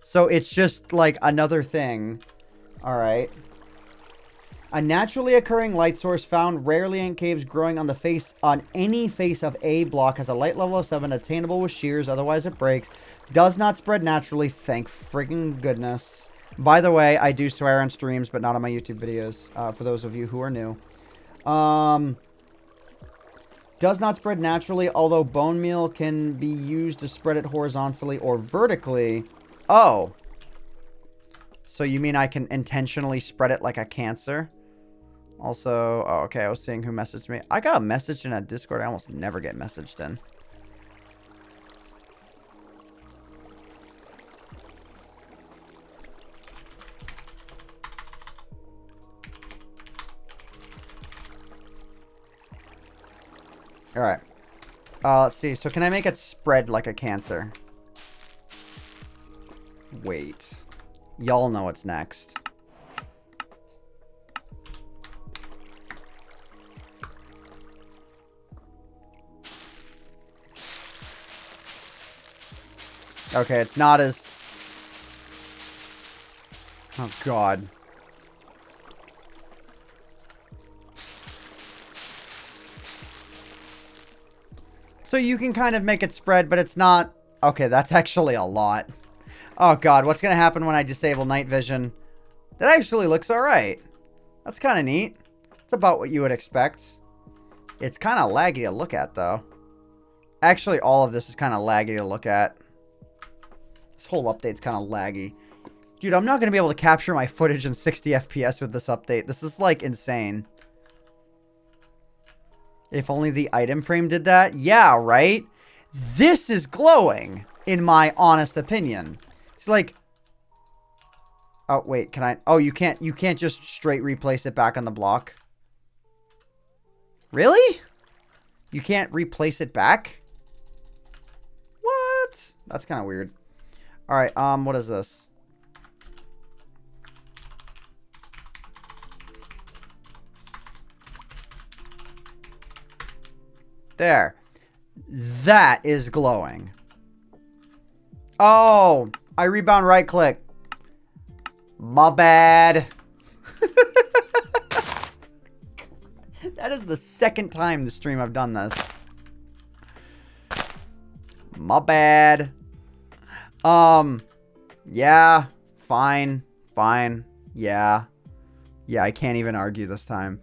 So it's just like another thing. All right. A naturally occurring light source found rarely in caves growing on any face of a block has a light level of 7, attainable with shears, otherwise it breaks. Does not spread naturally, thank friggin' goodness. By the way, I do swear on streams, but not on my YouTube videos, for those of you who are new. Does not spread naturally, although bone meal can be used to spread it horizontally or vertically. Oh. So you mean I can intentionally spread it like a cancer? Also, oh, okay, I was seeing who messaged me. I got a message in a Discord. I almost never get messaged in. All right. Let's see. So can I make it spread like a cancer? Wait. Y'all know what's next. Okay, it's not as... Oh, God. So you can kind of make it spread, but it's not... Okay, that's actually a lot. Oh, God. What's going to happen when I disable night vision? That actually looks all right. That's kind of neat. It's about what you would expect. It's kind of laggy to look at, though. Actually, all of this is kind of laggy to look at. This whole update's kind of laggy. Dude, I'm not going to be able to capture my footage in 60 FPS with this update. This is, like, insane. If only the item frame did that. Yeah, right? This is glowing, in my honest opinion. It's like... Oh, wait, can I... Oh, you can't just straight replace it back on the block? Really? You can't replace it back? What? That's kind of weird. Alright, what is this? There. That is glowing. Oh, I rebound right click. My bad. That is the second time this stream I've done this. My bad. Yeah, fine, yeah. Yeah, I can't even argue this time.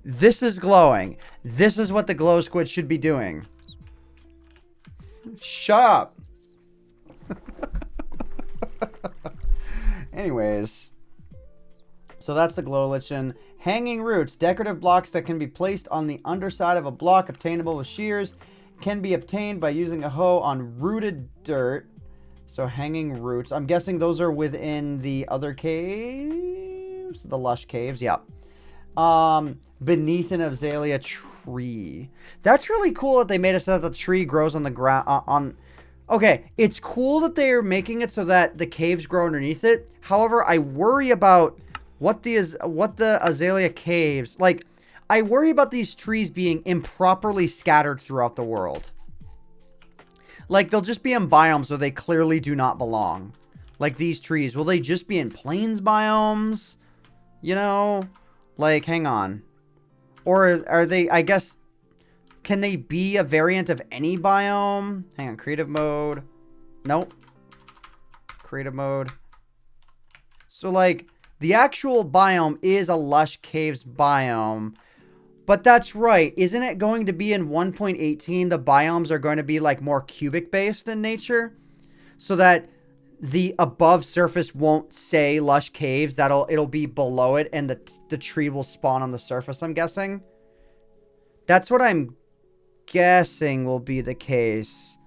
This is glowing. This is what the glow squid should be doing. Shut up. Anyways. So that's the glow lichen. Hanging roots. Decorative blocks that can be placed on the underside of a block obtainable with shears. Can be obtained by using a hoe on rooted dirt. So hanging roots. I'm guessing those are within the other caves. The lush caves. Yeah. Beneath an azalea tree. That's really cool that they made it so that the tree grows on the ground. Okay, it's cool that they're making it so that the caves grow underneath it. However, I worry about what the azalea caves, like, I worry about these trees being improperly scattered throughout the world. Like, they'll just be in biomes where they clearly do not belong. Like these trees. Will they just be in plains biomes? You know? Like, hang on. Or are they, I guess, can they be a variant of any biome? Hang on, creative mode. Nope. Creative mode. So, like, the actual biome is a lush caves biome. But that's right. Isn't it going to be in 1.18? The biomes are going to be, like, more cubic based in nature. So that the above surface won't say lush caves. It'll be below it and the tree will spawn on the surface, I'm guessing. That's what I'm guessing will be the case.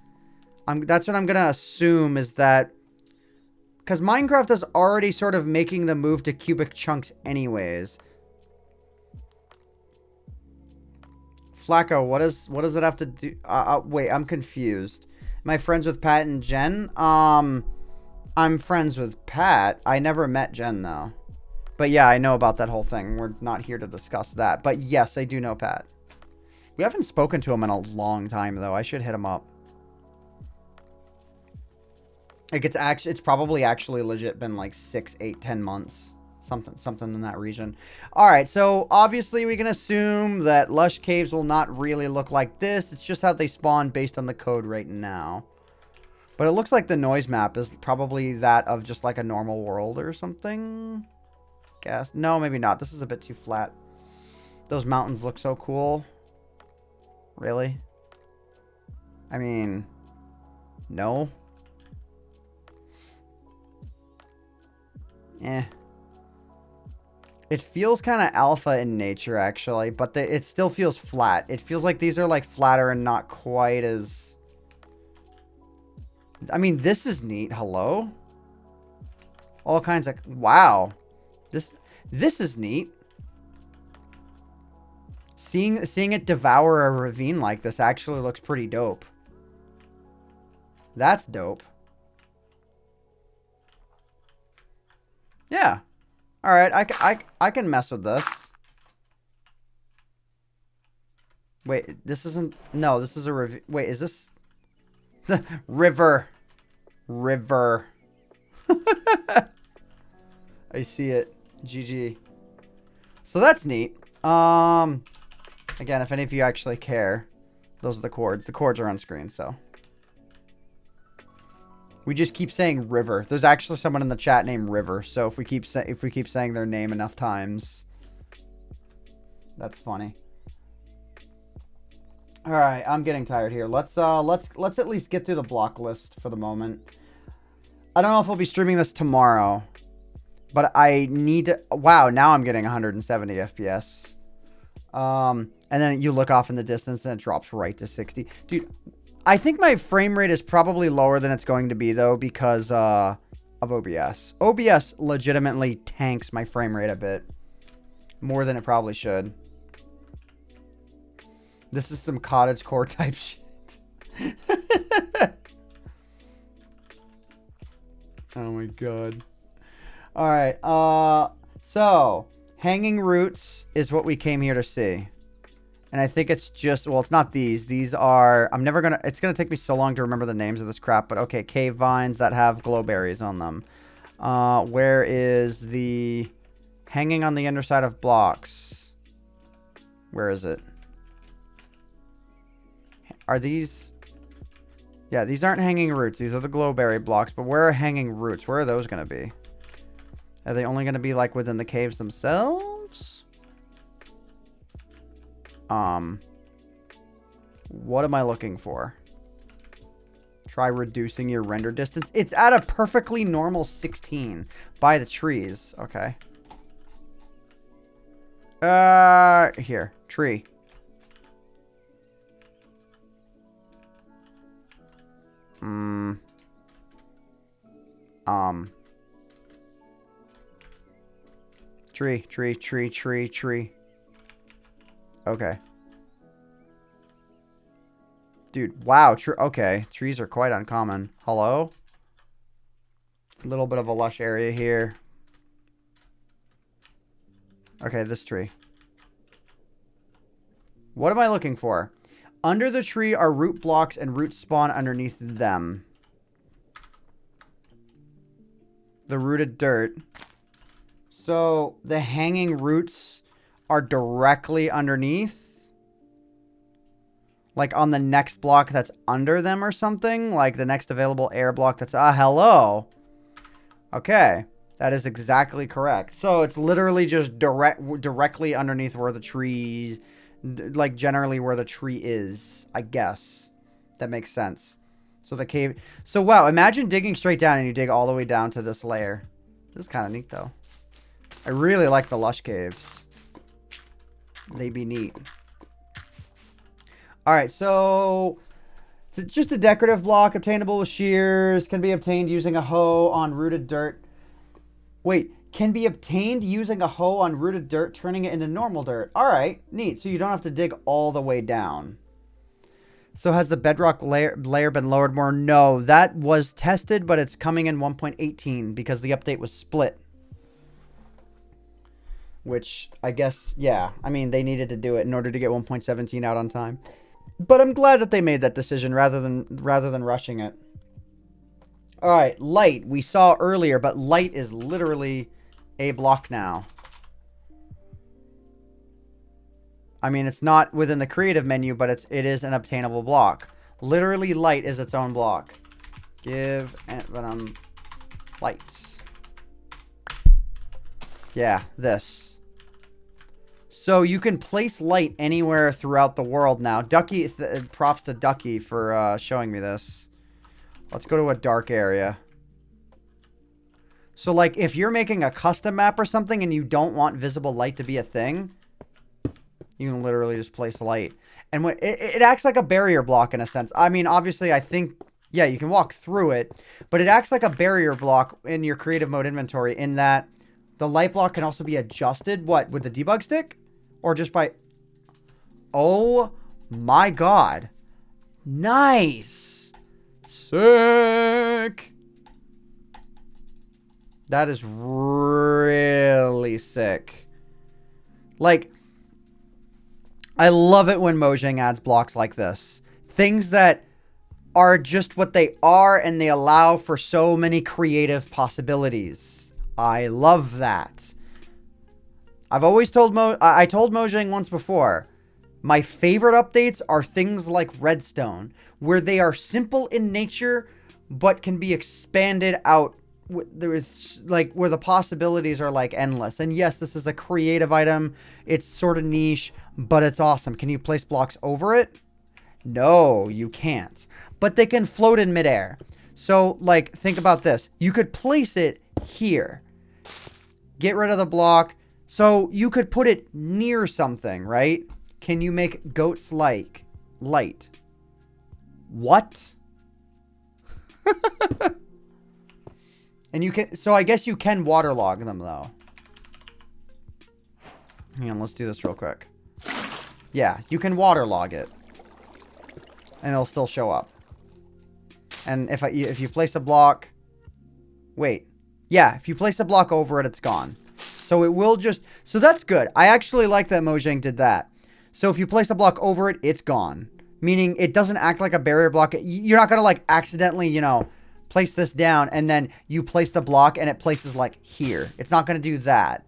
That's what I'm going to assume is that, because Minecraft is already sort of making the move to cubic chunks anyways. Flacco, what does it have to do? Wait, I'm confused. Am I friends with Pat and Jen? I'm friends with Pat. I never met Jen, though. But yeah, I know about that whole thing. We're not here to discuss that. But yes, I do know Pat. We haven't spoken to him in a long time, though. I should hit him up. Like, it's probably actually legit been like 6, 8, 10 months. Something in that region. Alright, so obviously we can assume that lush caves will not really look like this. It's just how they spawn based on the code right now. But it looks like the noise map is probably that of just like a normal world or something. Guess. No, maybe not. This is a bit too flat. Those mountains look so cool. Really? I mean, no. It feels kind of alpha in nature, actually, but it still feels flat. It feels like these are like flatter and not quite as... I mean, this is neat. Hello? All kinds of... Wow. This is neat. Seeing it devour a ravine like this actually looks pretty dope. That's dope. Yeah. Alright, I can mess with this. Wait, this isn't... No, this is a ravine. Wait, is this... River. River. I see it. GG. So that's neat. Again, if any of you actually care, those are the chords. The chords are on screen, so. We just keep saying River. There's actually someone in the chat named River, so if we keep saying their name enough times, that's funny. All right, I'm getting tired here. Let's at least get through the block list for the moment. I don't know if we'll be streaming this tomorrow, but I need to... Wow, now I'm getting 170 FPS. And then you look off in the distance and it drops right to 60. Dude, I think my frame rate is probably lower than it's going to be, though, because of OBS. OBS legitimately tanks my frame rate a bit. More than it probably should. This is some cottagecore type shit. Oh my god. Alright, so, hanging roots is what we came here to see. And I think it's just, well, it's not these. These are, it's going to take me so long to remember the names of this crap. But okay, cave vines that have glowberries on them. Where is the hanging on the underside of blocks? Where is it? Are these? Yeah, these aren't hanging roots. These are the glowberry blocks. But where are hanging roots? Where are those going to be? Are they only going to be like within the caves themselves? What am I looking for? Try reducing your render distance. It's at a perfectly normal 16 by the trees. Okay. Here. Tree. Tree. Okay. Dude, wow. Okay. Trees are quite uncommon. Hello? A little bit of a lush area here. Okay, this tree. What am I looking for? Under the tree are root blocks and roots spawn underneath them. The rooted dirt. So the hanging roots are directly underneath. Like on the next block that's under them or something. Like the next available air block that's... hello. Okay. That is exactly correct. So it's literally just directly underneath where the trees... Like generally where the tree is, I guess. That makes sense. So the cave... So wow, imagine digging straight down and you dig all the way down to this layer. This is kind of neat though. I really like the lush caves. They be neat. Alright, so... It's just a decorative block obtainable with shears. Can be obtained using a hoe on rooted dirt. Wait, can be obtained using a hoe on rooted dirt, turning it into normal dirt. Alright, neat. So you don't have to dig all the way down. So has the bedrock layer been lowered more? No, that was tested, but it's coming in 1.18 because the update was split. Which, I guess, yeah. I mean, they needed to do it in order to get 1.17 out on time. But I'm glad that they made that decision rather than rushing it. Alright, light. We saw earlier, but light is literally a block now. I mean, it's not within the creative menu, but it is an obtainable block. Literally, light is its own block. Give AntVenom lights. Yeah, this. So you can place light anywhere throughout the world now. Ducky, props to Ducky for showing me this. Let's go to a dark area. So, like, if you're making a custom map or something and you don't want visible light to be a thing, you can literally just place light. And when it acts like a barrier block in a sense. I mean, obviously, I think, yeah, you can walk through it, but it acts like a barrier block in your creative mode inventory in that the light block can also be adjusted, what, with the debug stick? Or just by... Oh my god. Nice. Sick. That is really sick. Like, I love it when Mojang adds blocks like this. Things that are just what they are and they allow for so many creative possibilities. I love that. I've always told I told Mojang once before, my favorite updates are things like Redstone, where they are simple in nature, but can be expanded out. There is like where the possibilities are like endless. And yes, this is a creative item. It's sort of niche, but it's awesome. Can you place blocks over it? No, you can't. But they can float in midair. So like, think about this. You could place it here. Get rid of the block. So you could put it near something, right? Can you make goats like light? What? And you can, so I guess you can waterlog them though. Hang on, let's do this real quick. Yeah, you can waterlog it. And it'll still show up. And if you place a block, wait. Yeah, if you place a block over it, it's gone. So it will just, so that's good. I actually like that Mojang did that. So if you place a block over it, it's gone. Meaning it doesn't act like a barrier block. You're not going to like accidentally, you know, place this down and then you place the block and it places like here. It's not going to do that.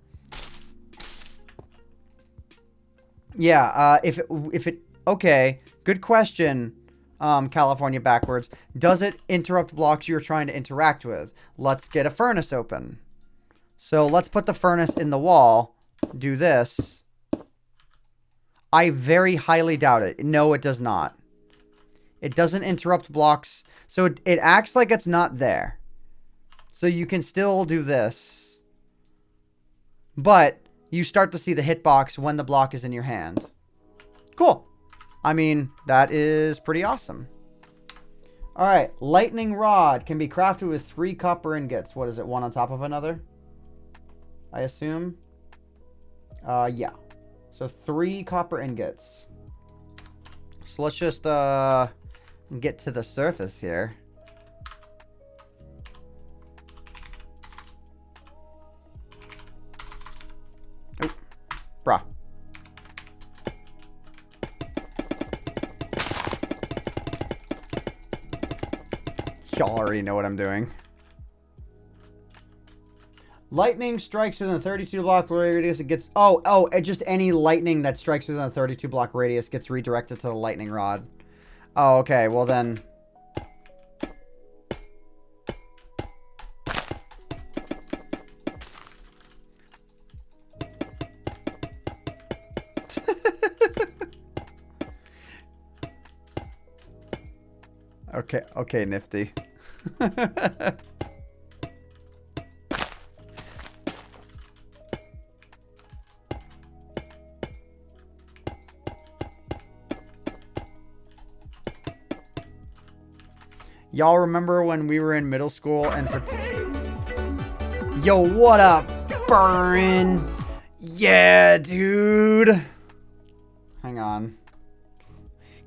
Yeah, if it, okay, good question, California backwards. Does it interrupt blocks you're trying to interact with? Let's get a furnace open. So let's put the furnace in the wall. Do this. I very highly doubt it. No, it does not. It doesn't interrupt blocks. So it acts like it's not there. So you can still do this. But you start to see the hitbox when the block is in your hand. Cool. I mean, that is pretty awesome. All right. Lightning rod can be crafted with 3 copper ingots. What is it? One on top of another? I assume. Yeah. So 3 copper ingots. So let's just get to the surface here. Oh, bruh. Y'all already know what I'm doing. Lightning strikes within a 32 block radius. It gets... Oh, just any lightning that strikes within a 32 block radius gets redirected to the lightning rod. Oh, okay. Well, then... Okay, nifty. Y'all remember when we were in middle school and... Yo, what up, Burn? Yeah, dude. Hang on.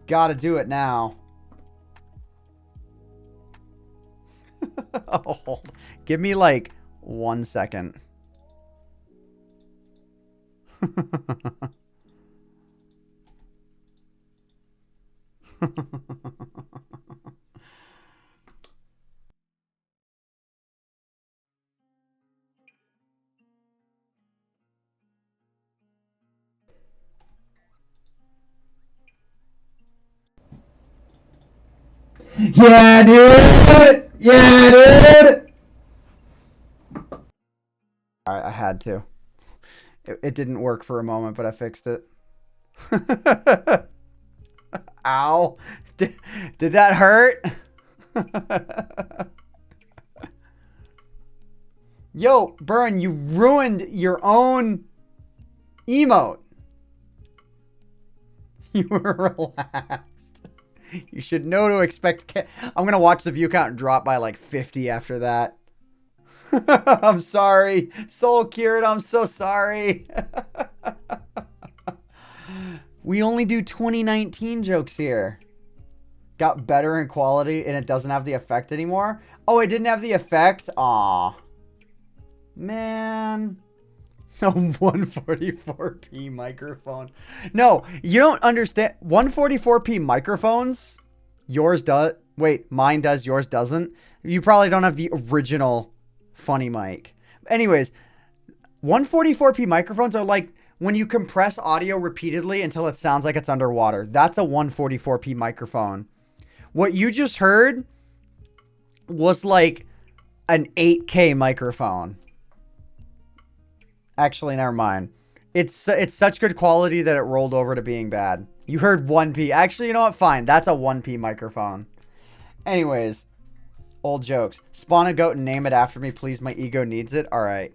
Gotta do it now. Oh, give me like 1 second. Yeah, dude! Yeah, dude! Alright, I had to. It didn't work for a moment, but I fixed it. Ow. Did that hurt? Yo, Burn, you ruined your own emote. You were relaxed. You should know to expect... I'm going to watch the view count drop by like 50 after that. I'm sorry. Soul Cured, I'm so sorry. We only do 2019 jokes here. Got better in quality and it doesn't have the effect anymore. Oh, it didn't have the effect? Aw. Man. A 144p microphone. No, you don't understand. 144p microphones. Yours does. Wait, mine does. Yours doesn't. You probably don't have the original funny mic. Anyways, 144p microphones are like when you compress audio repeatedly until it sounds like it's underwater. That's a 144p microphone. What you just heard was like an 8K microphone. Actually, never mind. It's such good quality that it rolled over to being bad. You heard 1p. Actually, you know what? Fine. That's a 1p microphone. Anyways, old jokes. Spawn a goat and name it after me, please. My ego needs it. All right.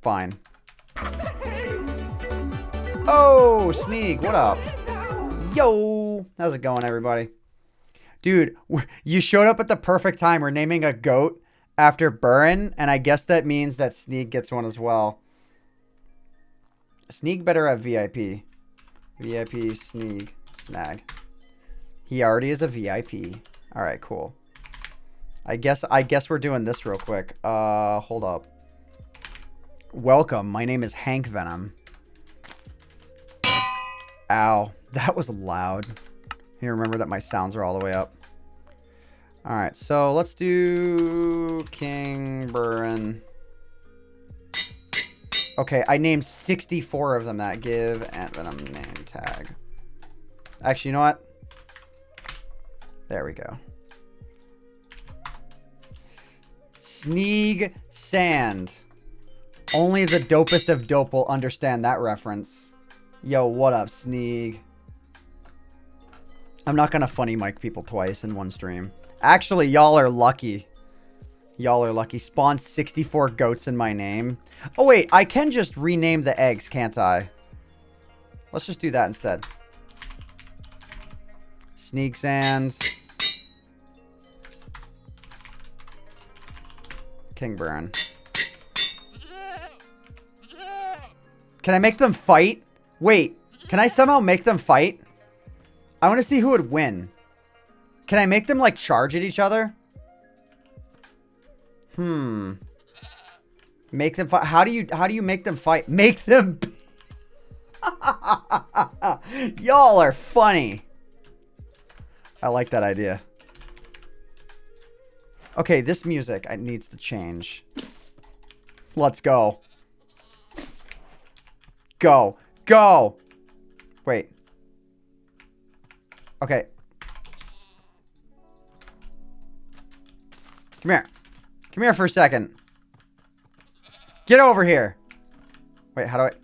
Fine. Oh, Sneak. What up? Yo. How's it going, everybody? Dude, you showed up at the perfect time. We're naming a goat after Burren, and I guess that means that Sneak gets one as well. Sneak better have VIP. VIP Sneak Snag. He already is a VIP. All right, cool. I guess we're doing this real quick. Hold up. Welcome. My name is AntVenom. Ow, that was loud. You remember that my sounds are all the way up. All right, so let's do King Burren. Okay, I named 64 of them that. Give AntVenom name tag. Actually, you know what? There we go. Sneeg Sand. Only the dopest of dope will understand that reference. Yo, what up, Sneeg? I'm not gonna funny mic people twice in one stream. Actually, y'all are lucky. Y'all are lucky. Spawn 64 goats in my name. Oh, wait. I can just rename the eggs, can't I? Let's just do that instead. Sneeg Sand. King Burn. Can I make them fight? Wait. Can I somehow make them fight? I want to see who would win. Can I make them, like, charge at each other? Make them fight. How do you make them fight? Make them... Y'all are funny. I like that idea. Okay, this music needs to change. Let's go. Go. Go! Wait. Okay. Come here. Come here for a second. Get over here. Wait, how do I...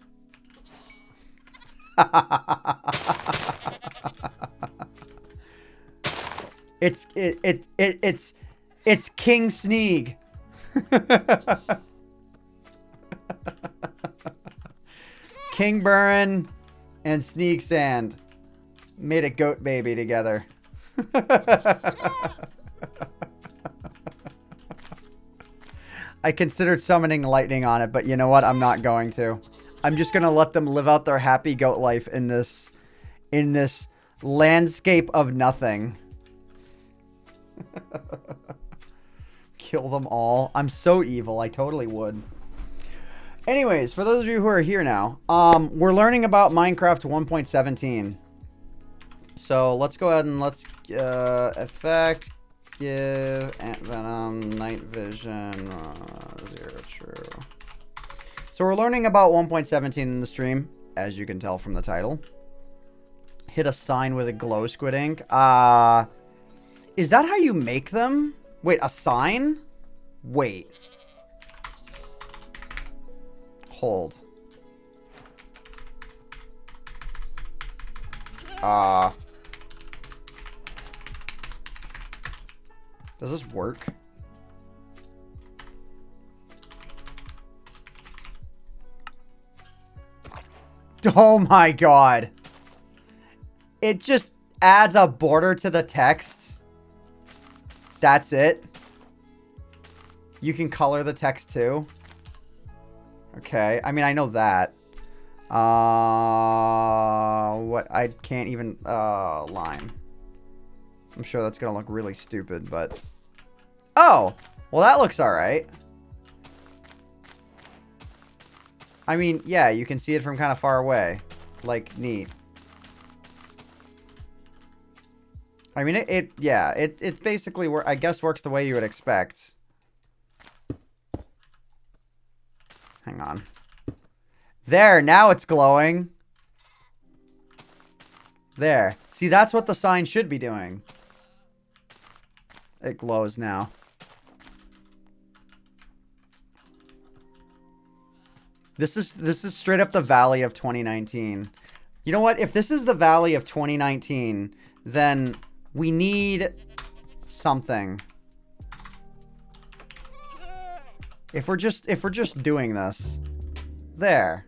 It's King Sneeg. King Burn and Sneeg Sand made a goat baby together. I considered summoning lightning on it, but you know what? I'm not going to. I'm just going to let them live out their happy goat life in this landscape of nothing. Kill them all. I'm so evil. I totally would. Anyways, for those of you who are here now, we're learning about Minecraft 1.17. So let's go ahead and let's effect give AntVenom night vision 0 true. So we're learning about 1.17 in the stream, as you can tell from the title. Hit a sign with a glow squid ink. Is that how you make them? Wait, a sign? Wait. Hold. Does this work? Oh my god. It just adds a border to the text. That's it. You can color the text too. Okay. I mean, I know that. What? I can't even... line. I'm sure that's gonna look really stupid, but... Oh! Well, that looks alright. I mean, yeah, you can see it from kind of far away. Like, neat. I mean, it basically, I guess, works the way you would expect. Hang on. There, now it's glowing. There. See, that's what the sign should be doing. It glows now. This is straight up the Valley of 2019. You know what? If this is the Valley of 2019, then we need something. If we're just doing this. There.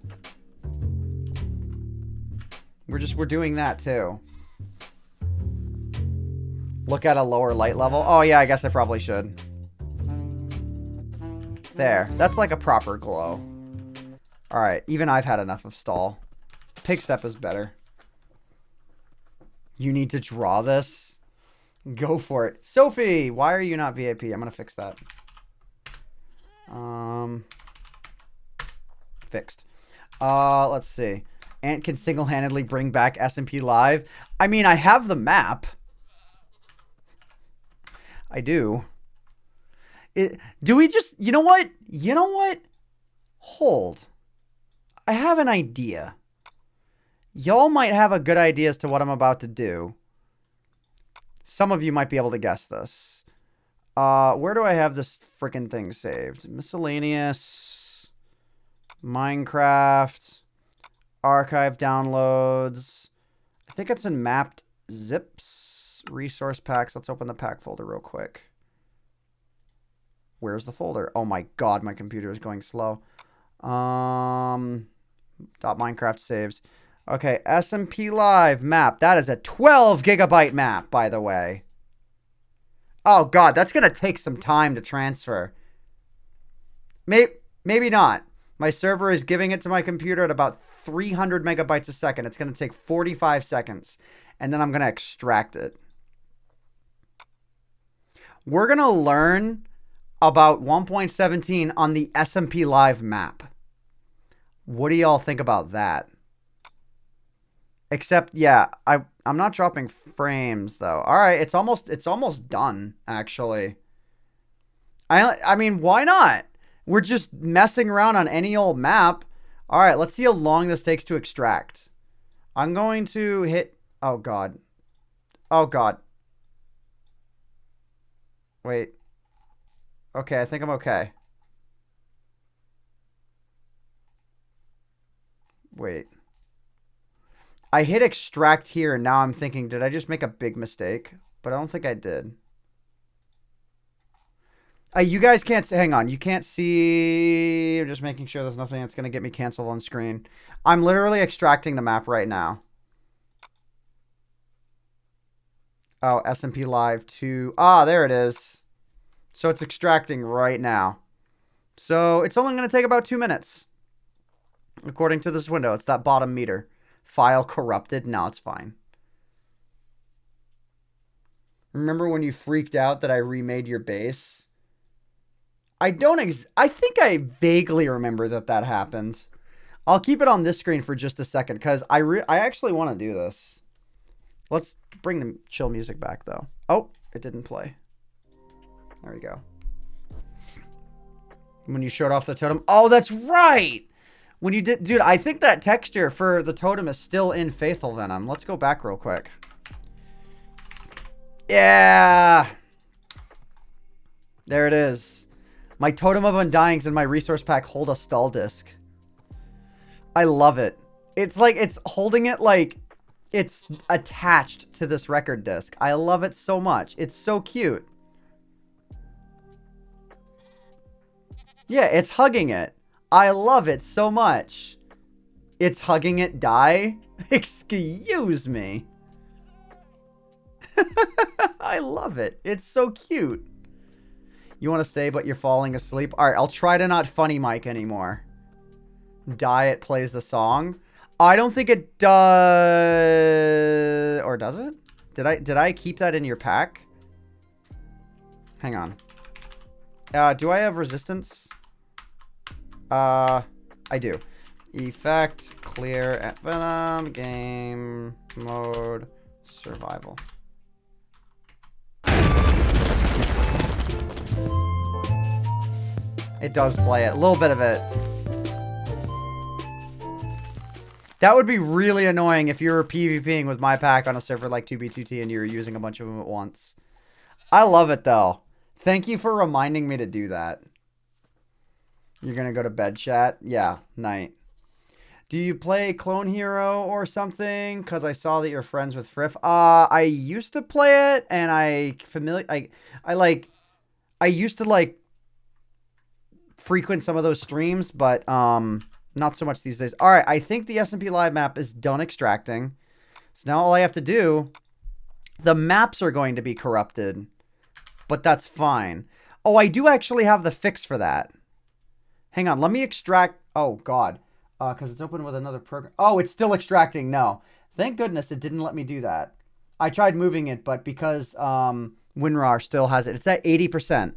We're doing that too. Look at a lower light level. Oh yeah, I guess I probably should. There. That's like a proper glow. Alright, even I've had enough of stall. Pig step is better. You need to draw this? Go for it. Sophie, why are you not VIP? I'm gonna fix that. Fixed. Let's see. Ant can single-handedly bring back SMP Live. I mean, I have the map. I do. Do we just... You know what? You know what? Hold. I have an idea. Y'all might have a good idea as to what I'm about to do. Some of you might be able to guess this. Where do I have this freaking thing saved? Miscellaneous, Minecraft, archive downloads. I think it's in mapped zips, resource packs. Let's open the pack folder real quick. Where's the folder? Oh my god, my computer is going slow. .minecraft saves. Okay, SMP Live map. That is a 12 gigabyte map, by the way. Oh god, that's gonna take some time to transfer. Maybe not. My server is giving it to my computer at about 300 megabytes a second. It's gonna take 45 seconds. And then I'm gonna extract it. We're gonna learn about 1.17 on the SMP Live map. What do y'all think about that? Except, yeah, I'm not dropping frames though. All right, it's almost done actually. I mean, why not? We're just messing around on any old map. All right, let's see how long this takes to extract. I'm going to hit. Oh god. Oh god. Wait. Okay, I think I'm okay. Wait. I hit extract here, and now I'm thinking, did I just make a big mistake? But I don't think I did. You guys can't see. Hang on. You can't see. I'm just making sure there's nothing that's going to get me canceled on screen. I'm literally extracting the map right now. Oh, SMP Live 2. Ah, there it is. So it's extracting right now. So it's only going to take about 2 minutes. According to this window. It's that bottom meter. File corrupted? No, it's fine. Remember when you freaked out that I remade your base? I think I vaguely remember that happened. I'll keep it on this screen for just a second because I actually want to do this. Let's bring the chill music back though. Oh, it didn't play. There we go. When you showed off the totem. Oh, that's right. When you did, dude, I think that texture for the totem is still in Faithful Venom. Let's go back real quick. Yeah. There it is. My Totem of Undyings and my resource pack hold a stall disc. I love it. It's like, it's holding it like it's attached to this record disc. I love it so much. It's so cute. Yeah, it's hugging it. I love it so much. It's hugging it, die? Excuse me. I love it. It's so cute. You want to stay, but you're falling asleep? All right, I'll try to not funny mic anymore. Die, it plays the song. I don't think it does. Or does it? Did I keep that in your pack? Hang on. Do I have resistance? I do. Effect, clear, AntVenom, game, mode, survival. It does play it. A little bit of it. That would be really annoying if you were PvPing with my pack on a server like 2B2T and you were using a bunch of them at once. I love it, though. Thank you for reminding me to do that. You're going to go to bed, chat? Yeah, night. Do you play Clone Hero or something? Because I saw that you're friends with Friff. I used to play it, and I used to, like, frequent some of those streams, but not so much these days. All right, I think the SMP Live map is done extracting. So now all I have to do, the maps are going to be corrupted, but that's fine. Oh, I do actually have the fix for that. Hang on, let me extract. Oh, God. Because it's open with another program. Oh, it's still extracting. No. Thank goodness it didn't let me do that. I tried moving it, but because WinRAR still has it. It's at 80%.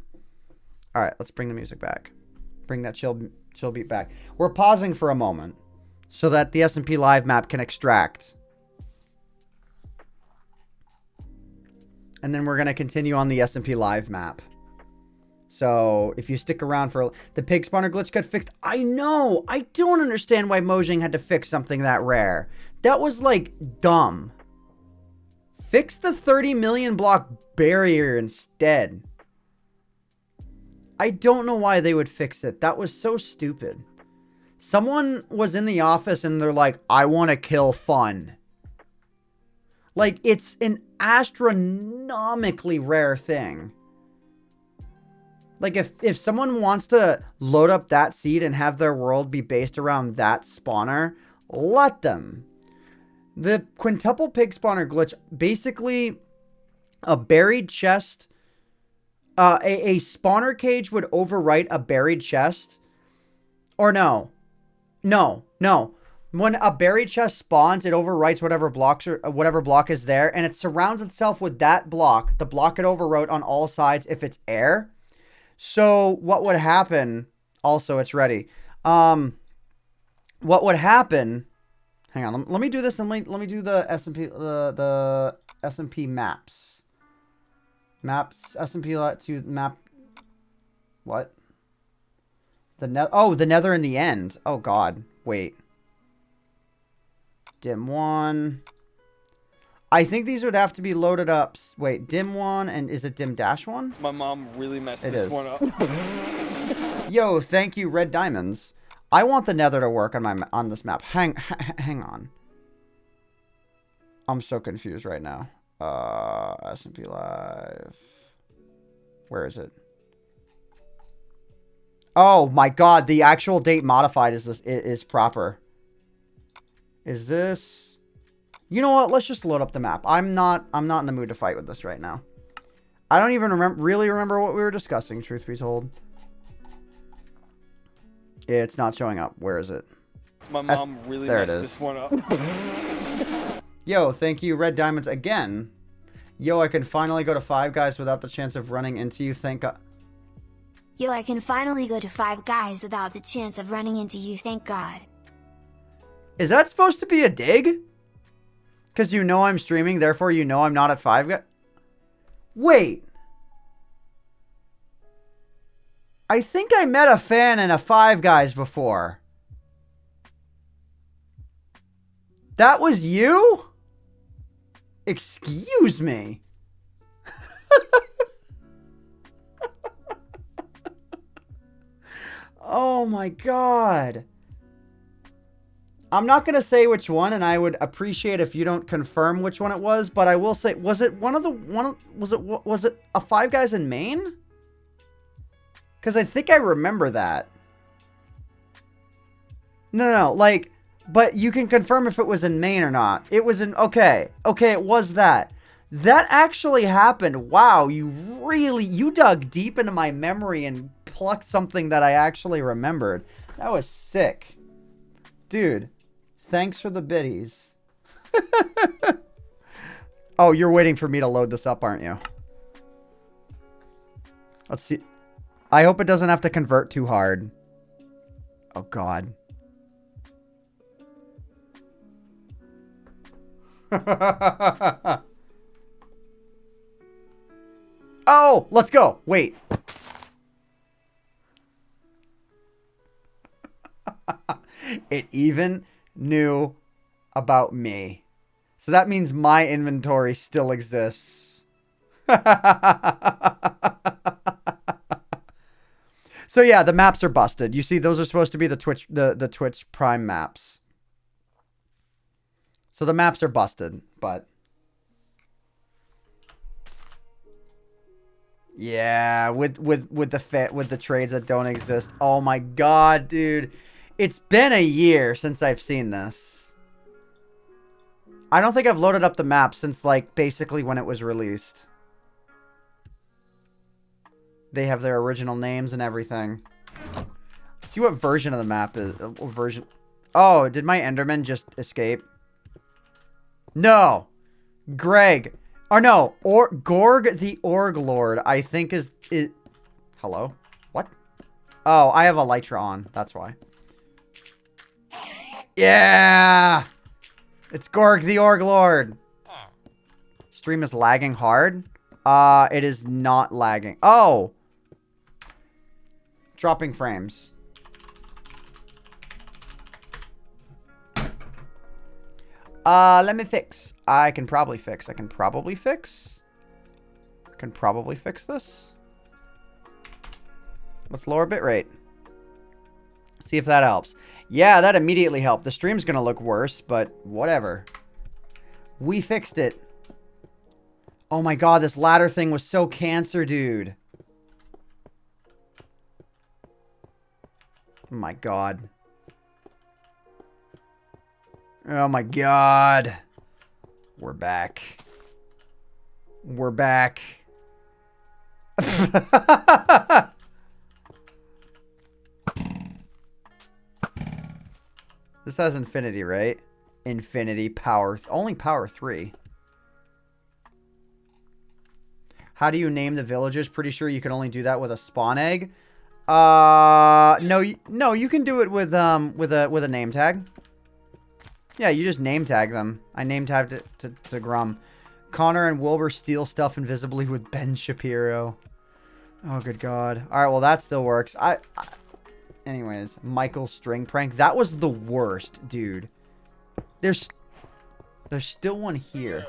All right, let's bring the music back. Bring that chill beat back. We're pausing for a moment so that the SMP Live map can extract. And then we're going to continue on the SMP Live map. So if you stick around for the pig spawner glitch got fixed. I know. I don't understand why Mojang had to fix something that rare. That was like dumb. Fix the 30 million block barrier instead. I don't know why they would fix it. That was so stupid. Someone was in the office and they're like, I want to kill fun. Like, it's an astronomically rare thing. Like, if someone wants to load up that seed and have their world be based around that spawner, let them. The quintuple pig spawner glitch, basically a buried chest, a spawner cage would overwrite a buried chest. Or no. When a buried chest spawns, it overwrites whatever block is there, and it surrounds itself with that block, the block it overwrote on all sides if it's air. So what would happen? Also, it's ready. What would happen? Hang on, let me do this and let me do the SMP the SMP maps. Maps SMP to map. What? The nether in the end. Oh god, wait. Dim 1. I think these would have to be loaded up. Wait, dim 1, and is it dim dash 1? My mom really messed this one up. Yo, thank you, Red Diamonds. I want the nether to work on this map. Hang on. I'm so confused right now. SMP Live. Where is it? Oh my god, the actual date modified is proper. Is this? You know what? Let's just load up the map. I'm not in the mood to fight with this right now. I don't even really remember what we were discussing, truth be told. It's not showing up. Where is it? My mom really messed this one up. Yo, thank you, Red Diamonds again. Yo, I can finally go to Five Guys without the chance of running into you. Thank God. Yo, I can finally go to Five Guys without the chance of running into you. Thank God. Is that supposed to be a dig? Because you know I'm streaming, therefore you know I'm not at Five Guys? Wait. I think I met a fan in a Five Guys before. That was you? Excuse me. Oh my god. I'm not going to say which one, and I would appreciate if you don't confirm which one it was, but I will say, was it was it a Five Guys in Maine? Because I think I remember that. No, like, but you can confirm if it was in Maine or not. It was in, okay, it was that. That actually happened. Wow, you dug deep into my memory and plucked something that I actually remembered. That was sick. Dude, thanks for the biddies. Oh, you're waiting for me to load this up, aren't you? Let's see. I hope it doesn't have to convert too hard. Oh, God. Oh, let's go. Wait. It even knew about me. So that means my inventory still exists. So yeah, the maps are busted. You see, those are supposed to be the Twitch Prime maps. So the maps are busted, but yeah, with the trades that don't exist. Oh my god, dude. It's been a year since I've seen this. I don't think I've loaded up the map since, like, basically when it was released. They have their original names and everything. Let's see what version of the map is. What version? Oh, did my Enderman just escape? No. Greg. Or no. Gorg the Org Lord, I think is... Hello? What? Oh, I have Elytra on. That's why. Yeah! It's Gorg the Org Lord. Stream is lagging hard. It is not lagging. Oh! Dropping frames. Let me fix. I can probably fix this. Let's lower bitrate. See if that helps. Yeah, that immediately helped. The stream's gonna look worse, but whatever. We fixed it. Oh my god, this ladder thing was so cancer, dude. Oh my god. Oh my god. We're back. We're back. This has infinity, right? Infinity power. Only power 3. How do you name the villagers? Pretty sure you can only do that with a spawn egg. No, you can do it with a name tag. Yeah, you just name tag them. I name tagged it to Grum. Connor and Wilbur steal stuff invisibly with Ben Shapiro. Oh, good God. All right, well, that still works. Anyways, Michael's string prank. That was the worst, dude. There's still one here.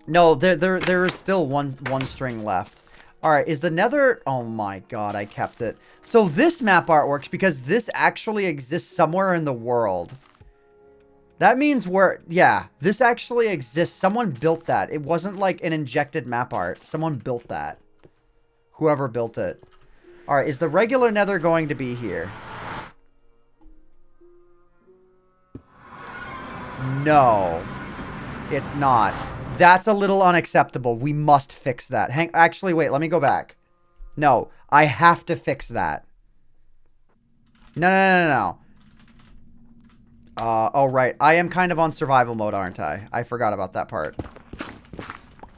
No, there is still one string left. All right, is the nether... Oh my god, I kept it. So this map art works because this actually exists somewhere in the world. That means yeah, this actually exists. Someone built that. It wasn't like an injected map art. Someone built that. Whoever built it. All right, is the regular nether going to be here? No, it's not. That's a little unacceptable. We must fix that. Actually, wait, let me go back. No, I have to fix that. No. Oh, right. I am kind of on survival mode, aren't I? I forgot about that part.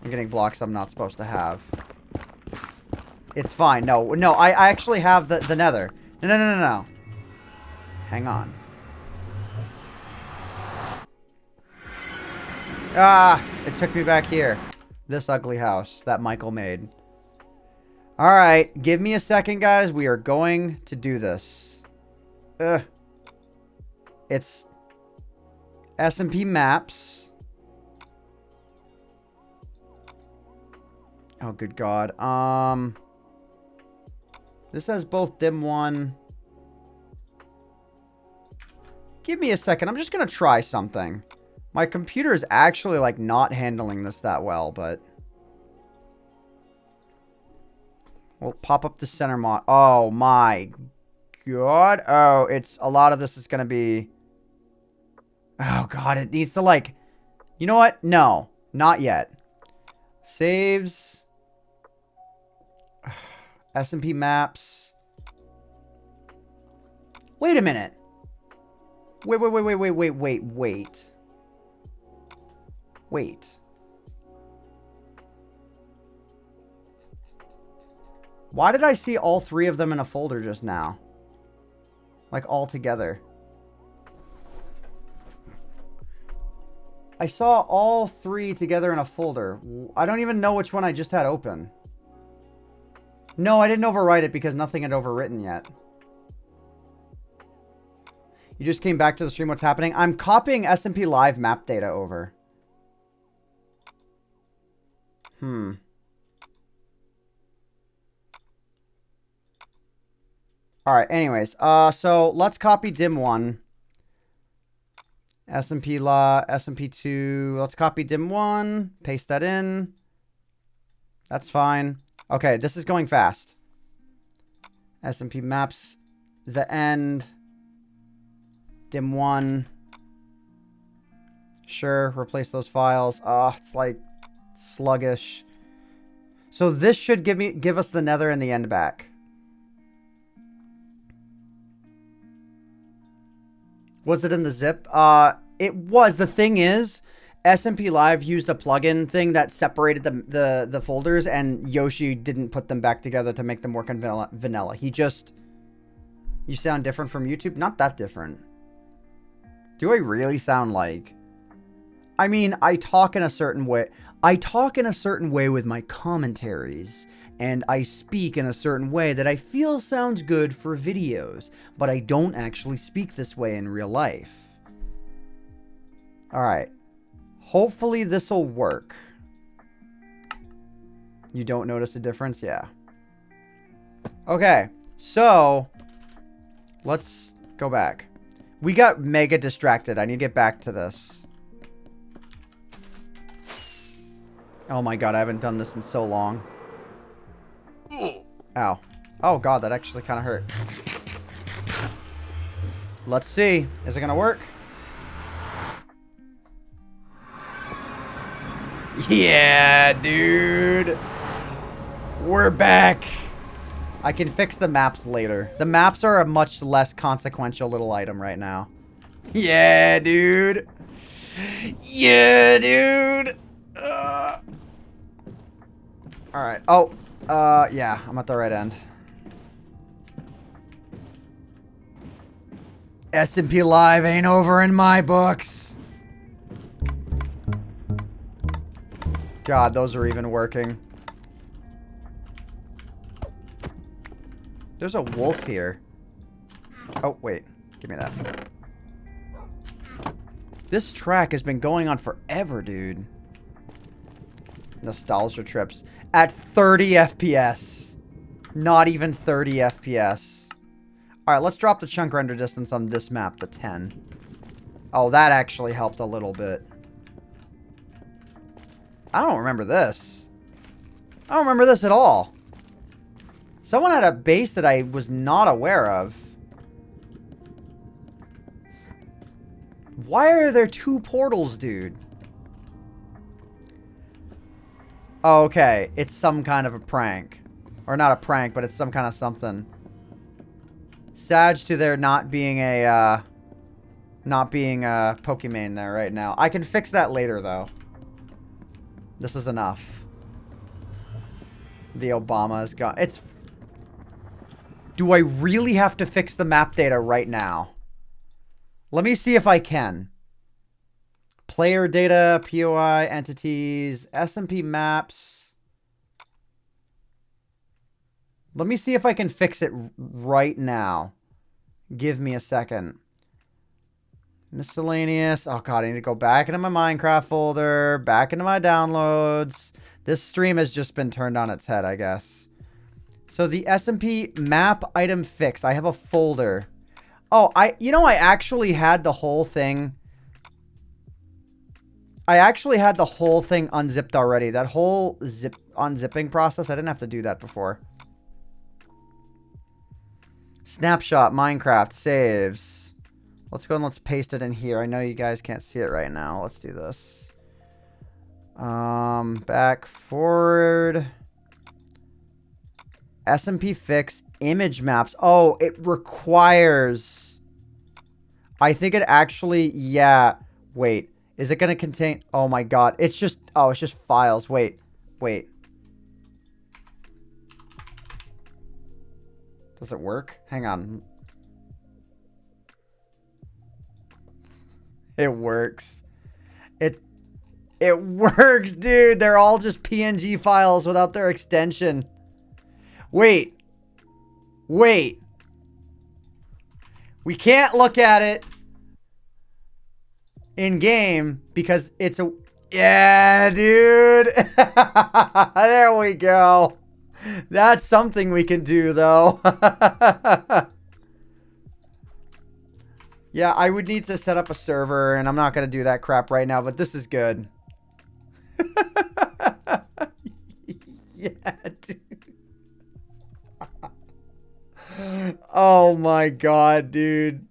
I'm getting blocks I'm not supposed to have. It's fine. No, I actually have the nether. No. Hang on. Ah, it took me back here. This ugly house that Michael made. All right, give me a second, guys. We are going to do this. It's SMP maps. Oh, good God. This has both dim 1. Give me a second. I'm just going to try something. My computer is actually, like, not handling this that well, but... We'll pop up the center mod. Oh, my God. Oh, it's... A lot of this is going to be... Oh, God. It needs to, like... You know what? No. Not yet. Saves. SMP maps. Wait a minute. Wait. Why did I see all 3 of them in a folder just now? Like, all together. I saw all 3 together in a folder. I don't even know which one I just had open. No, I didn't overwrite it because nothing had overwritten yet. You just came back to the stream. What's happening? I'm copying SMP Live map data over. Alright, anyways. So, let's copy dim 1. SMP2. Let's copy dim 1. Paste that in. That's fine. Okay, this is going fast. SMP maps. The end. Dim 1. Sure, replace those files. It's like sluggish. So this should give us the nether and the end back. Was it in the zip? It was. The thing is, SMP Live used a plugin thing that separated the folders, and Yoshi didn't put them back together to make them work in vanilla. He just... You sound different from YouTube? Not that different. Do I really sound like... I mean, I talk in a certain way. I talk in a certain way with my commentaries, and I speak in a certain way that I feel sounds good for videos, but I don't actually speak this way in real life. Alright. Hopefully this'll work. You don't notice a difference? Yeah. Okay, so let's go back. We got mega distracted. I need to get back to this. Oh my god, I haven't done this in so long. Ow. Oh god, that actually kind of hurt. Let's see. Is it gonna work? Yeah, dude. We're back. I can fix the maps later. The maps are a much less consequential little item right now. Yeah, dude. Yeah, dude. Alright. Oh, yeah. I'm at the right end. S&P Live ain't over in my books. God, those are even working. There's a wolf here. Oh, wait. Give me that. This track has been going on forever, dude. Nostalgia trips. At 30 FPS. Not even 30 FPS. Alright, let's drop the chunk render distance on this map to 10. Oh, that actually helped a little bit. I don't remember this. I don't remember this at all. Someone had a base that I was not aware of. Why are there 2 portals, dude? Oh, okay. It's some kind of a prank. Or not a prank, but it's some kind of something. Sag to there not being a Pokemon there right now. I can fix that later, though. This is enough. The Obama is gone. It's... Do I really have to fix the map data right now? Let me see if I can. Player data, POI, entities, SMP maps. Let me see if I can fix it right now. Give me a second. Miscellaneous. Oh god, I need to go back into my Minecraft folder. Back into my downloads. This stream has just been turned on its head, I guess. So the SMP map item fix. I have a folder. Oh, you know, I actually had the whole thing. I actually had the whole thing unzipped already. That whole unzipping process, I didn't have to do that before. Snapshot, Minecraft, saves. Let's go and let's paste it in here. I know you guys can't see it right now. Let's do this. Back, forward. SMP fix, image maps. Oh, it requires... I think it actually... Yeah. Wait. Is it going to contain... Oh my god. It's just... Oh, it's just files. Wait. Wait. Does it work? Hang on. It works. It works, dude. They're all just PNG files without their extension. Wait. Wait. We can't look at it in game because it's a... Yeah, dude. There we go. That's something we can do, though. Yeah, I would need to set up a server, and I'm not going to do that crap right now, but this is good. Yeah, dude. Oh my god, dude.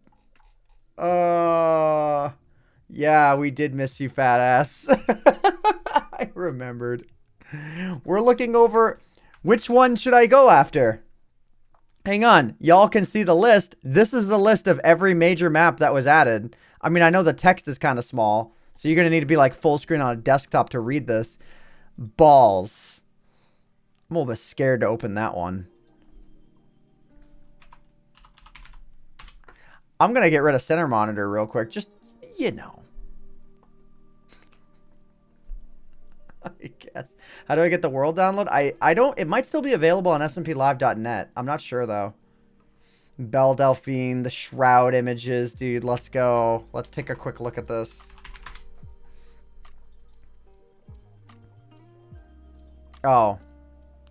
Yeah, we did miss you, fat ass. I remembered. We're looking over... Which one should I go after? Hang on. Y'all can see the list. This is the list of every major map that was added. I mean, I know the text is kind of small, so you're going to need to be like full screen on a desktop to read this. Balls. I'm a little bit scared to open that one. I'm going to get rid of center monitor real quick. Just, you know. I guess. How do I get the world download? I don't... It might still be available on smplive.net. I'm not sure, though. Belle Delphine, the Shroud images. Dude, let's go. Let's take a quick look at this. Oh.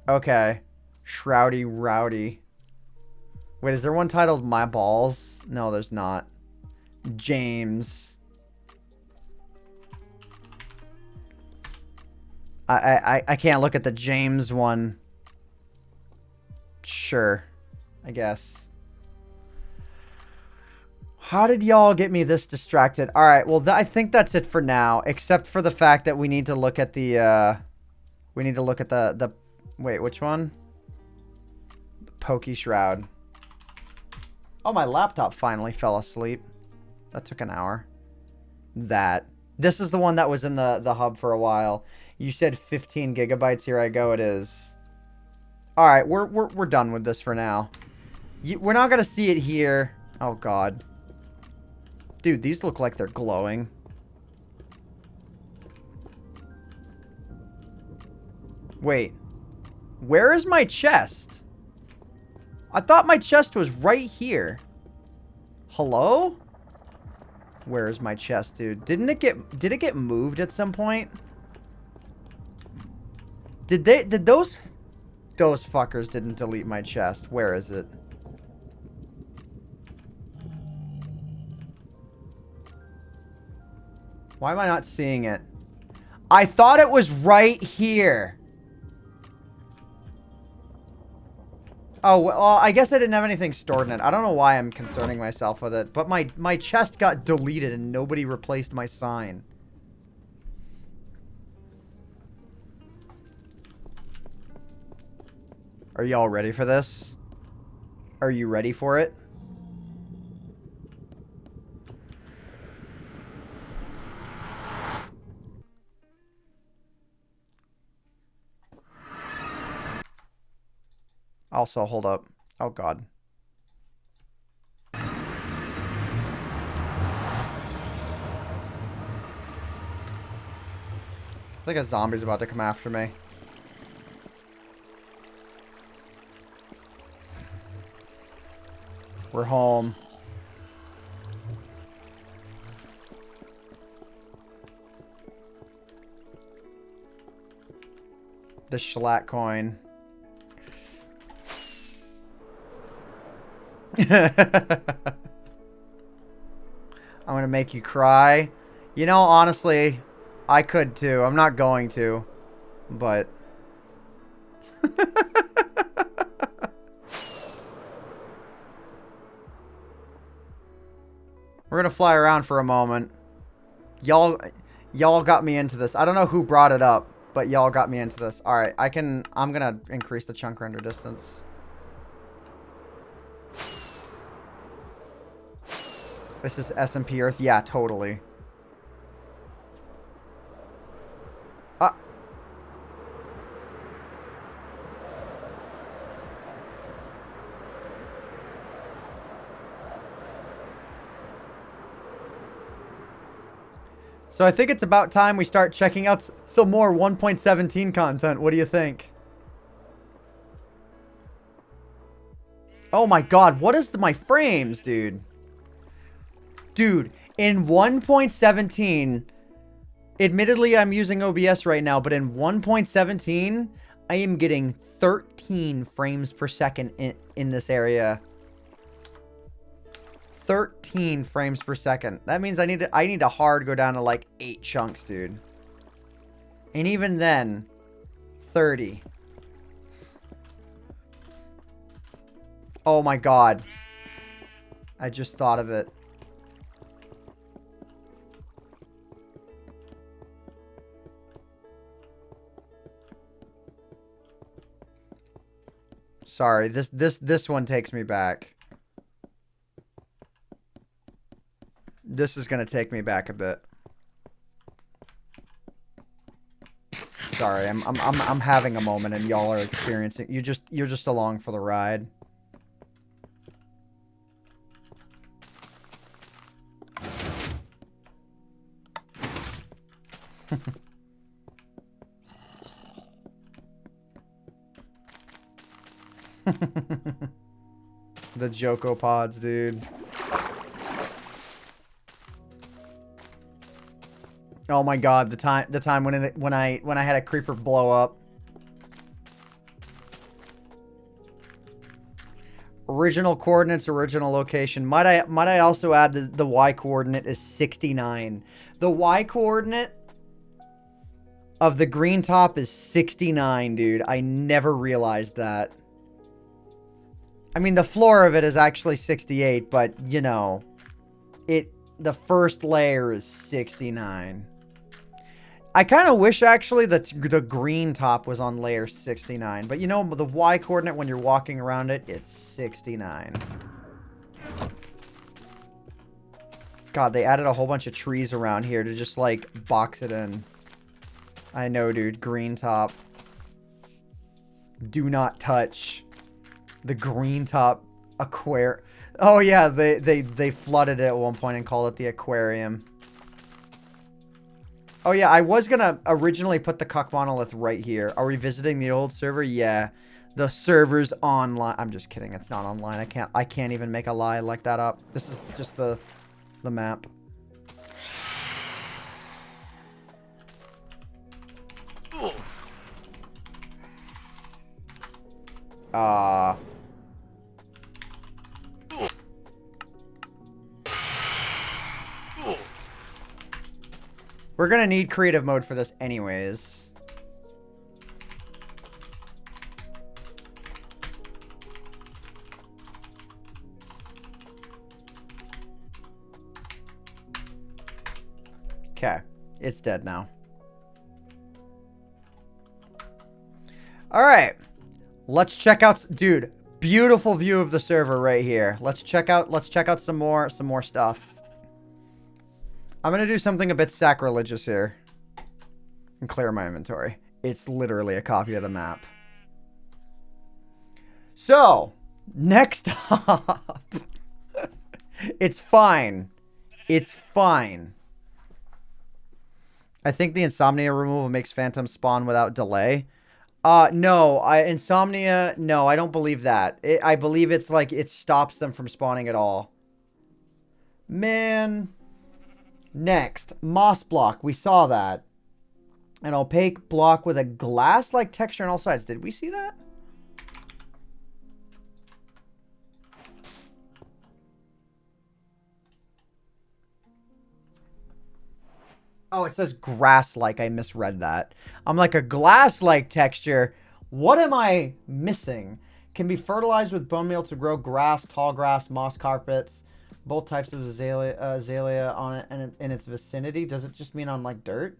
Okay. Shroudy Rowdy. Wait, is there one titled My Balls? No, there's not. James. I can't look at the James one. Sure. I guess. How did y'all get me this distracted? All right, well, I think that's it for now, except for the fact that we need to look at the, we need to look at the wait, which one? The Pokey Shroud. Oh, my laptop finally fell asleep. That took an hour. This is the one that was in the hub for a while. You said 15 gigabytes. Here I go. It is. All right, we're done with this for now. We're not gonna see it here. Oh God, dude, these look like they're glowing. Wait, where is my chest? I thought my chest was right here. Hello? Where is my chest, dude? Did it get moved at some point? Did those fuckers didn't delete my chest? Where is it? Why am I not seeing it? I thought it was right here. Oh, well, I guess I didn't have anything stored in it. I don't know why I'm concerning myself with it, but my chest got deleted and nobody replaced my sign. Are y'all ready for this? Are you ready for it? Also, hold up. Oh, God. I think a zombie's about to come after me. We're home. The shellac coin. I'm gonna make you cry. You know, honestly, I could too. I'm not going to, but... We're gonna fly around for a moment. Y'all got me into this. I don't know who brought it up, but y'all got me into this. Alright, I'm gonna increase the chunk render distance. This is SMP Earth? Yeah, totally. So I think it's about time we start checking out some more 1.17 content. What do you think? Oh my God, what is my frames, dude? Dude, in 1.17, admittedly I'm using OBS right now, but in 1.17, I am getting 13 frames per second in this area. 13 frames per second. That means I need to hard go down to like 8 chunks, dude. And even then, 30. Oh my God. I just thought of it. Sorry, this one takes me back. This is gonna take me back a bit. Sorry, I'm having a moment and y'all are experiencing. You're just along for the ride. The Joko pods, dude. Oh my God, the time when I had a creeper blow up. Original coordinates, original location. Might I also add the Y coordinate is 69. The Y coordinate of the green top is 69, dude. I never realized that. I mean, the floor of it is actually 68, but, you know, the first layer is 69. I kind of wish, actually, that the green top was on layer 69. But, you know, the Y coordinate, when you're walking around it, it's 69. God, they added a whole bunch of trees around here to just, like, box it in. I know, dude. Green top. Do not touch the green top aquarium. Oh, yeah. They flooded it at one point and called it the aquarium. Oh, yeah. I was going to originally put the cuck monolith right here. Are we visiting the old server? Yeah. The server's online. I'm just kidding. It's not online. I can't even make a lie like that up. This is just the map. We're gonna need creative mode for this anyways. Okay, it's dead now. All right, let's check out, dude. Beautiful view of the server right here. Let's check out some more stuff. I'm gonna do something a bit sacrilegious here and clear my inventory. It's literally a copy of the map. So, next up, it's fine. It's fine. I think the insomnia removal makes phantoms spawn without delay. No, insomnia, no, I don't believe that. I believe it's like it stops them from spawning at all. Man. Next, moss block. We saw that. An opaque block with a glass-like texture on all sides. Did we see that? Oh, it says grass-like. I misread that. I'm like, a glass-like texture. What am I missing? Can be fertilized with bone meal to grow grass, tall grass, moss carpets. Both types of azalea on it and in its vicinity. Does it just mean on, like, dirt?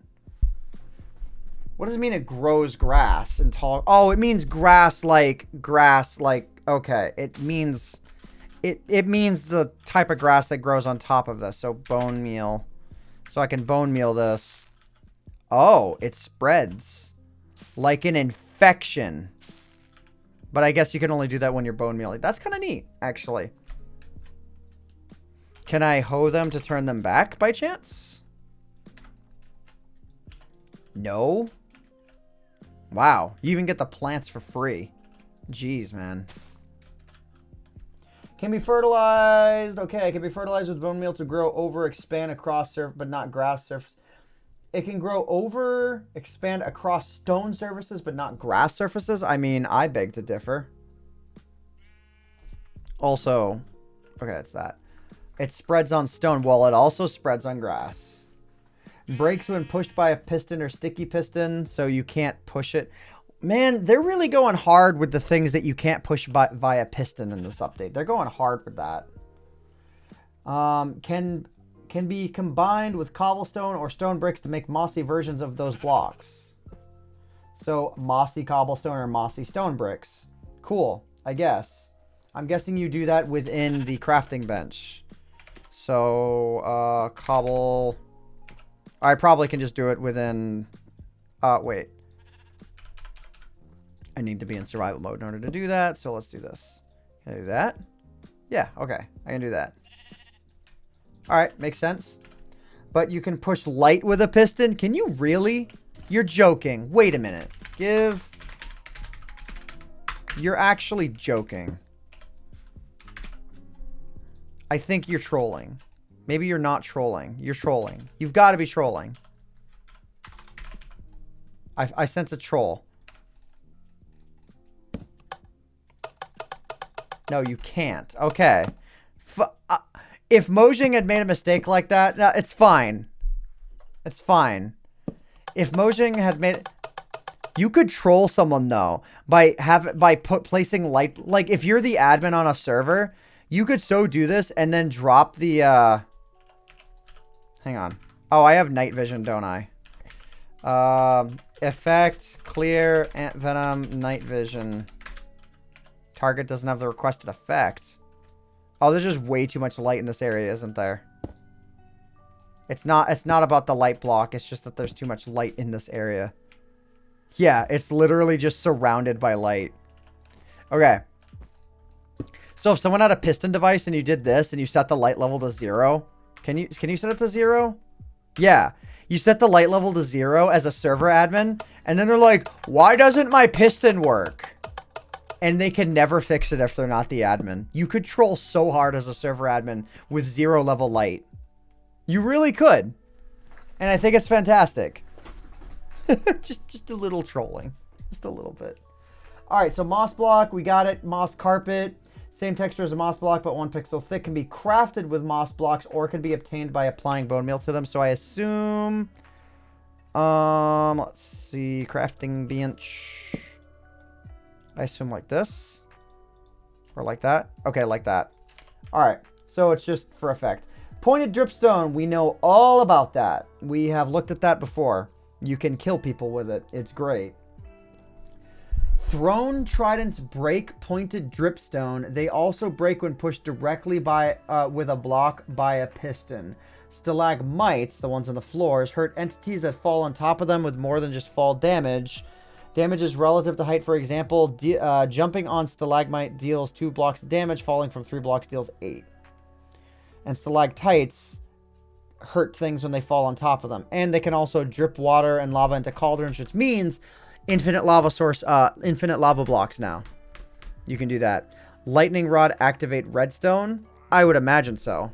What does it mean it grows grass and tall? Oh, it means grass, like, okay. It means the type of grass that grows on top of this. So, bone meal. So, I can bone meal this. Oh, it spreads. Like an infection. But I guess you can only do that when you're bone mealing. That's kind of neat, actually. Can I hoe them to turn them back by chance? No. Wow. You even get the plants for free. Jeez, man. Can be fertilized. Okay, it can be fertilized with bone meal to grow over, expand across surface, but not grass surface. It can grow over, expand across stone surfaces, but not grass surfaces. I mean, I beg to differ. Also, okay, it's that. It spreads on stone. Well, it also spreads on grass. Breaks when pushed by a piston or sticky piston, so you can't push it. Man, they're really going hard with the things that you can't push via piston in this update. They're going hard with that. Can be combined with cobblestone or stone bricks to make mossy versions of those blocks. So, mossy cobblestone or mossy stone bricks. Cool, I guess. I'm guessing you do that within the crafting bench. So, cobble. I probably can just do it within... wait. I need to be in survival mode in order to do that, so let's do this. Can I do that? Yeah, okay. I can do that. Alright, makes sense. But you can push light with a piston? Can you really? You're joking. Wait a minute. You're actually joking. I think you're trolling. Maybe you're not trolling. You're trolling. You've got to be trolling. I sense a troll. No, you can't. Okay. If Mojang had made a mistake like that, no, it's fine. It's fine. If Mojang had made... You could troll someone, though, by placing light... Like, if you're the admin on a server, you could so do this and then drop the... Hang on. Oh, I have night vision, don't I? Effect, clear, AntVenom, night vision. Target doesn't have the requested effect. Oh, there's just way too much light in this area, isn't there? It's not about the light block. It's just that there's too much light in this area. Yeah, it's literally just surrounded by light. Okay. So if someone had a piston device and you did this and you set the light level to 0, can you set it to 0? Yeah. You set the light level to 0 as a server admin, and then they're like, why doesn't my piston work? And they can never fix it if they're not the admin. You could troll so hard as a server admin with 0 level light. You really could. And I think it's fantastic. just a little trolling. Just a little bit. Alright, so moss block, we got it. Moss carpet. Same texture as a moss block, but 1 pixel thick. Can be crafted with moss blocks or can be obtained by applying bone meal to them. So I assume... let's see. Crafting bench. I assume like this. Or like that. Okay, like that. Alright, so it's just for effect. Pointed dripstone. We know all about that. We have looked at that before. You can kill people with it. It's great. Thrown tridents break pointed dripstone. They also break when pushed directly by with a block by a piston. Stalagmites, the ones on the floors, hurt entities that fall on top of them with more than just fall damage. Damage is relative to height. For example, jumping on stalagmite deals 2 blocks damage. Falling from 3 blocks deals 8. And stalactites hurt things when they fall on top of them. And they can also drip water and lava into cauldrons, which means infinite lava source, infinite lava blocks now. You can do that. Lightning rod activate redstone? I would imagine so.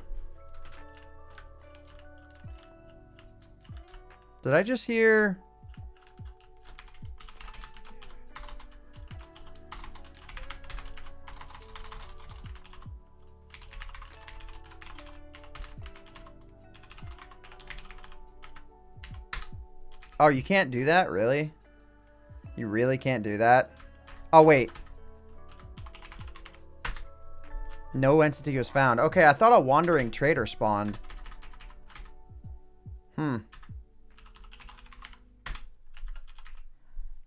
Did I just hear... Oh, you can't do that? Really? You really can't do that? Oh, wait. No entity was found. Okay, I thought a wandering trader spawned.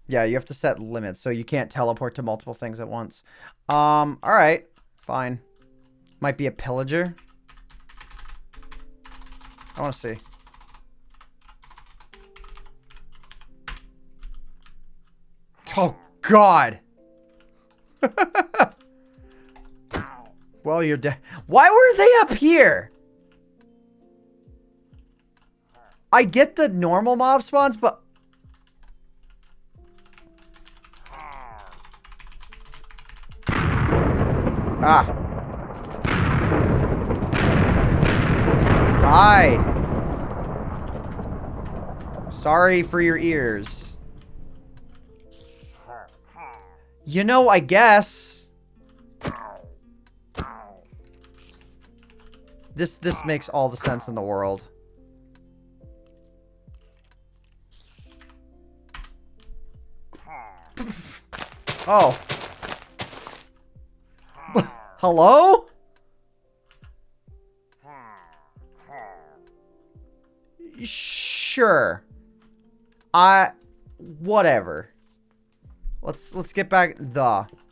Yeah, you have to set limits, so you can't teleport to multiple things at once. Alright. Fine. Might be a pillager. I want to see. Oh, God. Well, you're dead. Why were they up here? I get the normal mob spawns, but... Ah. Die. Sorry for your ears. You know, I guess. This makes all the sense in the world. Oh. Hello? Sure. Whatever. Let's get back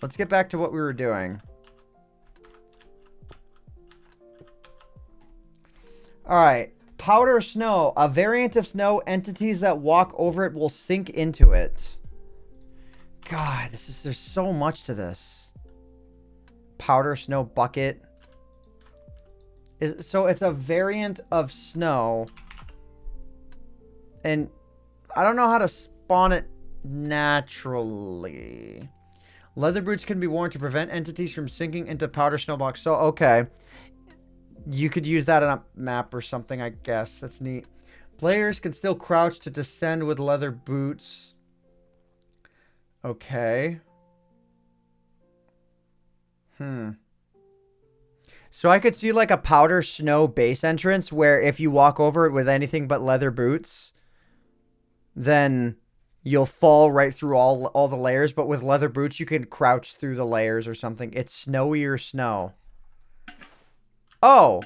Let's get back to what we were doing. Alright. Powder snow. A variant of snow. Entities that walk over it will sink into it. God, there's so much to this. Powder snow bucket. So it's a variant of snow. And I don't know how to spawn it naturally. Leather boots can be worn to prevent entities from sinking into powder snow blocks. So, okay. You could use that on a map or something, I guess. That's neat. Players can still crouch to descend with leather boots. Okay. So I could see like a powder snow base entrance where if you walk over it with anything but leather boots, then you'll fall right through all the layers. But with leather boots, you can crouch through the layers or something. It's snowier snow. Oh.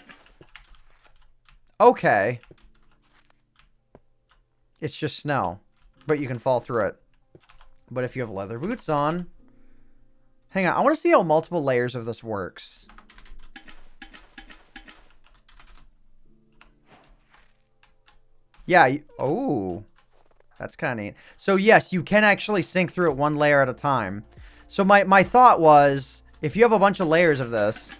Okay. It's just snow, but you can fall through it. But if you have leather boots on... Hang on, I want to see how multiple layers of this works. Yeah, oh, that's kind of neat. So yes, you can actually sink through it one layer at a time. So my thought was, if you have a bunch of layers of this,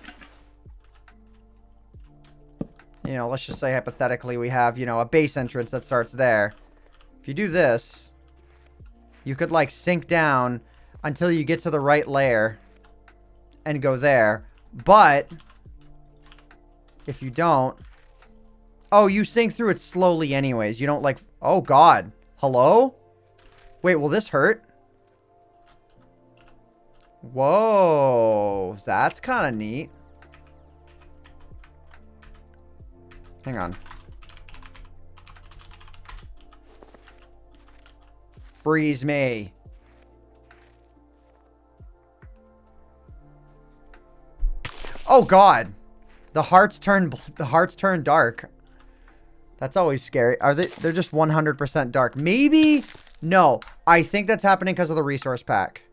you know, let's just say hypothetically we have, you know, a base entrance that starts there. If you do this, you could like sink down until you get to the right layer and go there. But if you don't, oh, you sink through it slowly anyways. You don't like, oh God, hello? Wait, will this hurt? Whoa, that's kind of neat. Hang on. Freeze me. Oh God. The hearts turn dark. That's always scary. Are they're just 100% dark. Maybe no. I think that's happening because of the resource pack.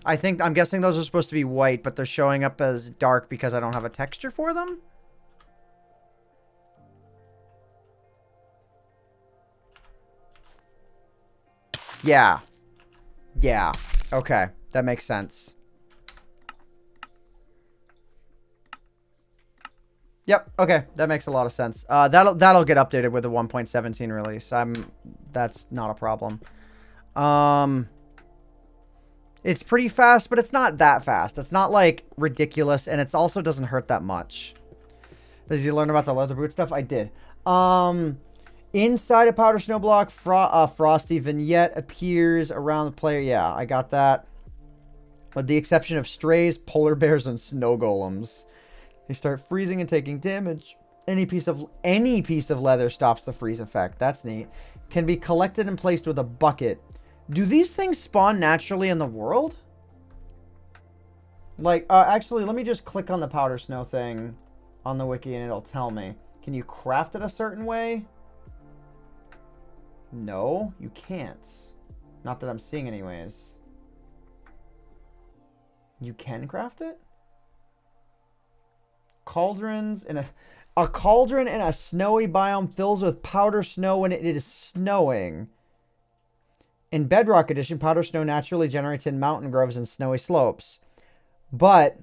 I'm guessing those are supposed to be white, but they're showing up as dark because I don't have a texture for them. Yeah. Yeah. Okay. That makes sense. Yep. Okay. That makes a lot of sense. That'll get updated with the 1.17 release. That's not a problem. It's pretty fast, but it's not that fast. It's not like ridiculous, and it also doesn't hurt that much. Did you learn about the leather boot stuff? I did. Inside a powder snow block, frosty vignette appears around the player. Yeah, I got that. With the exception of strays, polar bears, and snow golems. They start freezing and taking damage. Any piece of leather stops the freeze effect. That's neat. Can be collected and placed with a bucket. Do these things spawn naturally in the world? Like, actually, let me just click on the powder snow thing on the wiki and it'll tell me. Can you craft it a certain way? No, you can't. Not that I'm seeing anyways. You can craft it? Cauldrons in a cauldron in a snowy biome fills with powder snow when it is snowing. In Bedrock Edition, powder snow naturally generates in mountain groves and snowy slopes. But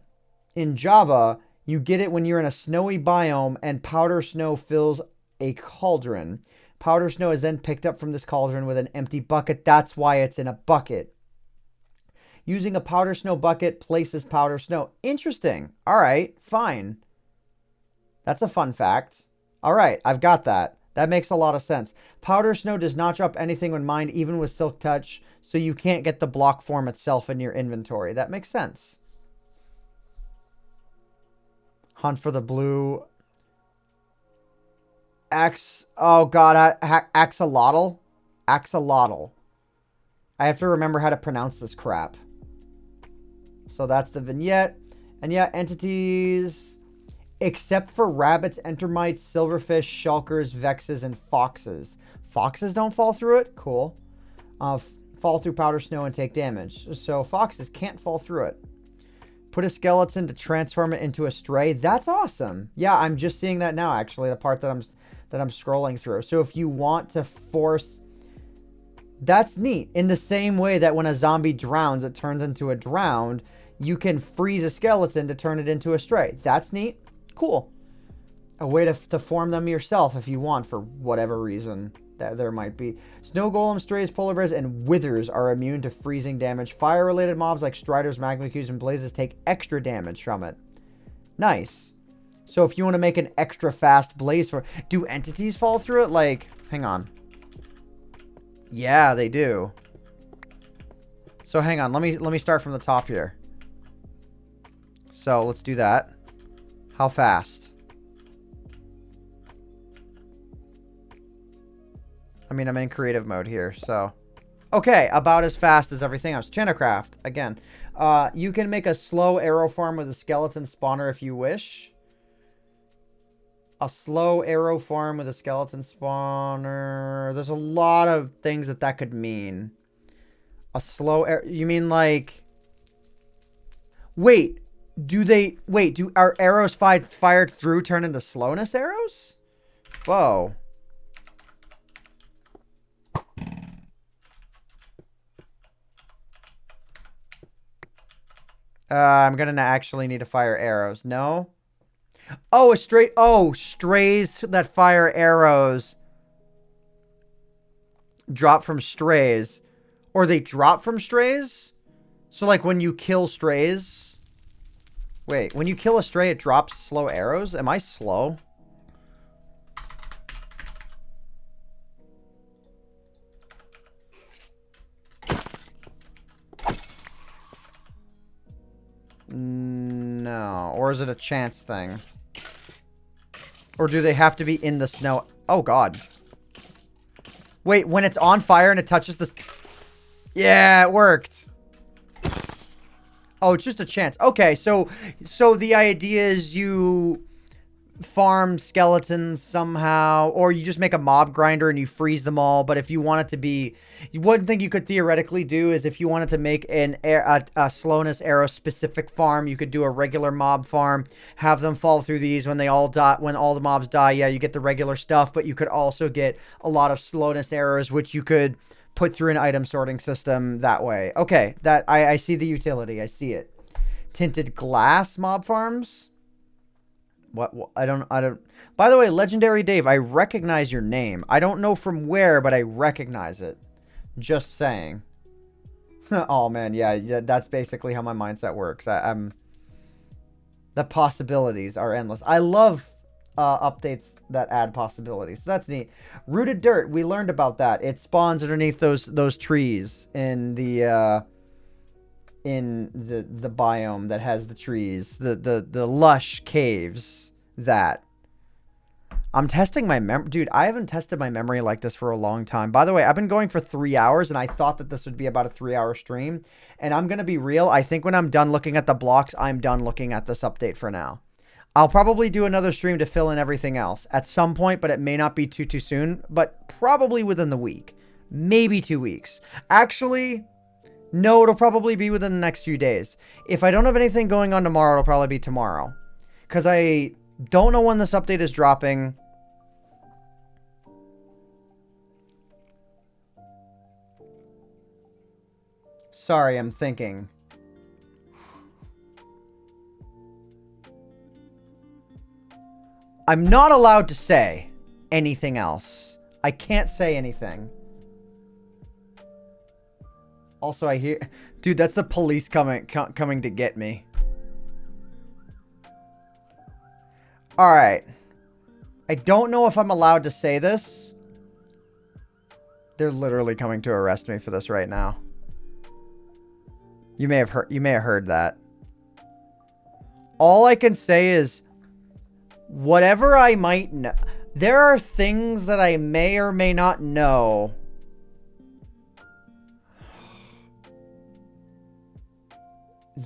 in Java, you get it when you're in a snowy biome and powder snow fills a cauldron. Powder snow is then picked up from this cauldron with an empty bucket. That's why it's in a bucket. Using a powder snow bucket places powder snow. Interesting. All right, fine. That's a fun fact. All right, I've got that. That makes a lot of sense. Powder snow does not drop anything when mined, even with Silk Touch, so you can't get the block form itself in your inventory. That makes sense. Hunt for the blue... Oh god, axolotl? Axolotl. I have to remember how to pronounce this crap. So that's the vignette. And yeah, entities... Except for rabbits, entermites, silverfish, shulkers, vexes, and foxes. Foxes don't fall through it? Cool. Fall through powder snow and take damage. So foxes can't fall through it. Put a skeleton to transform it into a stray. That's awesome. Yeah, I'm just seeing that now, actually. The part that I'm scrolling through. So if you want to force... That's neat. In the same way that when a zombie drowns, it turns into a drowned, you can freeze a skeleton to turn it into a stray. That's neat. Cool. A way to form them yourself if you want, for whatever reason that there might be. Snow golems, strays, polar bears, and withers are immune to freezing damage. Fire-related mobs like striders, magma cubes, and blazes take extra damage from it. Nice. So if you want to make an extra fast blaze for... Do entities fall through it? Like, hang on. Yeah, they do. So hang on, let me start from the top here. So let's do that. How fast? I mean, I'm in creative mode here, so. Okay, about as fast as everything else. Channelcraft, again. You can make a slow arrow farm with a skeleton spawner if you wish. A slow arrow farm with a skeleton spawner. There's a lot of things that could mean. A slow arrow. You mean like... Wait. Do our arrows fired through turn into slowness arrows? Whoa. I'm gonna actually need to fire arrows. No? Oh, strays that fire arrows drop from strays. Or they drop from strays? So like when you kill strays... Wait, when you kill a stray, it drops slow arrows? Am I slow? No. Or is it a chance thing? Or do they have to be in the snow? Oh, God. Wait, when it's on fire and it touches the... Yeah, it worked. Oh, it's just a chance. Okay, so the idea is you farm skeletons somehow, or you just make a mob grinder and you freeze them all. But if you want it to be... One thing you could theoretically do is if you wanted to make a slowness arrow specific farm, you could do a regular mob farm, have them fall through these when they all die. When all the mobs die, yeah, you get the regular stuff, but you could also get a lot of slowness arrows, which you could put through an item sorting system that way. Okay, that I see the utility. I see it. Tinted glass mob farms? What I don't By the way, Legendary Dave, I recognize your name. I don't know from where, but I recognize it. Just saying. Oh man, yeah, that's basically how my mindset works. I'm the possibilities are endless. I love updates that add possibilities. So that's neat. Rooted dirt, we learned about that. It spawns underneath those trees in the biome that has the trees, the lush caves. That I'm testing my memory. Dude, I haven't tested my memory like this for a long time. By the way, I've been going for 3 hours, and I thought that this would be about a 3-hour stream. And I'm gonna be real, I think when I'm done looking at the blocks, I'm done looking at this update for now. I'll probably do another stream to fill in everything else at some point, but it may not be too soon, but probably within the week. Maybe 2 weeks. Actually, no, it'll probably be within the next few days. If I don't have anything going on tomorrow, it'll probably be tomorrow. Because I don't know when this update is dropping. Sorry, I'm thinking. I'm not allowed to say anything else. I can't say anything. Also, I hear... Dude, that's the police coming to get me. Alright. I don't know if I'm allowed to say this. They're literally coming to arrest me for this right now. You may have heard that. All I can say is... Whatever I might know... There are things that I may or may not know...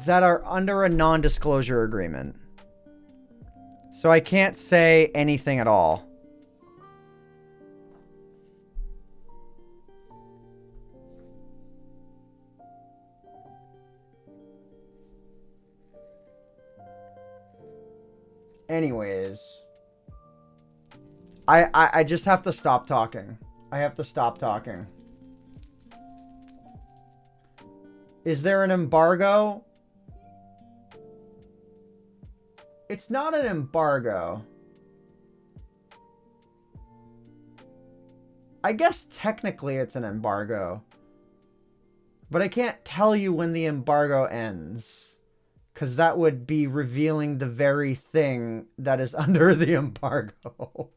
that are under a non-disclosure agreement. So I can't say anything at all. Anyways. I just have to stop talking. I have to stop talking. Is there an embargo? It's not an embargo. I guess technically it's an embargo. But I can't tell you when the embargo ends. Because that would be revealing the very thing that is under the embargo.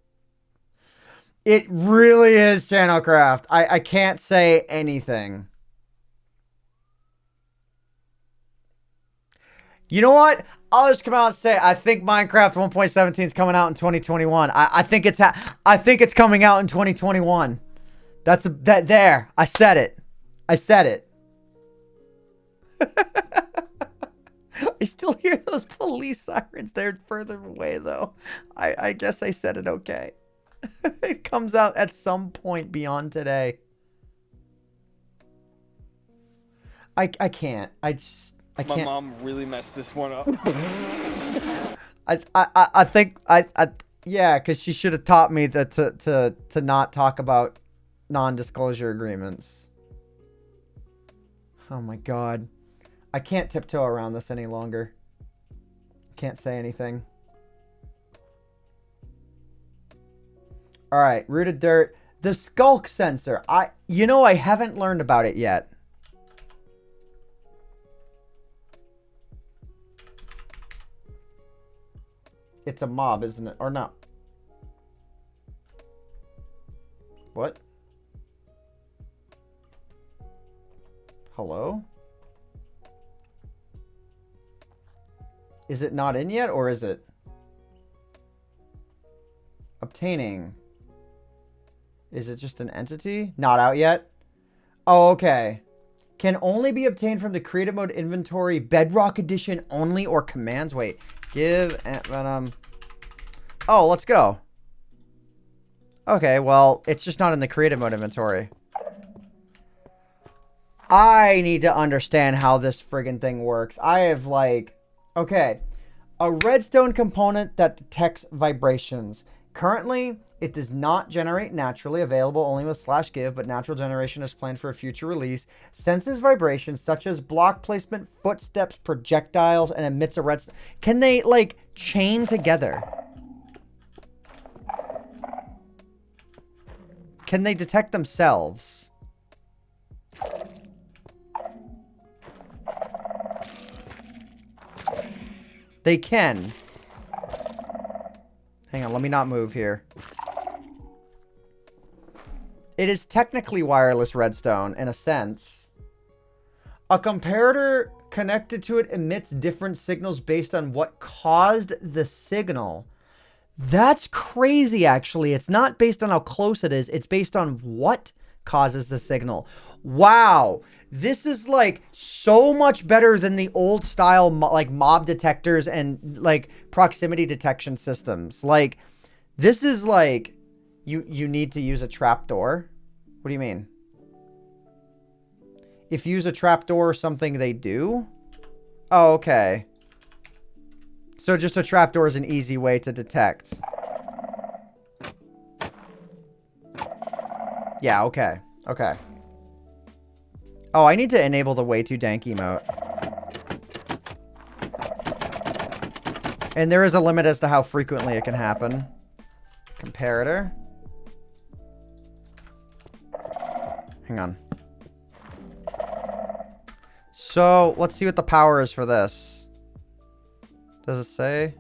It really is Channelcraft. I can't say anything. You know what? I'll just come out and say I think Minecraft 1.17 is coming out in 2021. I think it's coming out in 2021. There. I said it. I said it. I still hear those police sirens. They're further away though. I guess I said it okay. It comes out at some point beyond today. I can't. I can't. My mom really messed this one up. I think yeah, because she should have taught me that to not talk about non-disclosure agreements. Oh my god. I can't tiptoe around this any longer. Can't say anything. Alright, rooted dirt. The skulk sensor. You know, I haven't learned about it yet. It's a mob, isn't it? Or not? What? Hello? Is it not in yet, or is it? Obtaining. Is it just an entity? Not out yet? Oh, okay. Can only be obtained from the creative mode inventory, Bedrock Edition only, or commands. Wait. Give AntVenom. Oh, let's go. Okay, well, it's just not in the creative mode inventory. I need to understand how this friggin' thing works. I have, like... Okay. A redstone component that detects vibrations. Currently, it does not generate naturally. Available only with /give, but natural generation is planned for a future release. Senses vibrations such as block placement, footsteps, projectiles, and emits a redstone. Can they, like, chain together? Can they detect themselves? They can. Hang on, let me not move here. It is technically wireless redstone, in a sense. A comparator connected to it emits different signals based on what caused the signal. That's crazy, actually. It's not based on how close it is. It's based on what causes the signal. Wow. This is, like, so much better than the old style, like, mob detectors and, like, proximity detection systems. Like, this is, like, you need to use a trapdoor. What do you mean? If you use a trapdoor or something, they do? Oh, okay. So just a trapdoor is an easy way to detect. Yeah, okay. Okay. Oh, I need to enable the way too dank emote. And there is a limit as to how frequently it can happen. Comparator. Hang on. So, let's see what the power is for this. Does it say?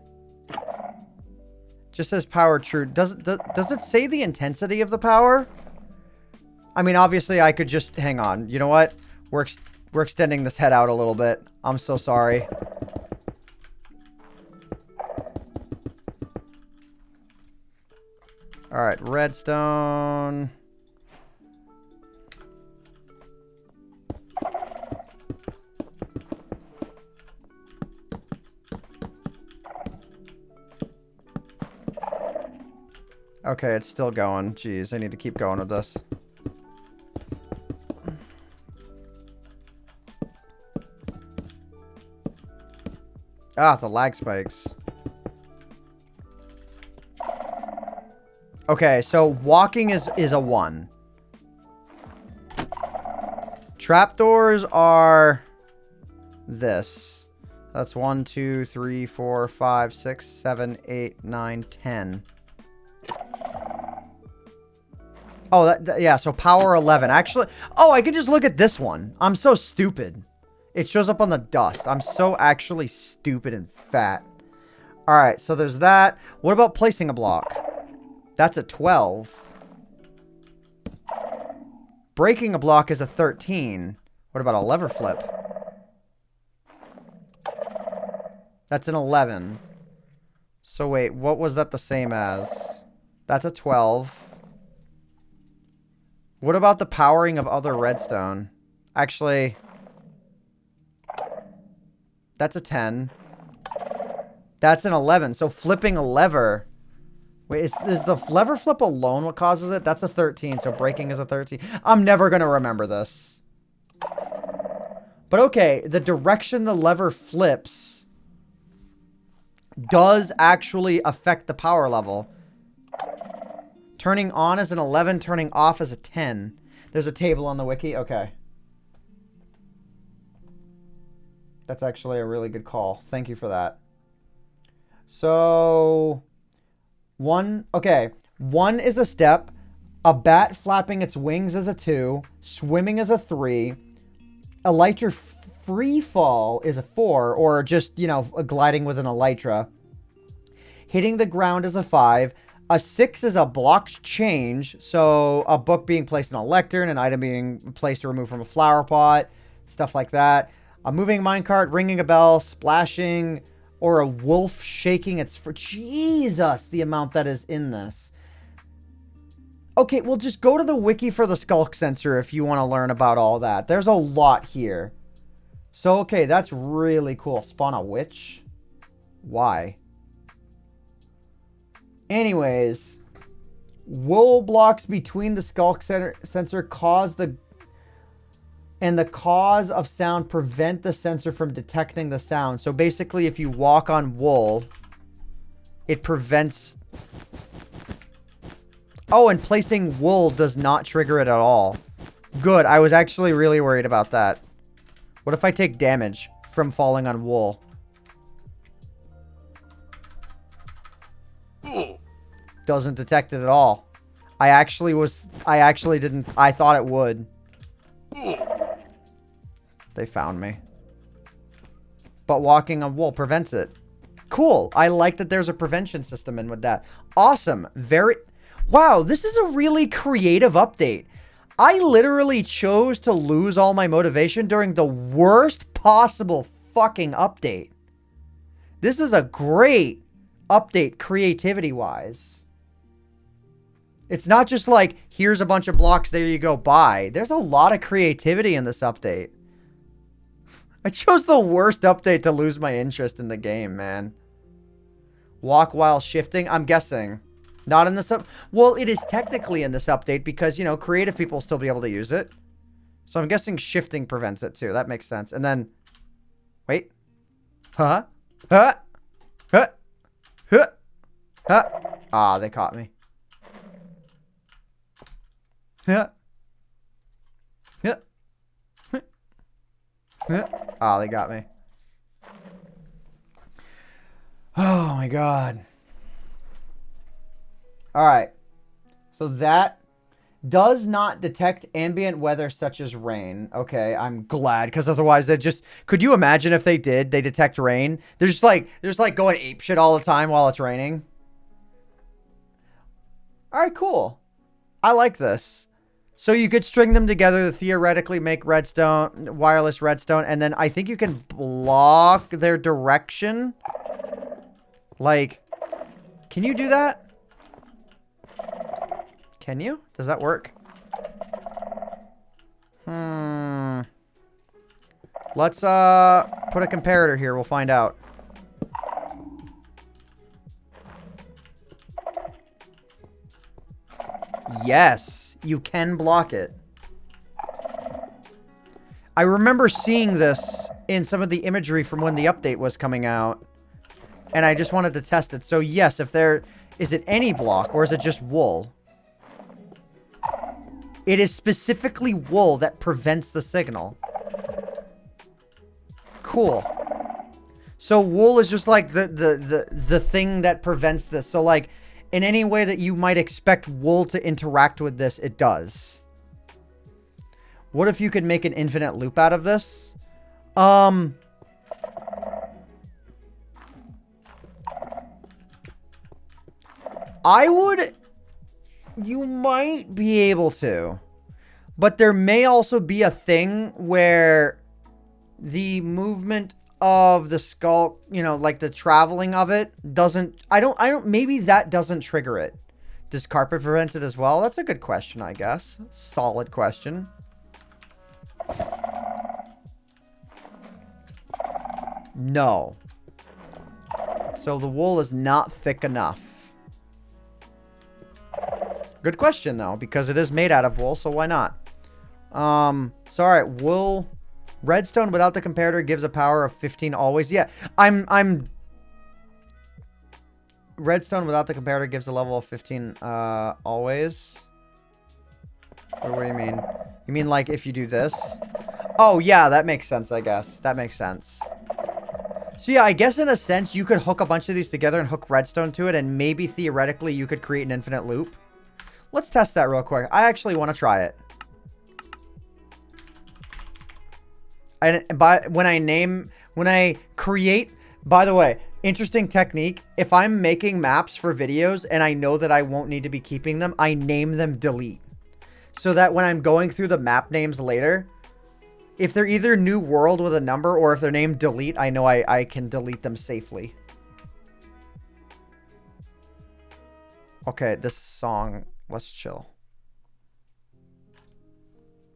Just says power true. Does it say the intensity of the power? I mean, obviously, I could just... Hang on. You know what? We're extending this head out a little bit. I'm so sorry. Alright, redstone. Okay, it's still going. Jeez, I need to keep going with this. Ah, the lag spikes. Okay, so walking is a 1. Trapdoors are this. That's 1, 2, 3, 4, 5, 6, 7, 8, 9, 10. Oh, yeah, so power 11. Actually, oh, I can just look at this one. I'm so stupid. It shows up on the dust. I'm so actually stupid and fat. All right, so there's that. What about placing a block? That's a 12. Breaking a block is a 13. What about a lever flip? That's an 11. So wait, what was that the same as? That's a 12. What about the powering of other redstone? Actually, that's a 10. That's an 11. So flipping a lever. Wait, is the lever flip alone what causes it? That's a 13. So breaking is a 13. I'm never going to remember this. But okay, the direction the lever flips does actually affect the power level. Turning on is an 11. Turning off is a 10. There's a table on the wiki. Okay. That's actually a really good call. Thank you for that. So, okay. 1 is a step. A bat flapping its wings is a 2. Swimming is a 3. Elytra free fall is a 4. Or just, you know, gliding with an elytra. Hitting the ground is a 5. A 6 is a blocked change. So, a book being placed in a lectern. An item being placed or removed from a flower pot. Stuff like that. A moving minecart, ringing a bell, splashing, or a wolf shaking its... Jesus, the amount that is in this. Okay, well, just go to the wiki for the skulk sensor if you want to learn about all that. There's a lot here. So, okay, that's really cool. Spawn a witch? Why? Anyways, wool blocks between the skulk sensor cause the... And the cause of sound prevent the sensor from detecting the sound. So basically, if you walk on wool, it prevents... Oh, and placing wool does not trigger it at all. Good. I was actually really worried about that. What if I take damage from falling on wool? Doesn't detect it at all. I actually didn't... I thought it would. They found me. But walking on wool prevents it. Cool. I like that there's a prevention system in with that. Awesome. Very... Wow, this is a really creative update. I literally chose to lose all my motivation during the worst possible fucking update. This is a great update creativity-wise. It's not just like, here's a bunch of blocks, there you go, bye. There's a lot of creativity in this update. I chose the worst update to lose my interest in the game, man. Walk while shifting? I'm guessing. Not in this well, it is technically in this update because, you know, creative people will still be able to use it. So I'm guessing shifting prevents it too. That makes sense. And then... Wait. Huh? Huh? Huh? Huh? Huh? Ah, they caught me. Huh? Huh? Oh, they got me. Oh my god. Alright. So that does not detect ambient weather such as rain. Okay, I'm glad, because otherwise they just... Could you imagine if they did? They detect rain? They're just like going apeshit all the time while it's raining. Alright, cool. I like this. So you could string them together to theoretically make redstone, wireless redstone, and then I think you can block their direction. Like, can you do that? Can you? Does that work? Let's put a comparator here. We'll find out. Yes, you can block it. I remember seeing this in some of the imagery from when the update was coming out. And I just wanted to test it. So yes, if there... Is it any block or is it just wool? It is specifically wool that prevents the signal. Cool. So wool is just like the thing that prevents this. So like in any way that you might expect wool to interact with this, it does. What if you could make an infinite loop out of this? I would... You might be able to. But there may also be a thing where the movement of the skull, you know, like the traveling of it doesn't, maybe that doesn't trigger it. Does carpet prevent it as well? That's a good question, I guess. Solid question. No. So the wool is not thick enough. Good question, though, because it is made out of wool, so why not? So alright, wool... Redstone without the comparator gives a power of 15 always. Yeah, I'm... Redstone without the comparator gives a level of 15, always? Or what do you mean? You mean, like, if you do this? Oh, yeah, that makes sense, I guess. That makes sense. So, yeah, I guess in a sense, you could hook a bunch of these together and hook redstone to it, and maybe, theoretically, you could create an infinite loop. Let's test that real quick. I actually want to try it. And when I create, by the way, interesting technique. If I'm making maps for videos and I know that I won't need to be keeping them, I name them delete. So that when I'm going through the map names later, if they're either new world with a number or if they're named delete, I know I can delete them safely. Okay, this song, let's chill.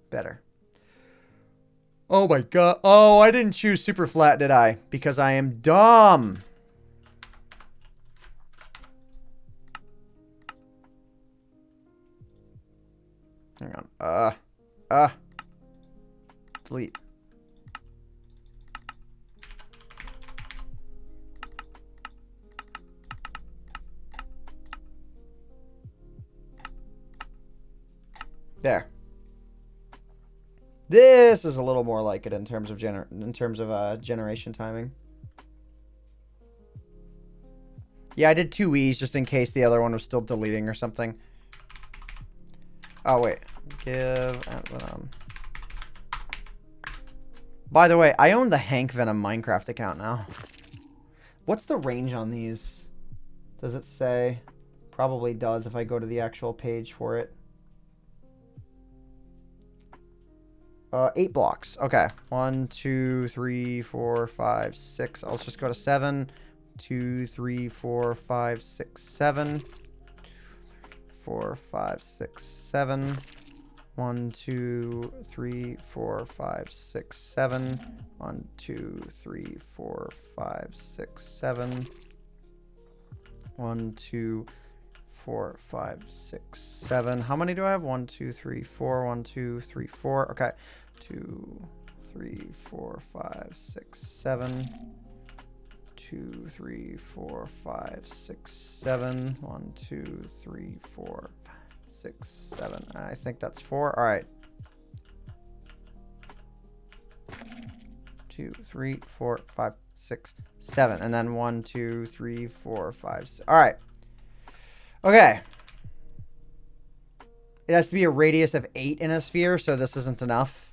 Better. Oh my god. Oh, I didn't choose super flat, did I? Because I am dumb. Hang on. Delete. There. This is a little more like it in terms of generation timing. Yeah, I did 2 E's just in case the other one was still deleting or something. Oh wait, give AntVenom. By the way, I own the AntVenom Minecraft account now. What's the range on these? Does it say? Probably does if I go to the actual page for it. 8 blocks. Okay. 1, 2, 3, 4, 5, 6. Let's just go to 7. 2, 3, 4, 5, 6, 7. 4, 5, 6, 7. 1, 2, 3, 4, 5, 6, 7. 1, 2, 3, 4, 5, 6, 7. 1, 2, 4, 5, 6, 7. How many do I have? 1, 2, 3, 4. 1, 2, 3, 4. Okay. 2, 3, 4, 5, 6, 7. 2, 3, 4, 5, 6, 7. 1, 2, 3, 4, 5, 6, 7. I think that's 4. All right. 2, 3, 4, 5, 6, 7. And then 1, 2, 3, 4, 5, 6. All right. Okay. It has to be a radius of 8 in a sphere, so this isn't enough.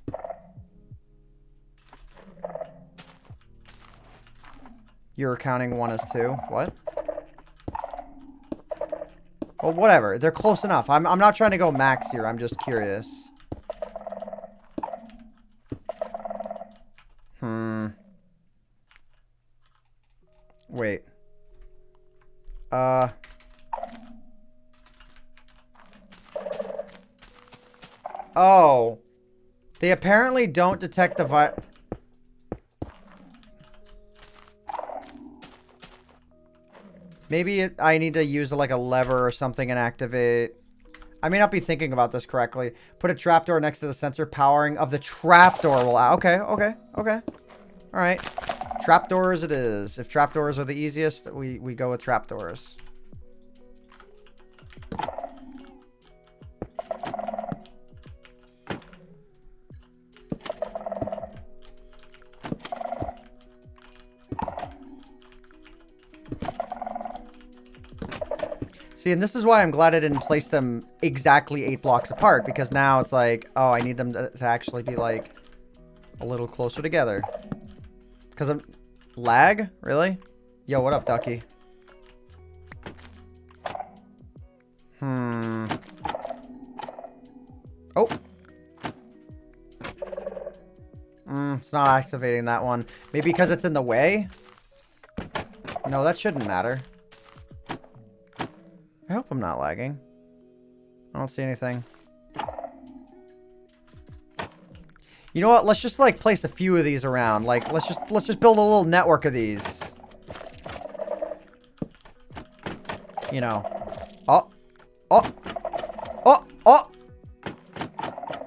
You're counting 1 as 2. What? Well, whatever. They're close enough. I'm not trying to go max here. I'm just curious. Wait. Oh. They apparently don't detect the Maybe I need to use like a lever or something and activate. I may not be thinking about this correctly. Put a trapdoor next to the sensor. Powering of the trapdoor will... Okay. All right. Trapdoors it is. If trapdoors are the easiest, we go with trapdoors. See, and this is why I'm glad I didn't place them exactly 8 blocks apart, because now it's like, oh, I need them to actually be, like, a little closer together. Because I'm... Lag? Really? Yo, what up, Ducky? Oh. It's not activating that one. Maybe because it's in the way? No, that shouldn't matter. I hope I'm not lagging. I don't see anything. You know what? Let's just like place a few of these around. Like let's just build a little network of these. You know. Oh. Oh. Oh. Oh.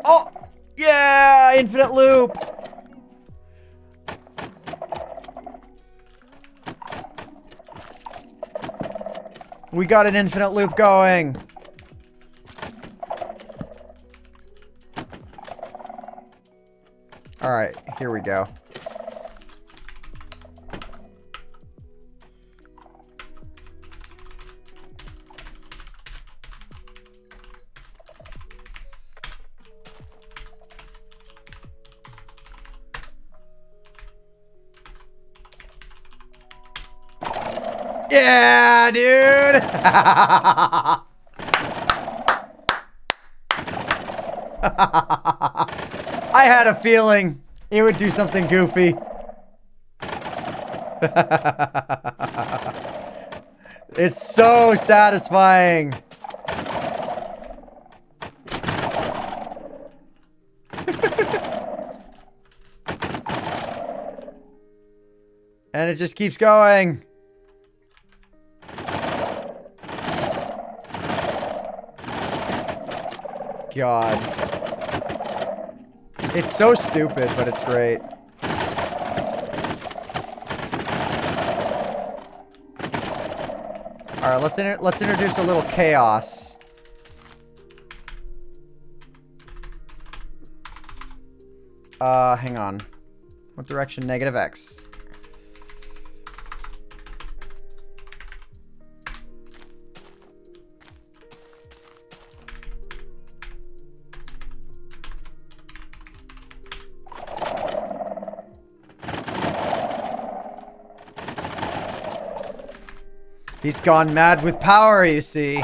Oh. Yeah, infinite loop. We got an infinite loop going. All right, here we go. Yeah, dude. I had a feeling it would do something goofy. It's so satisfying. And it just keeps going. God. It's so stupid, but it's great. Alright, let's introduce a little chaos. Hang on. What direction? Negative X. He's gone mad with power, you see.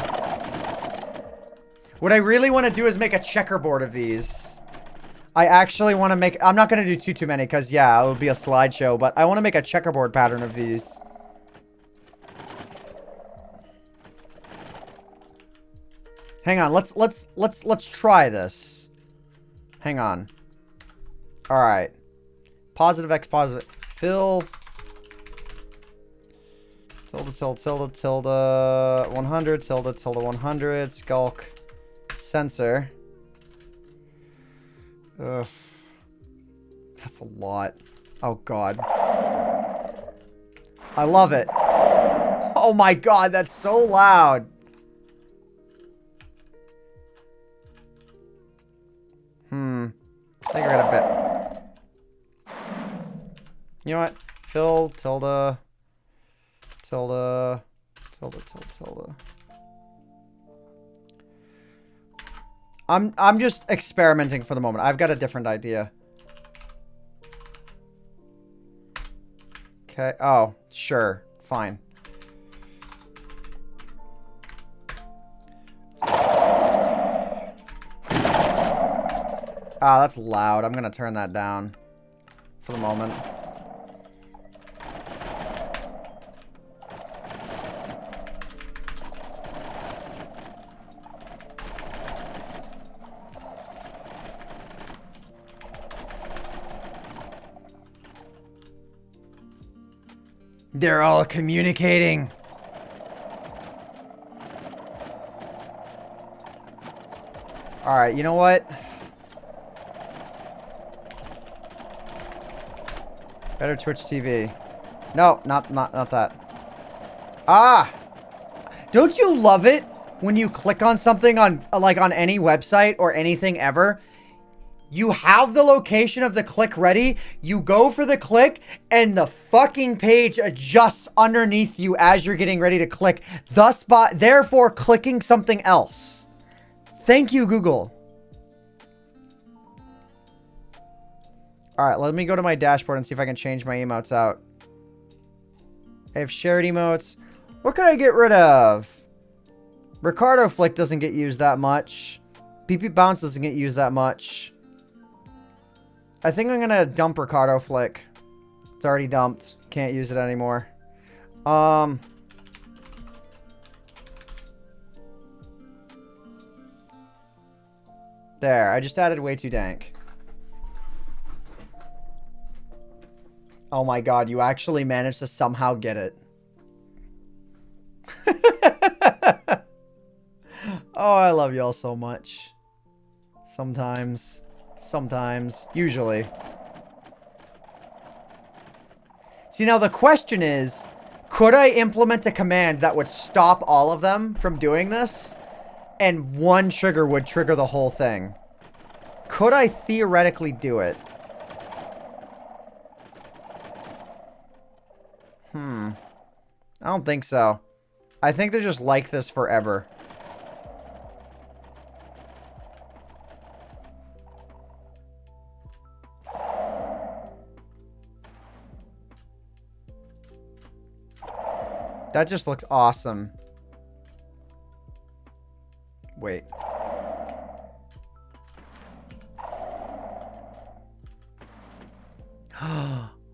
What I really want to do is make a checkerboard of these. I actually want to make... I'm not going to do too many because, yeah, it'll be a slideshow. But I want to make a checkerboard pattern of these. Hang on. Let's try this. Hang on. All right. Positive X, positive. Fill... tilde, 100, tilde, 100, skulk, sensor. Ugh. That's a lot. Oh, God. I love it. Oh, my God, that's so loud. I think we're gonna bet. You know what? Fill, tilde... tilde. I'm just experimenting for the moment. I've got a different idea. Okay. Oh, sure. Fine. Ah, that's loud. I'm gonna turn that down for the moment. They're all communicating. All right, you know what? Better Twitch TV. No, not that. Ah! Don't you love it when you click on something on any website or anything ever? You have the location of the click ready, you go for the click, and the fucking page adjusts underneath you as you're getting ready to click, therefore clicking something else. Thank you, Google. Alright, let me go to my dashboard and see if I can change my emotes out. I have shared emotes. What can I get rid of? Ricardo Flick doesn't get used that much. PP Bounce doesn't get used that much. I think I'm gonna dump Ricardo Flick. It's already dumped. Can't use it anymore. There, I just added way too dank. Oh my god, you actually managed to somehow get it. Oh, I love y'all so much. Sometimes. Sometimes. Usually. See, now the question is, could I implement a command that would stop all of them from doing this? And one trigger would trigger the whole thing. Could I theoretically do it? I don't think so. I think they're just like this forever. That just looks awesome. Wait.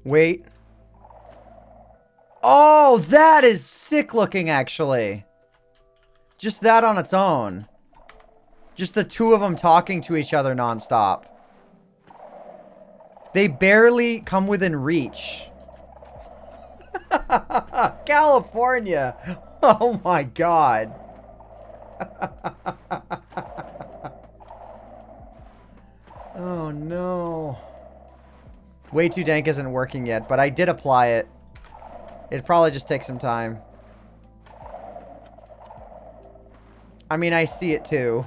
Wait. Oh, that is sick looking, actually. Just that on its own. Just the two of them talking to each other nonstop. They barely come within reach. California. Oh my god. Oh no. Way too dank isn't working yet, but I did apply it. It probably just takes some time. I mean, I see it too.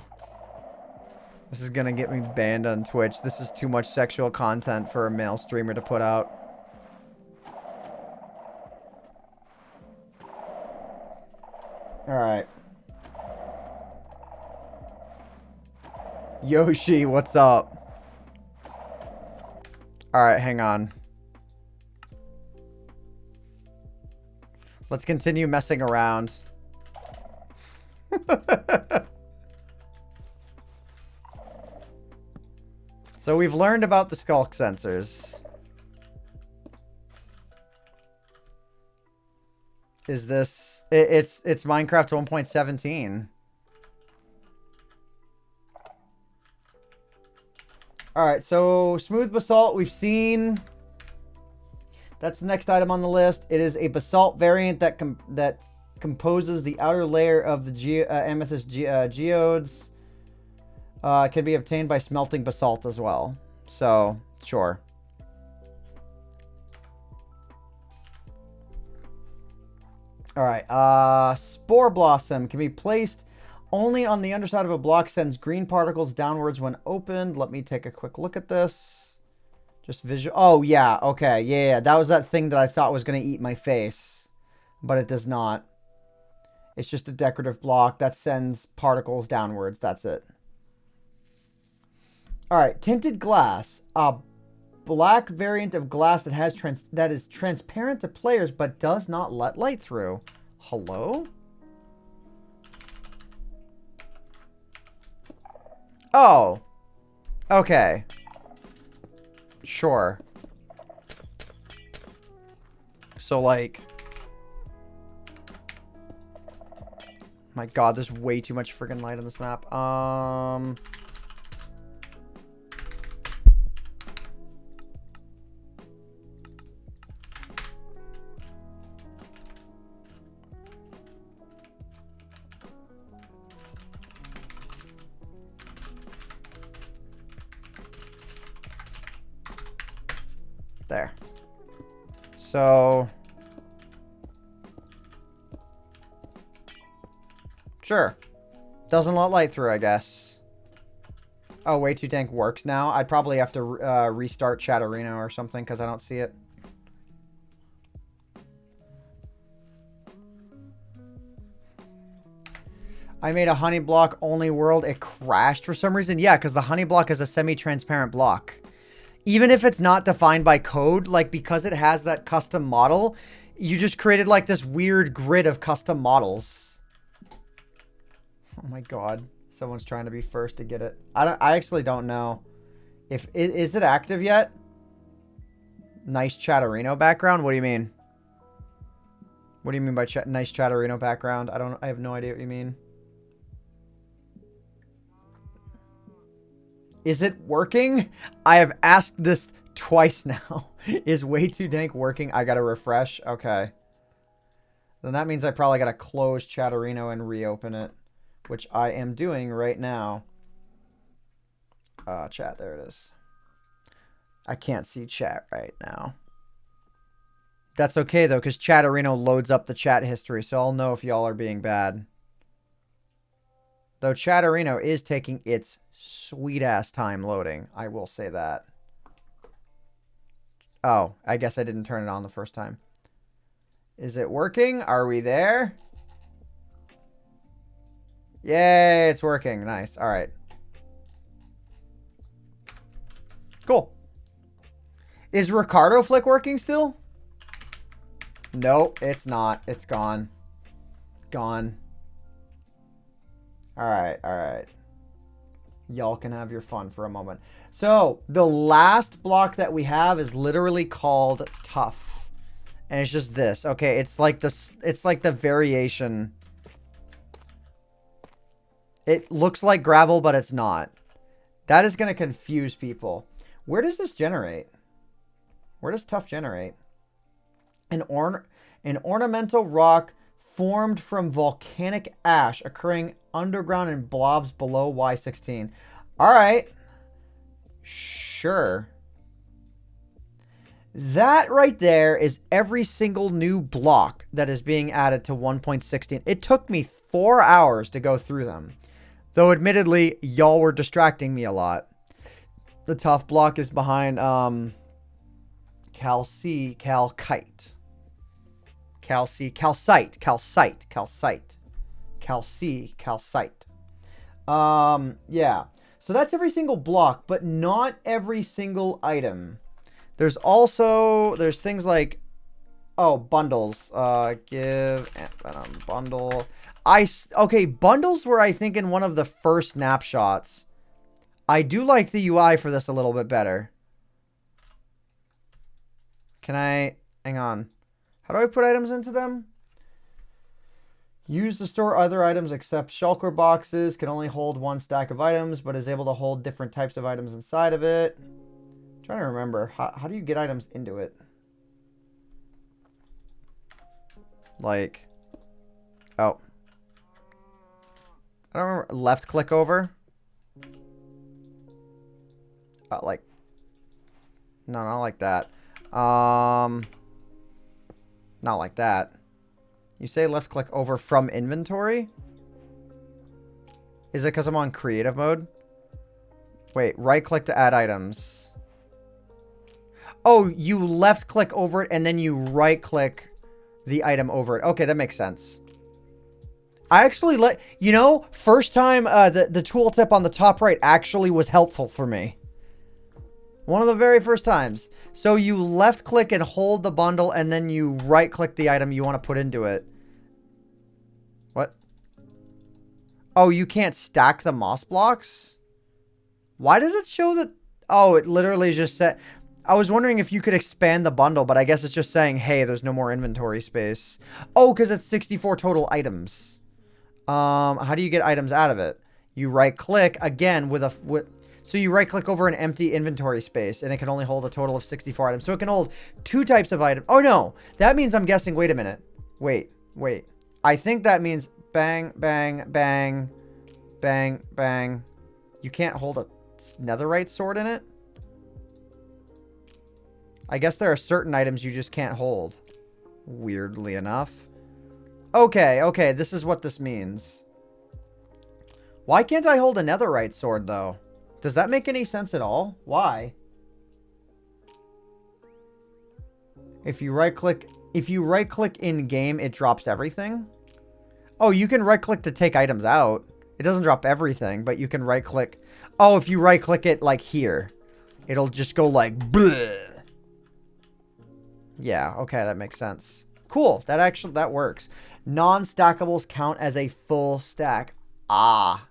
This is gonna get me banned on Twitch. This is too much sexual content for a male streamer to put out. Alright. Yoshi, what's up? Alright, hang on. Let's continue messing around. So we've learned about the skulk sensors. Is this... It's Minecraft 1.17. Alright, so smooth basalt we've seen. That's the next item on the list. It is a basalt variant that composes the outer layer of the amethyst geodes. Can be obtained by smelting basalt as well. So, sure. Alright, Spore Blossom can be placed only on the underside of a block, sends green particles downwards when opened. Let me take a quick look at this. Just visual. Oh, yeah. Okay. Yeah. That was that thing that I thought was going to eat my face. But it does not. It's just a decorative block that sends particles downwards. That's it. Alright. Tinted glass. A black variant of glass that is transparent to players but does not let light through. Hello? Oh. Okay. Sure. So, like... My god, there's way too much freaking light on this map. There. So... Sure. Doesn't let light through, I guess. Oh, way too dank works now. I'd probably have to restart Chatterino or something because I don't see it. I made a honey block only world. It crashed for some reason. Yeah, because the honey block is a semi-transparent block. Even if it's not defined by code, like because it has that custom model, you just created like this weird grid of custom models. Oh my god. Someone's trying to be first to get it. I actually don't know Is it active yet? Nice Chatterino background? What do you mean? What do you mean by nice Chatterino background? I have no idea what you mean. Is it working? I have asked this twice now. Is way too dank working? I gotta refresh. Okay. Then that means I probably gotta close Chatterino and reopen it, which I am doing right now. Chat, there it is. I can't see chat right now. That's okay, though, because Chatterino loads up the chat history, so I'll know if y'all are being bad. Though Chatterino is taking its sweet-ass time loading. I will say that. Oh, I guess I didn't turn it on the first time. Is it working? Are we there? Yay, it's working. Nice. All right. Cool. Is Ricardo Flick working still? Nope, it's not. It's gone. Gone. Alright, alright. Y'all can have your fun for a moment. So, the last block that we have is literally called tough. And it's just this. Okay, it's like the variation. It looks like gravel, but it's not. That is going to confuse people. Where does this generate? Where does tough generate? An ornamental rock formed from volcanic ash occurring underground in blobs below Y16. All right. Sure. That right there is every single new block that is being added to 1.16. It took me 4 hours to go through them. Though admittedly, y'all were distracting me a lot. The tough block is behind calcite. Yeah. So that's every single block, but not every single item. There's things like, oh, bundles. Give AntVenom bundle. Okay, bundles were, I think, in one of the first snapshots. I do like the UI for this a little bit better. Hang on. How do I put items into them? Use to store other items except shulker boxes. Can only hold one stack of items, but is able to hold different types of items inside of it. I'm trying to remember. How do you get items into it? Like, oh. I don't remember. Left click over. Like, no, not like that. Not like that. You say left click over from inventory? Is it because I'm on creative mode? Wait, right click to add items. Oh, you left click over it and then you right click the item over it. Okay, that makes sense. I actually first time the tooltip on the top right actually was helpful for me. One of the very first times. So you left click and hold the bundle and then you right click the item you want to put into it. What? Oh, you can't stack the moss blocks? Why does it show that? Oh, it literally just said. I was wondering if you could expand the bundle, but I guess it's just saying, hey, there's no more inventory space. Oh, because it's 64 total items. How do you get items out of it? You right click again so you right click over an empty inventory space and it can only hold a total of 64 items. So it can hold 2 types of items. Oh no, that means I'm guessing, wait a minute. Wait. I think that means bang, bang, bang, bang, bang. You can't hold a netherite sword in it? I guess there are certain items you just can't hold. Weirdly enough. Okay, this is what this means. Why can't I hold a netherite sword, though? Does that make any sense at all? Why? If you right click in game, it drops everything? Oh, you can right click to take items out. It doesn't drop everything, but you can right click. Oh, if you right click it like here, it'll just go like bleh. Yeah, okay, that makes sense. Cool, that works. Non-stackables count as a full stack. Ah.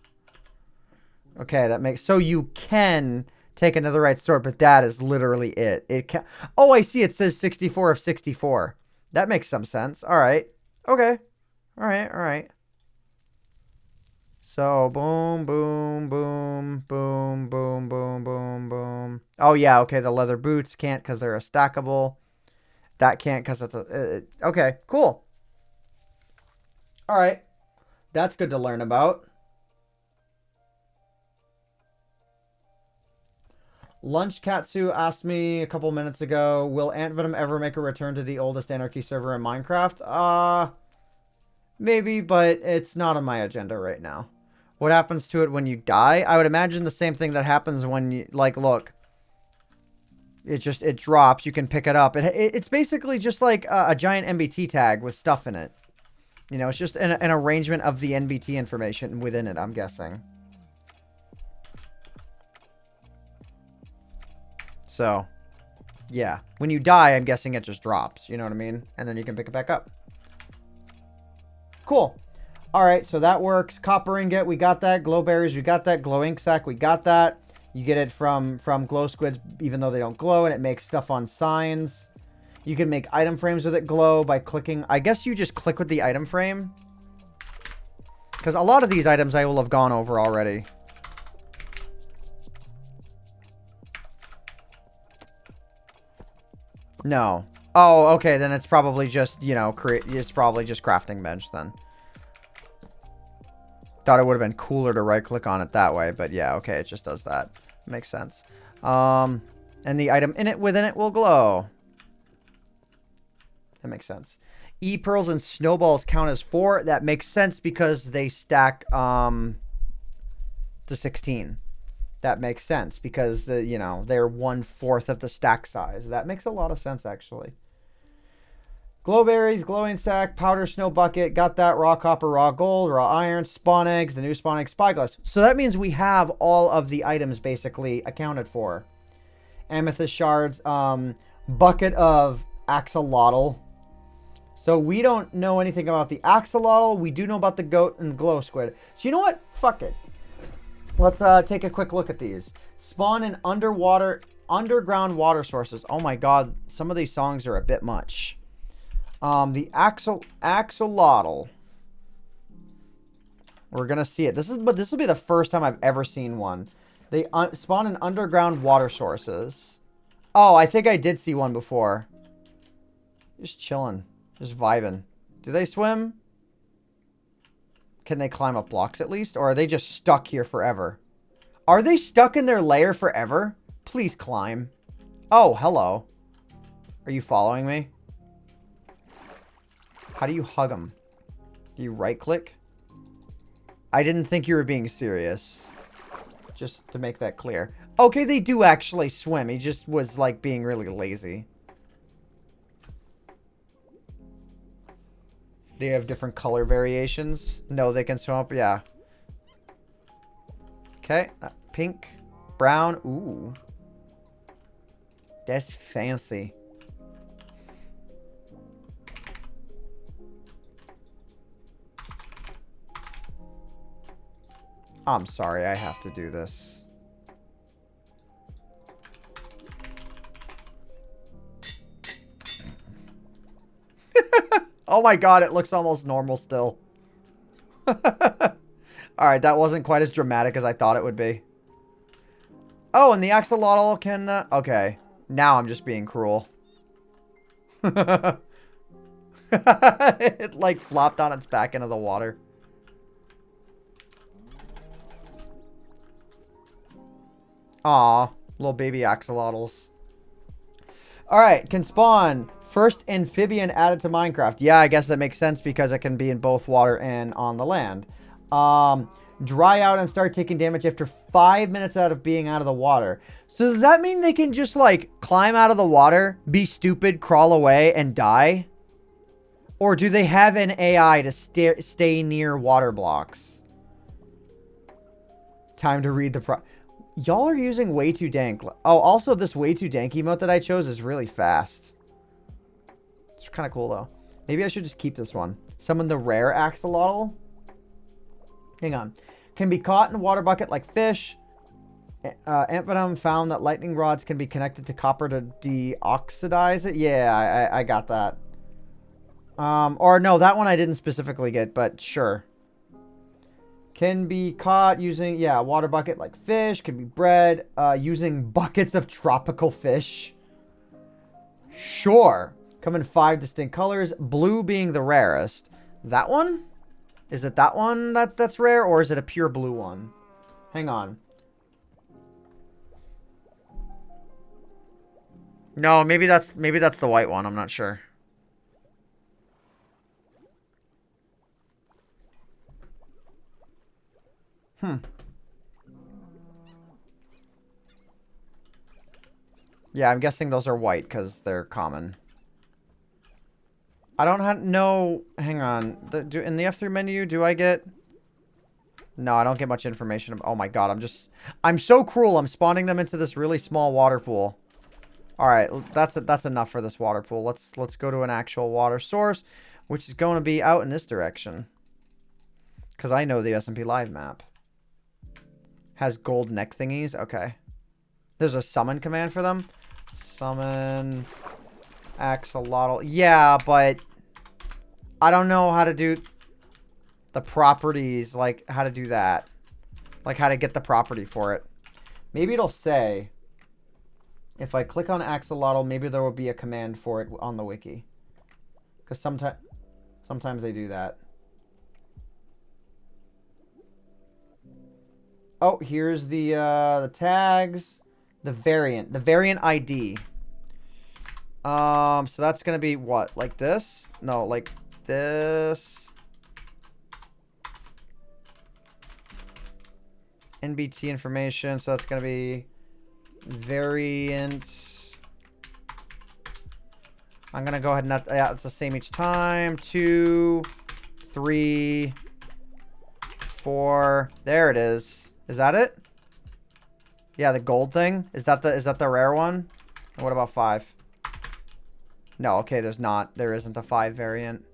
Okay, that makes... So you can take another right sword, but that is literally it. It can. Oh, I see. It says 64 of 64. That makes some sense. All right. Okay. All right. All right. So boom, boom, boom, boom, boom, boom, boom, boom. Oh yeah. Okay. The leather boots can't because they're a stackable. That can't because it's a. Okay. Cool. All right. That's good to learn about. Lunch Katsu asked me a couple minutes ago, will AntVenom ever make a return to the oldest Anarchy server in Minecraft? Maybe, but it's not on my agenda right now. What happens to it when you die? I would imagine the same thing that happens when you, like, look. It drops. You can pick it up. It's basically just like a giant NBT tag with stuff in it. You know, it's just an arrangement of the NBT information within it, I'm guessing. So, yeah. When you die, I'm guessing it just drops. You know what I mean? And then you can pick it back up. Cool. All right, so that works. Copper ingot, we got that. Glow berries, we got that. Glow ink sac, we got that. You get it from glow squids, even though they don't glow, and it makes stuff on signs. You can make item frames with it glow by clicking. I guess you just click with the item frame. Because a lot of these items I will have gone over already. No. Oh, okay, then it's probably just, you know, it's probably just crafting bench then. Thought it would have been cooler to right click on it that way, but yeah, okay, it just does that. Makes sense. And the item within it will glow. That makes sense. E-pearls and snowballs count as 4. That makes sense because they stack to 16. That makes sense because they're 1/4 of the stack size. That makes a lot of sense actually. Glowberries, glowing sack, powder snow bucket, got that. Raw copper, raw gold, raw iron, spawn eggs, the new spawn egg, spyglass. So that means we have all of the items basically accounted for. Amethyst shards, bucket of axolotl. So we don't know anything about the axolotl. We do know about the goat and glow squid. So you know what? Fuck it. Let's take a quick look at these. Spawn in underground water sources. Oh my god, some of these songs are a bit much. The axolotl. We're gonna see it. This will be the first time I've ever seen one. They spawn in underground water sources. Oh, I think I did see one before. Just chilling, just vibing. Do they swim? Can they climb up blocks at least? Or are they just stuck here forever? Are they stuck in their lair forever? Please climb. Oh, hello. Are you following me? How do you hug them? Do you right click? I didn't think you were being serious. Just to make that clear. Okay, they do actually swim. He just was like being really lazy. They have different color variations. No, they can swim up. Yeah. Okay. Pink. Brown. Ooh. That's fancy. I'm sorry. I have to do this. Oh my god, it looks almost normal still. Alright, that wasn't quite as dramatic as I thought it would be. Oh, and the axolotl can... okay, now I'm just being cruel. It like flopped on its back into the water. Aw, little baby axolotls. Alright, can spawn... First amphibian added to Minecraft. Yeah, I guess that makes sense because it can be in both water and on the land. Dry out and start taking damage after 5 minutes out of being out of the water. So does that mean they can just like climb out of the water, be stupid, crawl away, and die? Or do they have an AI to stay near water blocks? Time to read the Y'all are using way too dank. Oh, also this way too dank emote that I chose is really fast. It's kind of cool, though. Maybe I should just keep this one. Summon the rare axolotl. Hang on. Can be caught in a water bucket like fish. AntVenom found that lightning rods can be connected to copper to deoxidize it. Yeah, I got that. Or no, that one I didn't specifically get, but sure. Can be caught using, yeah, water bucket like fish. Can be bred using buckets of tropical fish. Sure. Come in 5 distinct colors. Blue being the rarest. That one? Is it that one that's rare, or is it a pure blue one? Hang on. No, maybe that's the white one. I'm not sure. Yeah, I'm guessing those are white because they're common. I don't know. Hang on. In the F3 menu, do I get? No, I don't get much information. Oh my god, I'm so cruel. I'm spawning them into this really small water pool. All right, that's enough for this water pool. Let's go to an actual water source, which is going to be out in this direction. Because I know the SMP Live map. Has gold neck thingies. Okay. There's a summon command for them. Summon axolotl. Yeah, but I don't know how to do the properties, like how to do that. Like how to get the property for it. Maybe it'll say, if I click on axolotl, maybe there will be a command for it on the wiki. Because sometimes they do that. Oh, here's the tags. The variant ID. So that's gonna be what? Like this? No, like this. NBT information. So that's gonna be variant. I'm gonna go ahead and yeah, it's the same each time. 2, 3, 4. There it is. Is that it? Yeah, the gold thing. Is that the rare one? And what about 5? No, okay, there's not. There isn't a 5 variant.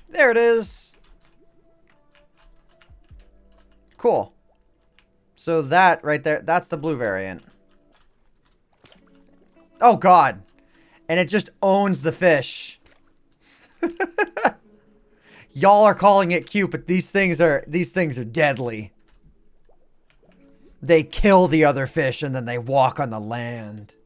There it is. Cool. So that right there, that's the blue variant. Oh god. And it just owns the fish. Y'all are calling it cute, but these things are deadly. They kill the other fish and then they walk on the land.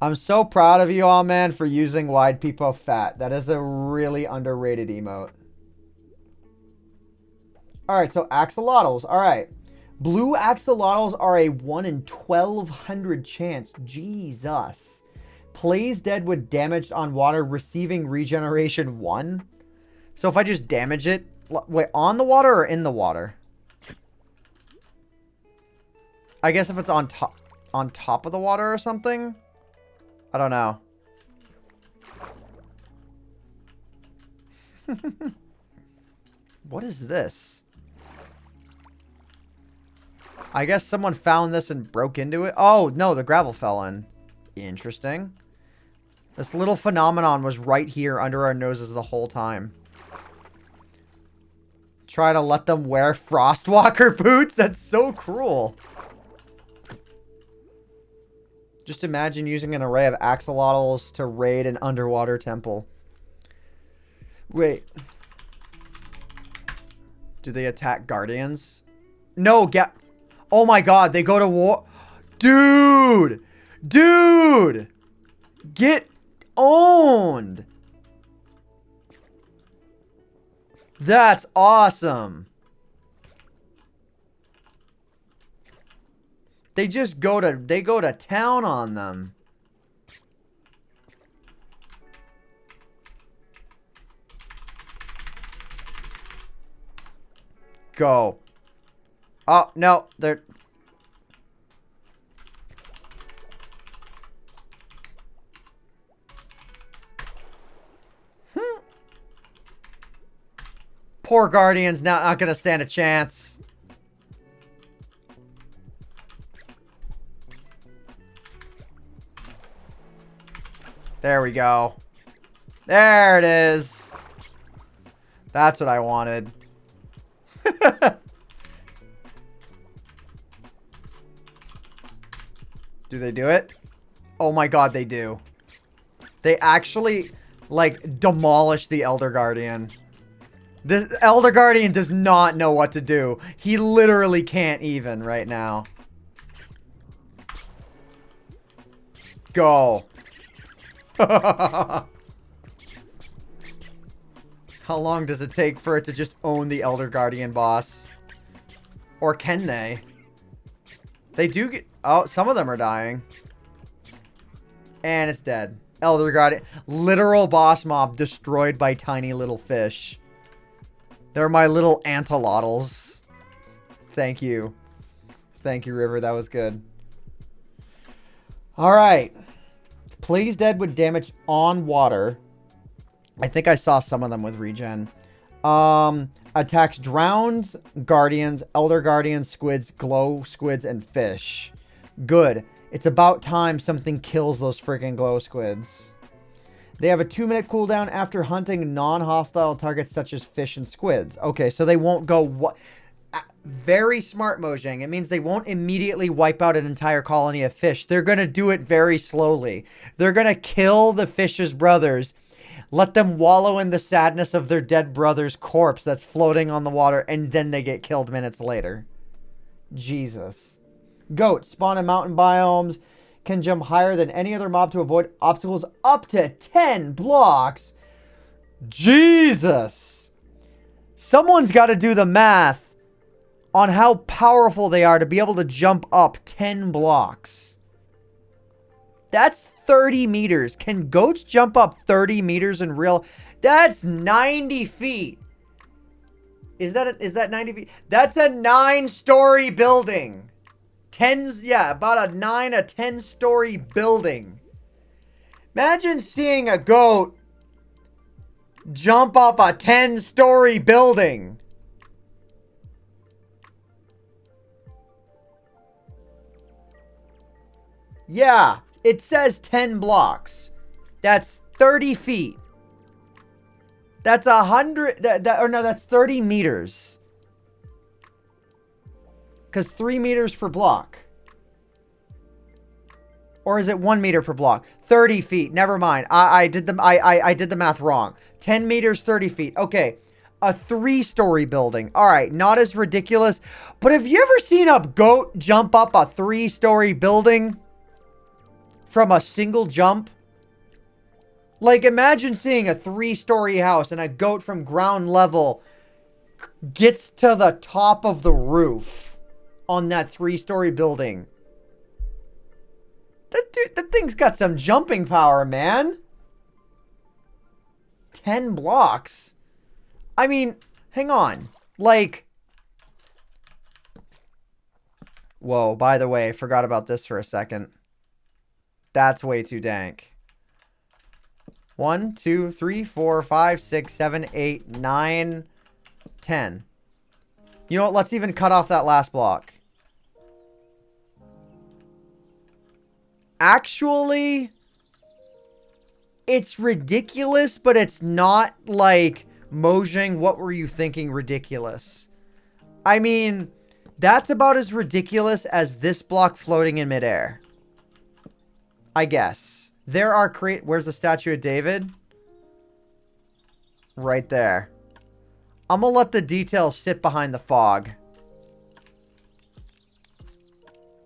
I'm so proud of you all, man, for using Wide Peepo Fat. That is a really underrated emote. Alright, so axolotls. Alright. Blue axolotls are a 1 in 1,200 chance. Jesus. Plays dead when damaged on water, receiving regeneration 1. So if I just damage it... Wait, on the water or in the water? I guess if it's on top of the water or something? I don't know. What is this? I guess someone found this and broke into it. Oh, no, the gravel fell in. Interesting. This little phenomenon was right here under our noses the whole time. Try to let them wear Frostwalker boots? That's so cruel. Just imagine using an array of axolotls to raid an underwater temple. Wait. Do they attack guardians? No, get... Oh my god, they go to war... Dude! Dude! Get owned! That's awesome. They just go to town on them. Go. Oh, no, they're... poor Guardian's not gonna stand a chance. There we go. There it is. That's what I wanted. Do they do it? Oh my god, they do. They actually, like, demolish the Elder Guardian. The Elder Guardian does not know what to do. He literally can't even right now. Go. How long does it take for it to just own the Elder Guardian boss? Or can they? They do get... Oh, some of them are dying. And it's dead. Elder Guardian. Literal boss mob destroyed by tiny little fish. They're my little antelotls. Thank you. Thank you, River. That was good. Alright. Plays dead with damage on water. I think I saw some of them with regen. Attacks drowned guardians, elder guardians, squids, glow squids, and fish. Good. It's about time something kills those freaking glow squids. They have a 2-minute cooldown after hunting non-hostile targets such as fish and squids. Okay, so they won't go... What? Very smart, Mojang. It means they won't immediately wipe out an entire colony of fish. They're going to do it very slowly. They're going to kill the fish's brothers. Let them wallow in the sadness of their dead brother's corpse that's floating on the water. And then they get killed minutes later. Jesus. Goats spawn in mountain biomes. Can jump higher than any other mob to avoid obstacles up to 10 blocks. Jesus. Someone's got to do the math on how powerful they are to be able to jump up 10 blocks. That's 30 meters. Can goats jump up 30 meters in real? That's 90 feet. Is that 90 feet? That's a 9-story building. About a 10-story building. Imagine seeing a goat jump up a 10-story building. Yeah, it says 10 blocks. That's 30 feet. That's 100, that's 30 meters. Because 3 meters per block. Or is it 1 meter per block? 30 feet. Never mind. I did the math wrong. 10 meters, 30 feet. Okay. A 3-story building. All right. Not as ridiculous. But have you ever seen a goat jump up a 3-story building from a single jump? Like, imagine seeing a 3-story house and a goat from ground level gets to the top of the roof on that 3-story building. That thing's got some jumping power, man. 10 blocks. I mean, hang on. Like, whoa, by the way, forgot about this for a second. That's way too dank. 1, 2, 3, 4, 5, 6, 7, 8, 9, 10. You know what? Let's even cut off that last block. Actually, it's ridiculous, but it's not like, Mojang, what were you thinking ridiculous? I mean, that's about as ridiculous as this block floating in midair. I guess. There are where's the statue of David? Right there. I'm gonna let the details sit behind the fog.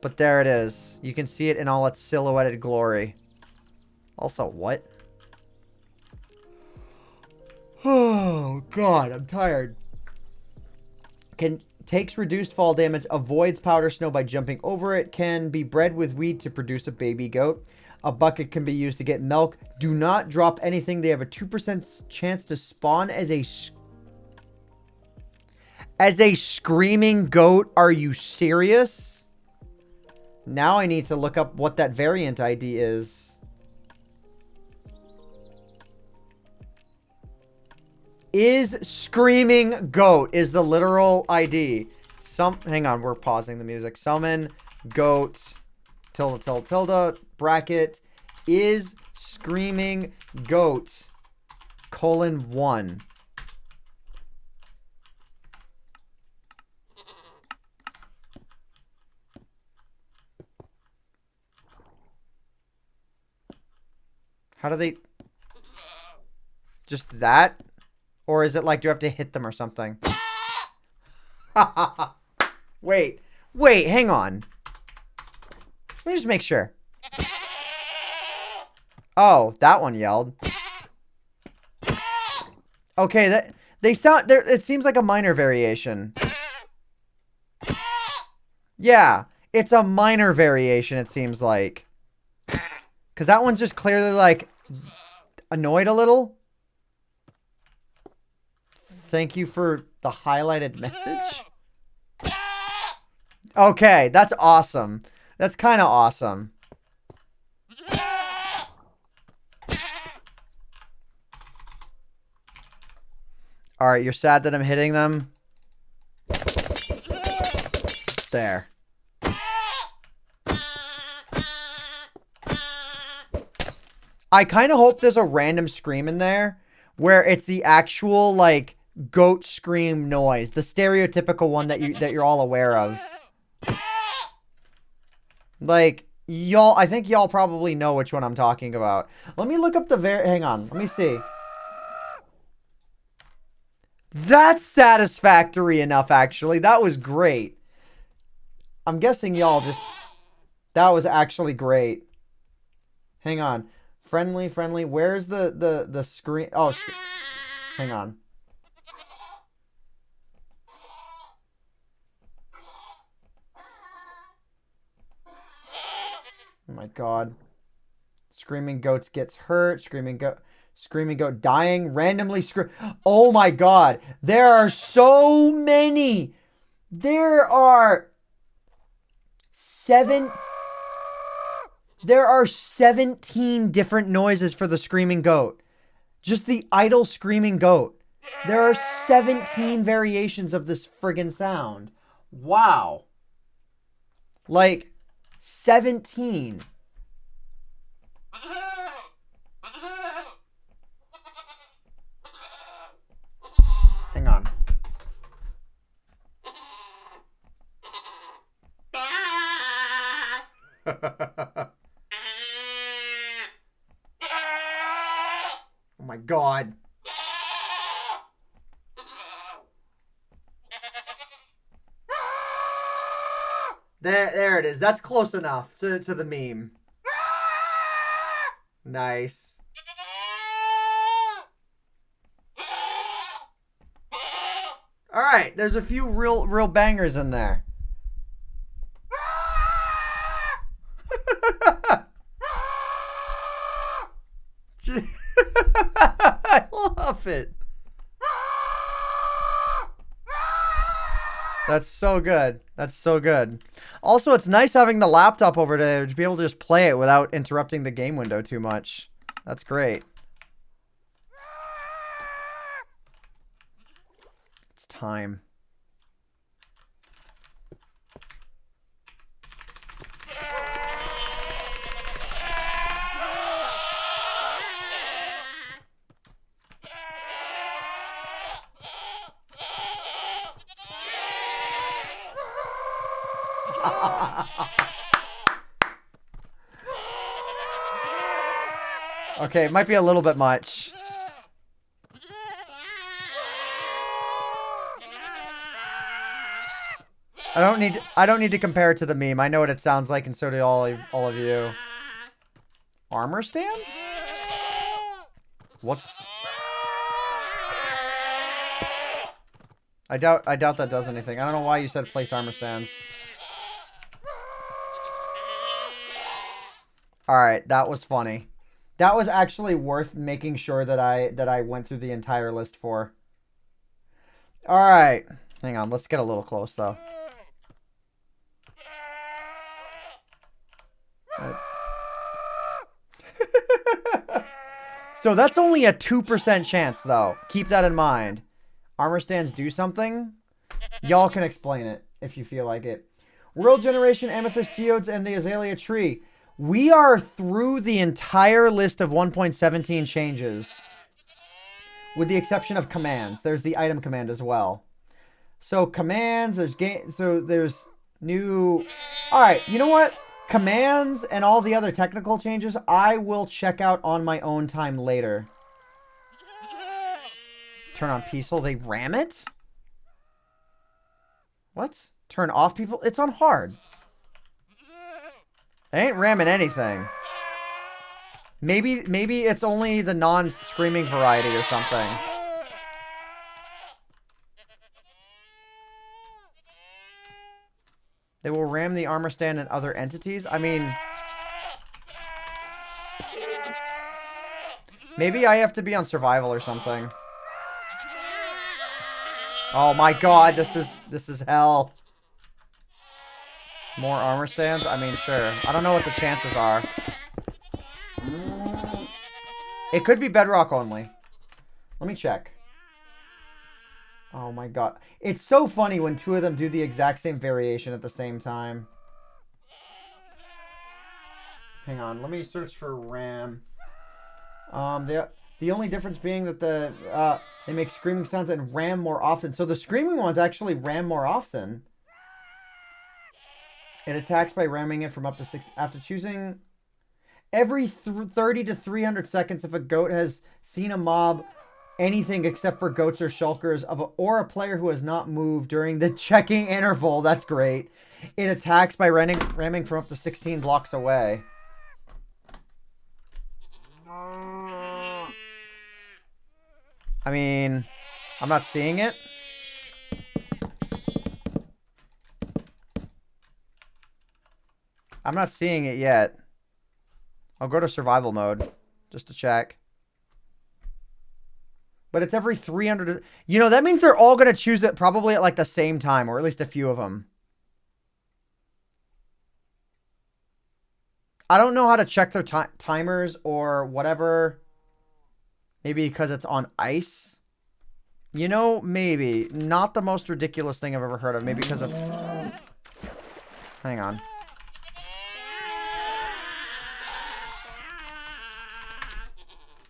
But there it is. You can see it in all its silhouetted glory. Also, what? Oh, God, I'm tired. Takes reduced fall damage, avoids powder snow by jumping over it, can be bred with wheat to produce a baby goat. A bucket can be used to get milk. Do not drop anything. They have a 2% chance to spawn as a screaming goat. Are you serious? Now I need to look up what that variant ID is. Is screaming goat is the literal ID. Hang on, we're pausing the music. Summon goat tilde tilde tilde bracket is screaming goat :1. How do they... Just that? Or is it like, do you have to hit them or something? Wait, hang on. Let me just make sure. Oh, that one yelled. Okay, they sound there. It seems like a minor variation. Yeah, it's a minor variation, it seems like. Because that one's just clearly like annoyed a little. Thank you for the highlighted message. Okay, that's awesome. That's kind of awesome. Alright, you're sad that I'm hitting them? There. I kind of hope there's a random scream in there where it's the actual, like, goat scream noise. The stereotypical one that you're all aware of. Like, y'all, I think y'all probably know which one I'm talking about. Let me look up the hang on, let me see. That's satisfactory enough, actually. That was great. I'm guessing y'all just... That was actually great. Hang on. Friendly. Where's the screen? Oh, hang on. Oh my god. Screaming goats gets hurt. Screaming goat dying. Randomly scream. Oh my god. There are so many. There are 17 different noises for the screaming goat. Just the idle screaming goat. There are 17 variations of this friggin' sound. Wow. Like, 17. Hang on. Oh my god. There it is. That's close enough to the meme. Nice. All right, there's a few real bangers in there. I love it. That's so good. That's so good. Also, it's nice having the laptop over to be able to just play it without interrupting the game window too much. That's great. It's time. Okay, it might be a little bit much. I don't need to compare it to the meme. I know what it sounds like, and so do all of you. Armor stands? What's... I doubt that does anything. I don't know why you said place armor stands. Alright, that was funny. That was actually worth making sure that I went through the entire list for. Alright. Hang on, let's get a little close though. So that's only a 2% chance, though. Keep that in mind. Armor stands do something. Y'all can explain it if you feel like it. World Generation, Amethyst Geodes, and the Azalea Tree. We are through the entire list of 1.17 changes. With the exception of commands. There's the item command as well. So commands, there's new... Alright, you know what? Commands and all the other technical changes, I will check out on my own time later. Turn on peaceful, they ram it? What? Turn off people? It's on hard. I ain't ramming anything. Maybe it's only the non-screaming variety or something. They will ram the armor stand and other entities? I mean... Maybe I have to be on survival or something. Oh my god, this is hell. More armor stands? I mean, sure. I don't know what the chances are. It could be bedrock only. Let me check. Oh my god. It's so funny when two of them do the exact same variation at the same time. Hang on, let me search for RAM. The only difference being that they make screaming sounds and ram more often. So the screaming ones actually ram more often. It attacks by ramming it from up to 6 after choosing every 30 to 300 seconds if a goat has seen a mob, anything except for goats or shulkers or a player who has not moved during the checking interval. That's great. It attacks by ramming from up to 16 blocks away. I mean, I'm not seeing it. I'm not seeing it yet. I'll go to survival mode just to check. But it's every 300. You know, that means they're all going to choose it probably at like the same time, or at least a few of them. I don't know how to check their timers or whatever. Maybe because it's on ice. You know, maybe. Not the most ridiculous thing I've ever heard of. Maybe because of... Hang on.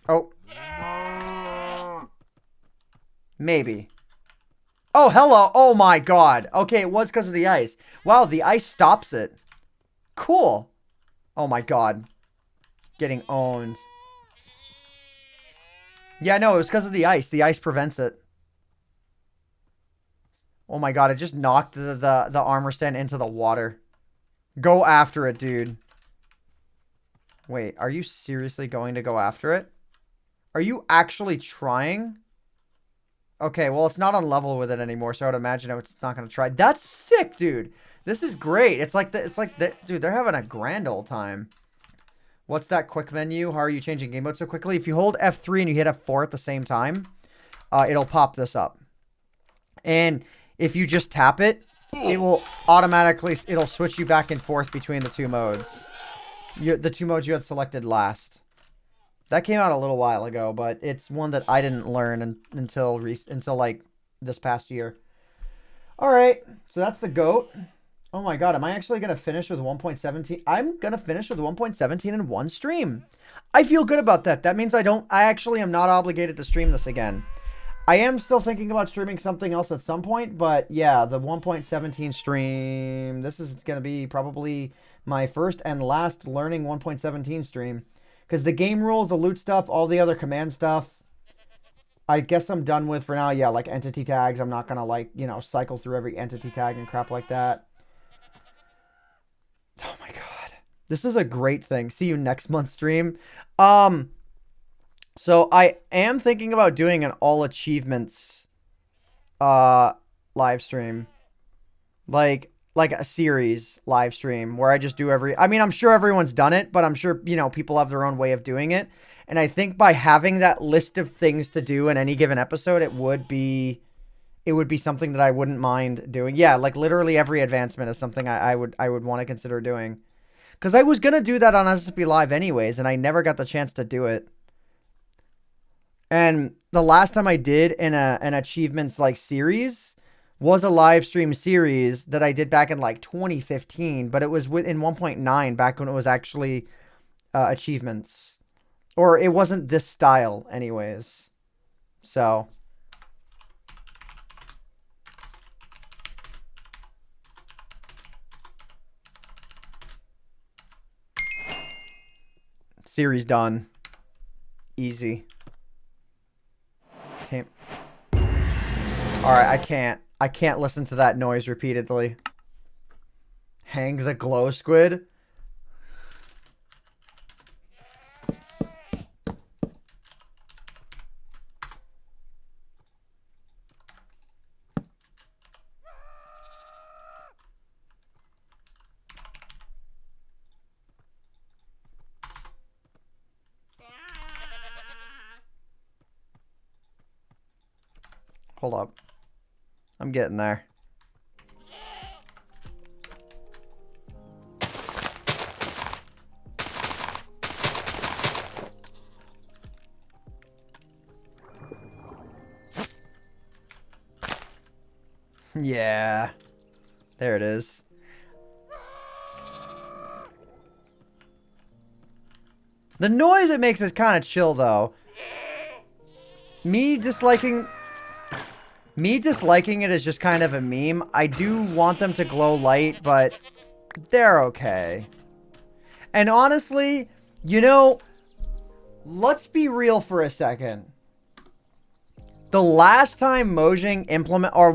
Oh. Maybe. Oh, hello. Oh my god. Okay, it was because of the ice. Wow, the ice stops it. Cool. Oh my god. Getting owned. Yeah, no, it was because of the ice. The ice prevents it. Oh my god, it just knocked the armor stand into the water. Go after it, dude. Wait, are you seriously going to go after it? Are you actually trying? Okay, well, it's not on level with it anymore, so I would imagine it's not going to try. That's sick, dude. This is great. Dude, they're having a grand old time. What's that quick menu? How are you changing game mode so quickly? If you hold F3 and you hit F4 at the same time, it'll pop this up. And if you just tap it, it will automatically, it'll switch you back and forth between the two modes. The two modes you had selected last. That came out a little while ago, but it's one that I didn't learn until like this past year. All right, so that's the goat. Oh my god, am I actually going to finish with 1.17? I'm going to finish with 1.17 in one stream. I feel good about that. That means I actually am not obligated to stream this again. I am still thinking about streaming something else at some point, but yeah, the 1.17 stream, this is going to be probably my first and last learning 1.17 stream. Because the game rules, the loot stuff, all the other command stuff, I guess I'm done with for now. Yeah, like entity tags. I'm not going to, like, you know, cycle through every entity tag and crap like that. Oh my god. This is a great thing. See you next month's stream. So I am thinking about doing an all achievements live stream. Like a series live stream where I just do I mean, I'm sure everyone's done it, but I'm sure, you know, people have their own way of doing it. And I think by having that list of things to do in any given episode, it would be something that I wouldn't mind doing. Yeah, like literally every advancement is something I would want to consider doing. Because I was going to do that on SSP Live anyways, and I never got the chance to do it. And the last time I did an achievements like series was a live stream series that I did back in like 2015, but it was in 1.9 back when it was actually achievements. Or it wasn't this style anyways. So series done. Easy. All right, I can't listen to that noise repeatedly. Hang the glow squid. Hold up. I'm getting there. Yeah. There it is. The noise it makes is kind of chill, though. Me disliking it is just kind of a meme. I do want them to glow light, but they're okay. And honestly, you know, let's be real for a second. The last time Mojang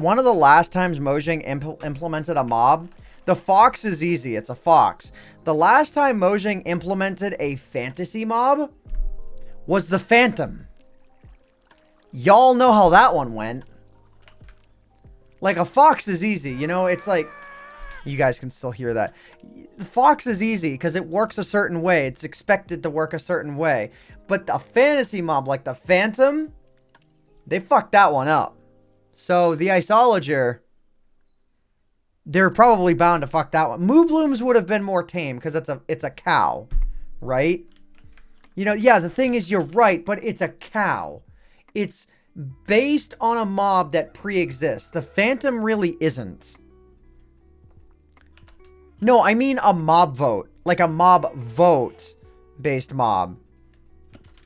one of the last times Mojang implemented a mob, the fox is easy. It's a fox. The last time Mojang implemented a fantasy mob was the Phantom. Y'all know how that one went. Like, a fox is easy, you know? It's like, you guys can still hear that. The fox is easy because it works a certain way. It's expected to work a certain way. But the fantasy mob, like the Phantom, they fucked that one up. So the Isologer, they're probably bound to fuck that one. Moo Blooms would have been more tame because it's a cow, right? You know, yeah, the thing is, you're right, but it's a cow. It's based on a mob that pre-exists. The Phantom really isn't. No, I mean a mob vote. Like a mob vote based mob.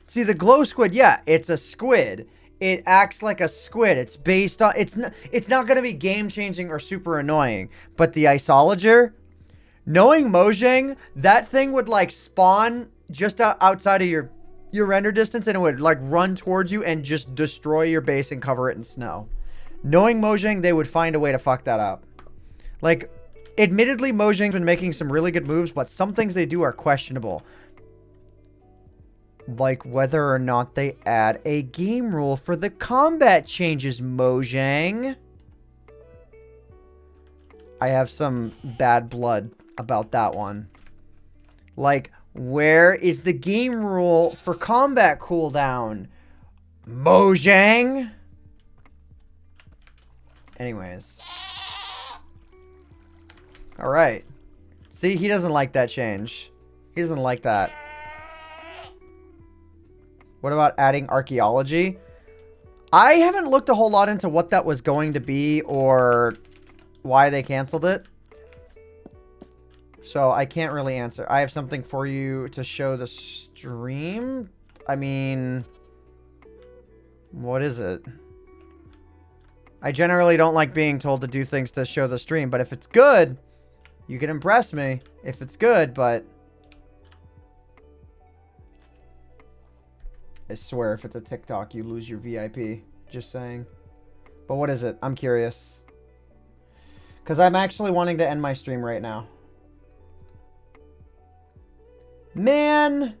See, the glow squid, yeah, it's a squid. It acts like a squid. It's based on... It's not going to be game-changing or super annoying. But the Isologer, knowing Mojang, that thing would, like, spawn just outside of your render distance, and it would, like, run towards you and just destroy your base and cover it in snow. Knowing Mojang, they would find a way to fuck that up. Like, admittedly, Mojang's been making some really good moves, but some things they do are questionable. Like whether or not they add a game rule for the combat changes, Mojang. I have some bad blood about that one. Like, where is the game rule for combat cooldown, Mojang? Anyways. Alright. See, he doesn't like that change. He doesn't like that. What about adding archaeology? I haven't looked a whole lot into what that was going to be or why they canceled it. So I can't really answer. I have something for you to show the stream. I mean, what is it? I generally don't like being told to do things to show the stream, but if it's good, you can impress me if it's good, but I swear if it's a TikTok, you lose your VIP. Just saying. But what is it? I'm curious. Because I'm actually wanting to end my stream right now. Man,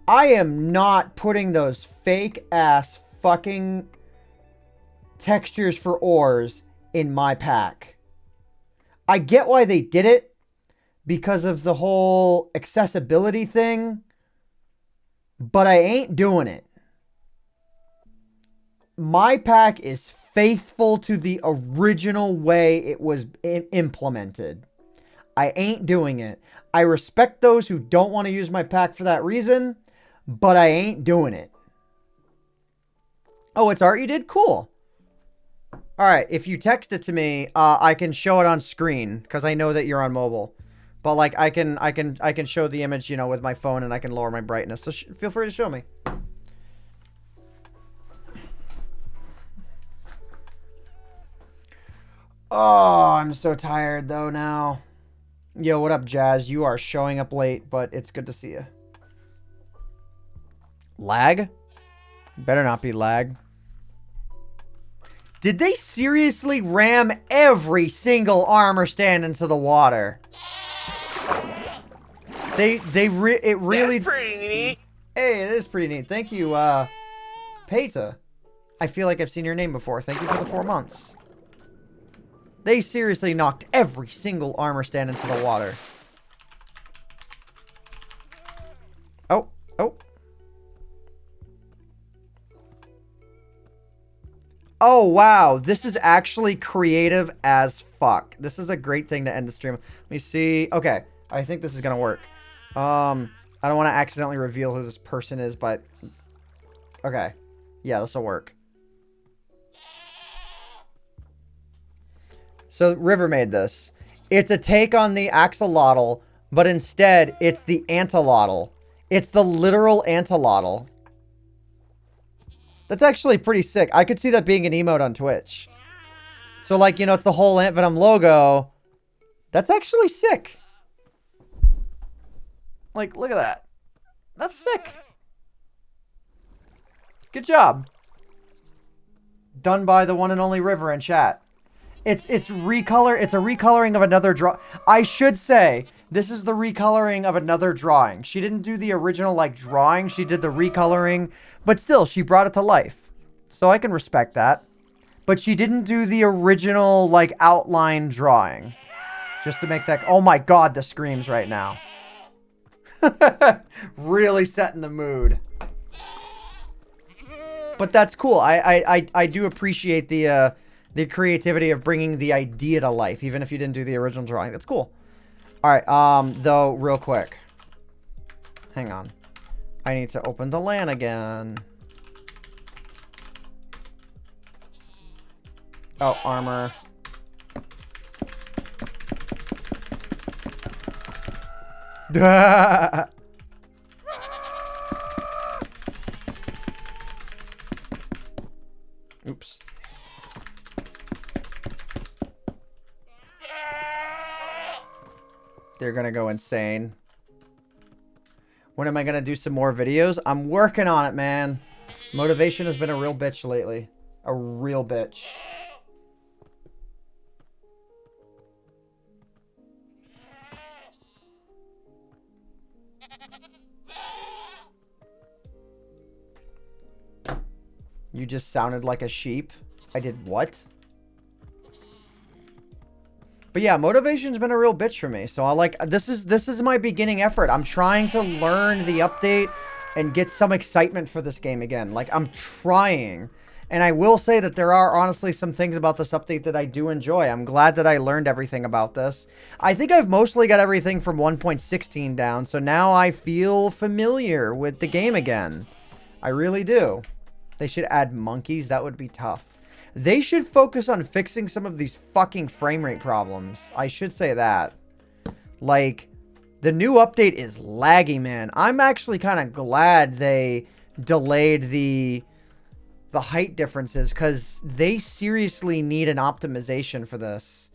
I am not putting those fake ass fucking textures for ores in my pack. I get why they did it because of the whole accessibility thing, but I ain't doing it. My pack is faithful to the original way it was implemented. I ain't doing it. I respect those who don't want to use my pack for that reason, but I ain't doing it. Oh, it's art you did? Cool. All right, if you text it to me, I can show it on screen because I know that you're on mobile. But like, I can show the image, you know, with my phone, and I can lower my brightness. So feel free to show me. Oh, I'm so tired though now. Yo, what up, Jazz? You are showing up late, but it's good to see you. Lag? Better not be lag. Did they seriously ram every single armor stand into the water? It really... That's pretty neat. Hey, it is pretty neat. Thank you, Peta. I feel like I've seen your name before. Thank you for the 4 months. They seriously knocked every single armor stand into the water. Oh, oh. Oh, wow. This is actually creative as fuck. This is a great thing to end the stream. Let me see. Okay. I think this is going to work. I don't want to accidentally reveal who this person is, but... Okay. Yeah, this will work. So, River made this. It's a take on the axolotl, but instead, it's the antilotl. It's the literal antilotl. That's actually pretty sick. I could see that being an emote on Twitch. So, like, you know, it's the whole AntVenom logo. That's actually sick. Like, look at that. That's sick. Good job. Done by the one and only River in chat. It's a recoloring of another draw. I should say, this is the recoloring of another drawing. She didn't do the original, like, drawing. She did the recoloring. But still, she brought it to life. So I can respect that. But she didn't do the original, like, outline drawing. Just to make that... Oh my god, the screams right now. Really setting the mood. But that's cool. I do appreciate the creativity of bringing the idea to life, even if you didn't do the original drawing. That's cool. All right, though, real quick. Hang on. I need to open the LAN again. Oh, armor. Oops. They're gonna go insane. When am I gonna do some more videos? I'm working on it, man. Motivation has been a real bitch lately. A real bitch. You just sounded like a sheep. I did what? But yeah, motivation's been a real bitch for me. So I like, this is my beginning effort. I'm trying to learn the update and get some excitement for this game again. Like, I'm trying. And I will say that there are honestly some things about this update that I do enjoy. I'm glad that I learned everything about this. I think I've mostly got everything from 1.16 down. So now I feel familiar with the game again. I really do. They should add monkeys. That would be tough. They should focus on fixing some of these fucking frame rate problems. I should say that. Like, the new update is laggy, man. I'm actually kind of glad they delayed the height differences, because they seriously need an optimization for this.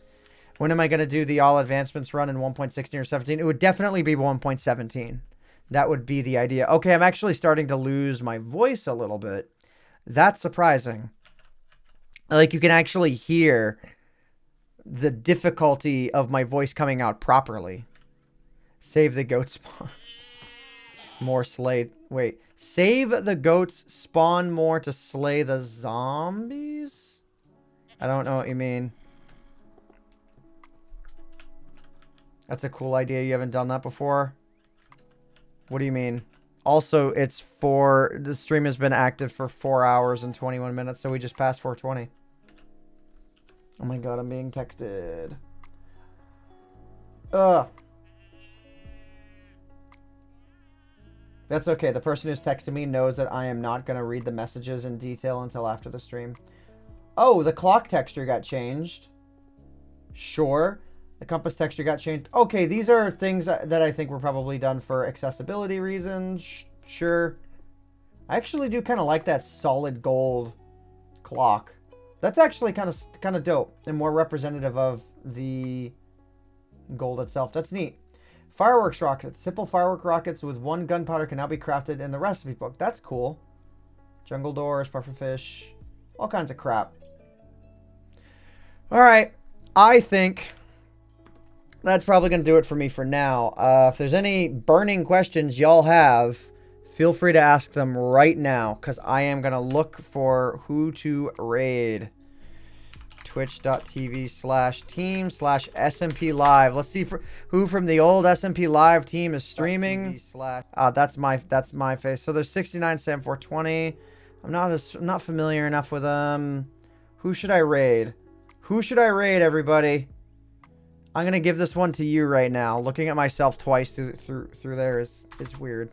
When am I going to do the all advancements run in 1.16 or 17? It would definitely be 1.17. That would be the idea. Okay, I'm actually starting to lose my voice a little bit. That's surprising. Like, you can actually hear the difficulty of my voice coming out properly. Save the goat spawn. More slay. Wait. Save the goats, spawn more to slay the zombies? I don't know what you mean. That's a cool idea. You haven't done that before? What do you mean? Also, it's the stream has been active for 4 hours and 21 minutes, so we just passed 420. Oh my god, I'm being texted. Ugh. That's okay. The person who's texting me knows that I am not going to read the messages in detail until after the stream. Oh, the clock texture got changed. Sure. The compass texture got changed. Okay, these are things that I think were probably done for accessibility reasons. Sure. I actually do kind of like that solid gold clock. That's actually kind of dope and more representative of the gold itself. That's neat. Fireworks rockets. Simple firework rockets with 1 gunpowder can now be crafted in the recipe book. That's cool. Jungle doors, pufferfish, all kinds of crap. All right. I think that's probably going to do it for me for now. If there's any burning questions y'all have, feel free to ask them right now, because I am going to look for who to raid. Twitch.tv/team/SMP Live. Let's see who from the old SMP Live team is streaming. That's my face. So there's 69 Sam 420. I'm not familiar enough with them. Who should I raid? Who should I raid, everybody? I'm gonna give this one to you right now. Looking at myself twice through there is weird.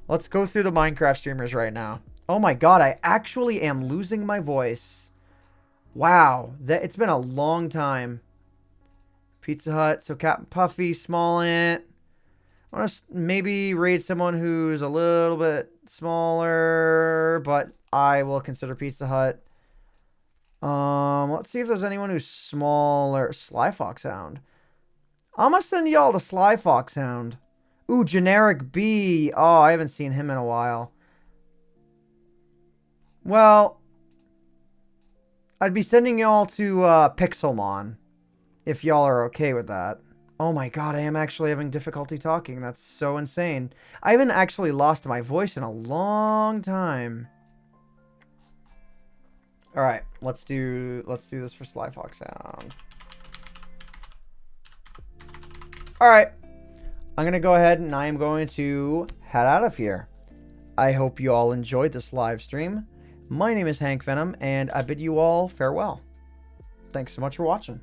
Let's go through the Minecraft streamers right now. Oh my god, I actually am losing my voice. Wow, it's been a long time. Pizza Hut, so Captain Puffy, Small Ant. I want to maybe raid someone who's a little bit smaller, but I will consider Pizza Hut. Let's see if there's anyone who's smaller. Sly Fox Hound. I'm gonna send y'all to Sly Fox Hound. Ooh, Generic B. Oh, I haven't seen him in a while. Well, I'd be sending y'all to Pixelmon, if y'all are okay with that. Oh my god, I am actually having difficulty talking. That's so insane. I haven't actually lost my voice in a long time. All right, let's do this for Sly Fox Sound. All right, I'm gonna go ahead and I am going to head out of here. I hope you all enjoyed this live stream. My name is AntVenom, and I bid you all farewell. Thanks so much for watching.